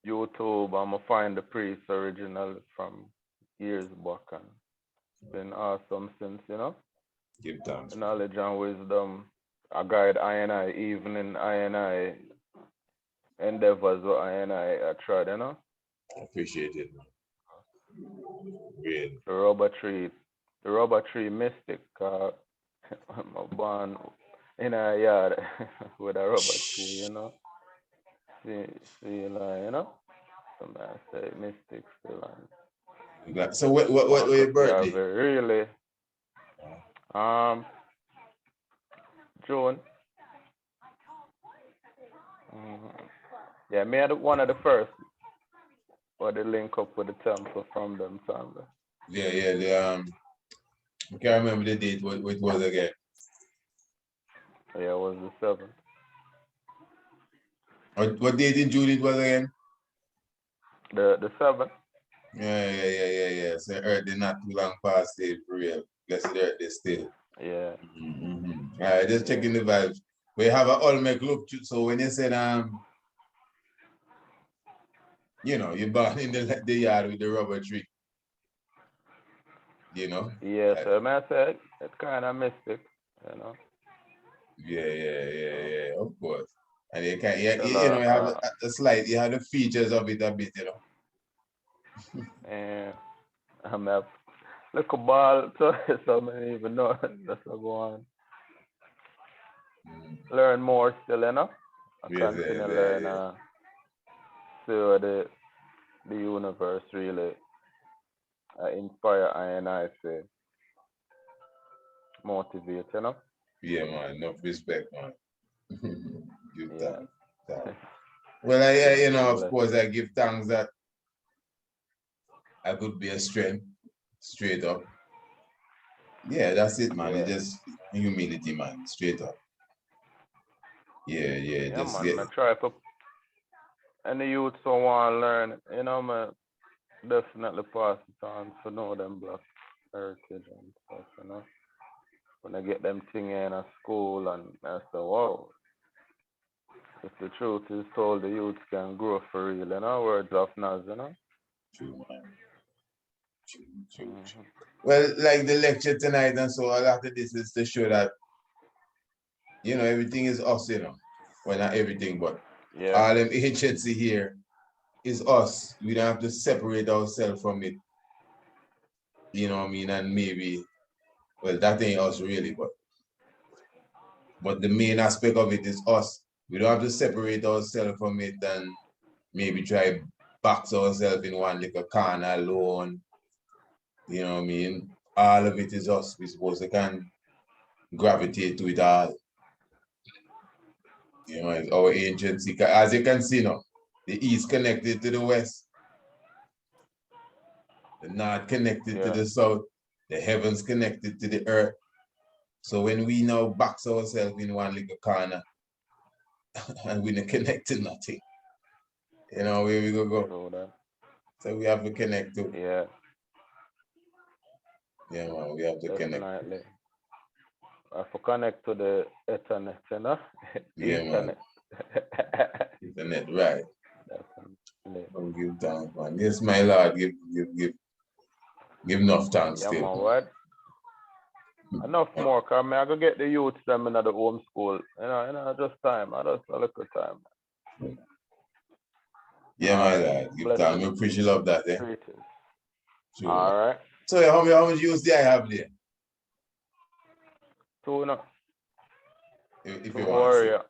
YouTube, I'ma find the priest original from years back, and it's been awesome since, you know. Give thanks. Knowledge and wisdom, I guide I and I, even in I and I endeavors what I and I tried, you know. Appreciate it, man. Really. The rubber tree mystic. I'm born in a yard with a rubber tree, you know. See, you know. Somebody say mystic still. So what your birthday? Really? June. Yeah, me had one of the first. Or the link up with the temple from them family. Yeah, I can't remember the date, what it was again. Yeah, it was the 7th. What date in June it was again? The 7th. Yeah. So Earth did not too long past it for real. Blessed Earth is still. Yeah. All right, just checking the vibes. We have an Olmec look, so when you said you know, you're born in the yard with the rubber tree. You know? Yeah, so I said it's kind of mystic, you know. Yeah, of course. And you can, you know, you have a slight, you have the features of it a bit, you know. And I'm a little ball, so I don't even know that's what go on. Learn more still, you know. I continue to learn, see what the universe really inspire I and I say motivate, you know. Yeah, man, enough respect, man. Give Yeah. thanks. Well, I you know, of course, I give thanks that I could be a strength, straight up. Yeah, that's it, man. It's just humility, man, straight up. Yeah, just man, I try for any youth who want to learn, you know, man, definitely pass it on to know them black heritage and stuff, you know. When I get them thing in a school and I say, wow, if the truth is told, the youth can grow for real, you know, words of Nas, you know. True, man. True. Well, like the lecture tonight and so a lot of this is to show that, you know, everything is us, you know. Well, not everything, but all them agency here is us. We don't have to separate ourselves from it. You know what I mean? And maybe, well, that ain't us really, but the main aspect of it is us. We don't have to separate ourselves from it and maybe try box ourselves in one little corner alone. You know what I mean? All of it is us. We supposed to can gravitate to it all. You know, it's our ancient secret. As you can see now, the east connected to the west, the north connected to the south, the heavens connected to the earth. So when we now box ourselves in one little corner and we're not connected nothing, you know where we go. So we have to connect to. Yeah. Yeah, man, we have to connect. Definitely. I have to connect to the internet, you know? Yeah, Internet. Internet, right. Definitely. Don't give thanks, man. Yes, my Lord, give enough thanks Yeah, still. man, what? Enough more, cause I go get the youth them in the home school. You know, just time. I just a little time. Yeah, my Lord, give thanks. We appreciate love that, eh? Sure. All right. So how much use do I have there? 2 no. If 2 you want warrior.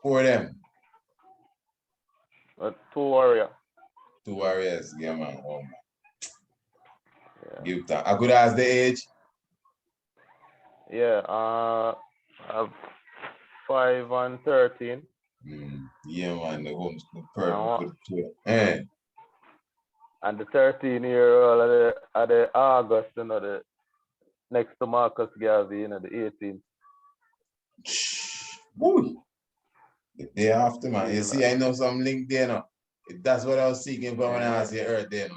4 of them. 2 warrior. 2 warriors, yeah, man. Oh, man. Yeah. Give thanks. I could ask the age. Yeah, I have 5 and 13. Yeah, man, the homeschool No. perfect. And the 13-year-old at the August, you know, the next to Marcus Garvey, you know, the 18th. Woo. The day after, man. You see, I know some link there now. That's what I was seeking for when I asked you earth there.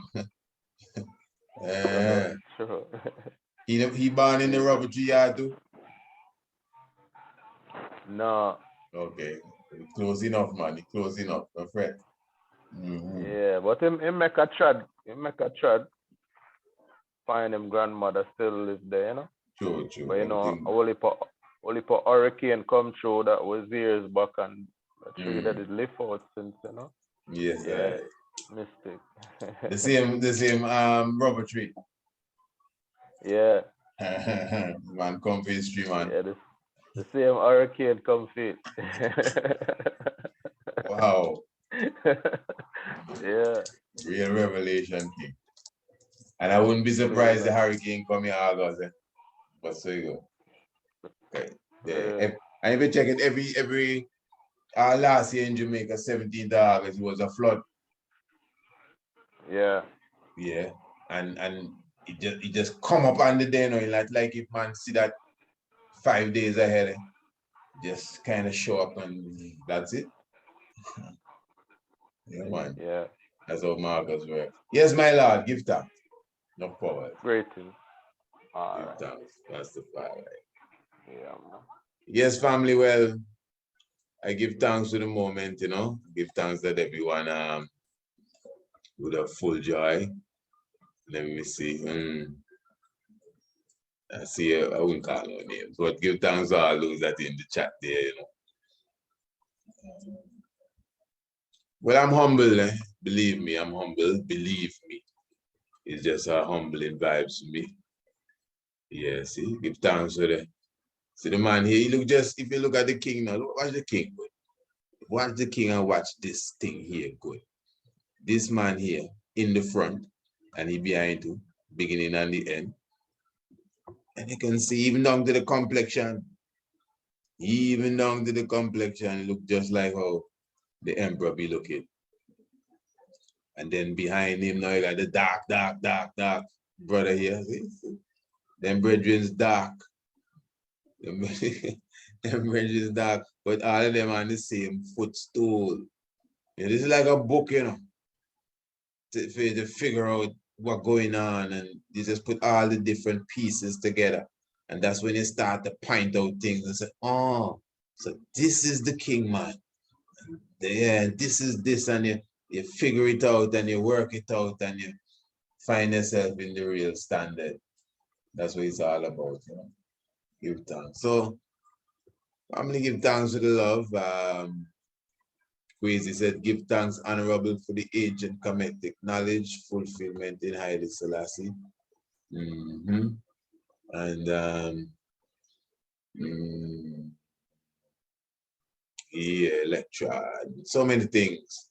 Sure. He born in the rubber tree yard too? No. Okay. Close enough, man. Close enough. No fret. Yeah, but him make a trad. Find him grandmother still live there, you know. True. But you know, only for hurricane come through that was years back, and the tree that it live out since, you know. Yes, yeah. Mistake. the same rubber tree. Yeah. Man, come for history, man. Yeah, the same hurricane come fit. Wow. Yeah. Real revelation king. And I wouldn't be surprised the hurricane come in August. But so you go. Okay. Yeah. I even check it every last year in Jamaica, 17th August, it was a flood. Yeah. Yeah. And it just come up under there, you know, like if man see that 5 days ahead, just kind of show up and that's it. Yeah, man. Yeah. That's how markers work. Yes, my Lord, give thanks. No power. Greetings. Give thanks. That's the fire. Yeah, man. Yes, family, well, I give thanks to the moment, you know. Give thanks that everyone with a full joy. Let me see. I see I wouldn't call no names, but give thanks to all those that in the chat there, you know. Well, I'm humble, eh? Believe me, I'm humble. Believe me. It's just a humbling vibes to me. Yeah, see, give thanks to the man here. He look just, if you look at the king now, watch the king good. Watch the king and watch this thing here good. This man here in the front and he behind too, beginning and the end. And you can see even down to the complexion. Even down to the complexion, it look just like how the emperor be looking. And then behind him now you got the dark brother here. See? Them brethren's dark. Them brethren's dark, but all of them on the same footstool. Yeah, this is like a book, you know, for you to figure out what's going on, and you just put all the different pieces together. And that's when you start to point out things and say, oh, so this is the king, man. Yeah, this is this, and you figure it out and you work it out and you find yourself in the real standard. That's what it's all about, you know. Give thanks. So I'm gonna give thanks to the love. Crazy said, give thanks, honorable, for the ancient Kemetic knowledge, fulfillment in Haile Selassie. And yeah, Electron, so many things.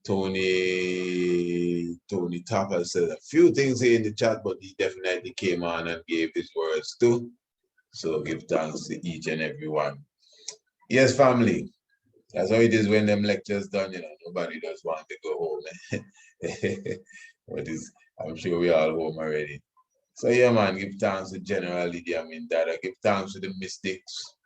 Tony Topper said a few things here in the chat, but he definitely came on and gave his words too. So give thanks to each and every one. Yes, family. That's how it is when them lectures done, you know, nobody does want to go home. But I'm sure we all home already. So yeah, man, give thanks to General Lydia Mindada, give thanks to the mystics.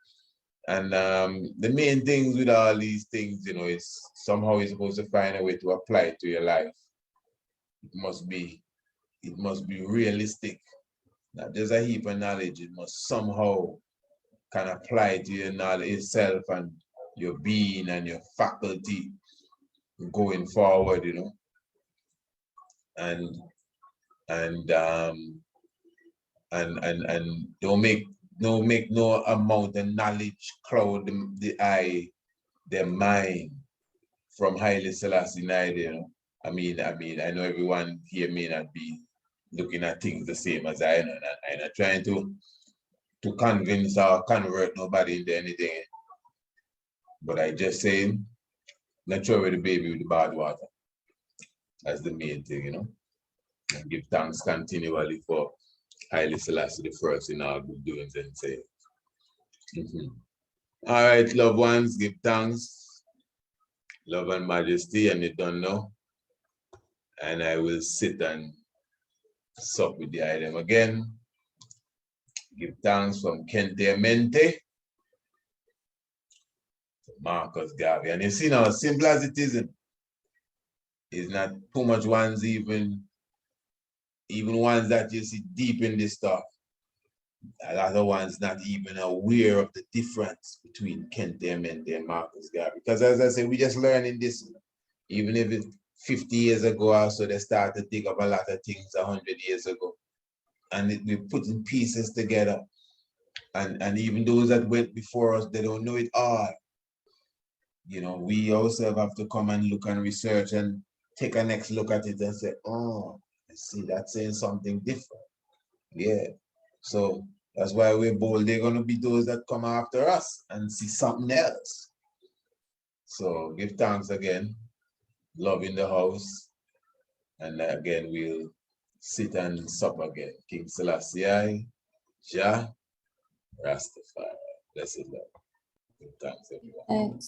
And the main things with all these things, you know, is somehow you're supposed to find a way to apply it to your life. It must be realistic. Not just a heap of knowledge, it must somehow can apply to your knowledge itself and your being and your faculty going forward, you know. And don't make no amount of knowledge cloud the mind from Haile Selassie, you know. I mean, I know everyone here may not be looking at things the same as I know. I'm not trying to convince or convert nobody into anything. But I just saying, not throw away the baby with the bad water. That's the main thing, you know. And give thanks continually for Haile Selassie the First in all good doings and sayings. All right, loved ones, give thanks, love and majesty, and you don't know. And I will sit and sup with the item again. Give thanks from Kente-Amente to Marcus Garvey. And you see now, simple as it isn't, it's not too much ones even ones that you see deep in this stuff. A lot of ones not even aware of the difference between Kente-Amente and Marcus Garvey. Because as I say, we just learning this, even if it's 50 years ago or so, they started to dig up a lot of things 100 years ago. And we're putting pieces together. And even those that went before us, they don't know it all. You know, we also have to come and look and research and take a next look at it and say, oh, I see, that's saying something different. Yeah. So that's why we're bold. They're going to be those that come after us and see something else. So give thanks again. Love in the house. And again, we'll sit and sup again. King Selassie, Jah, Rastafari. Blessed love. Give thanks, everyone. Thanks.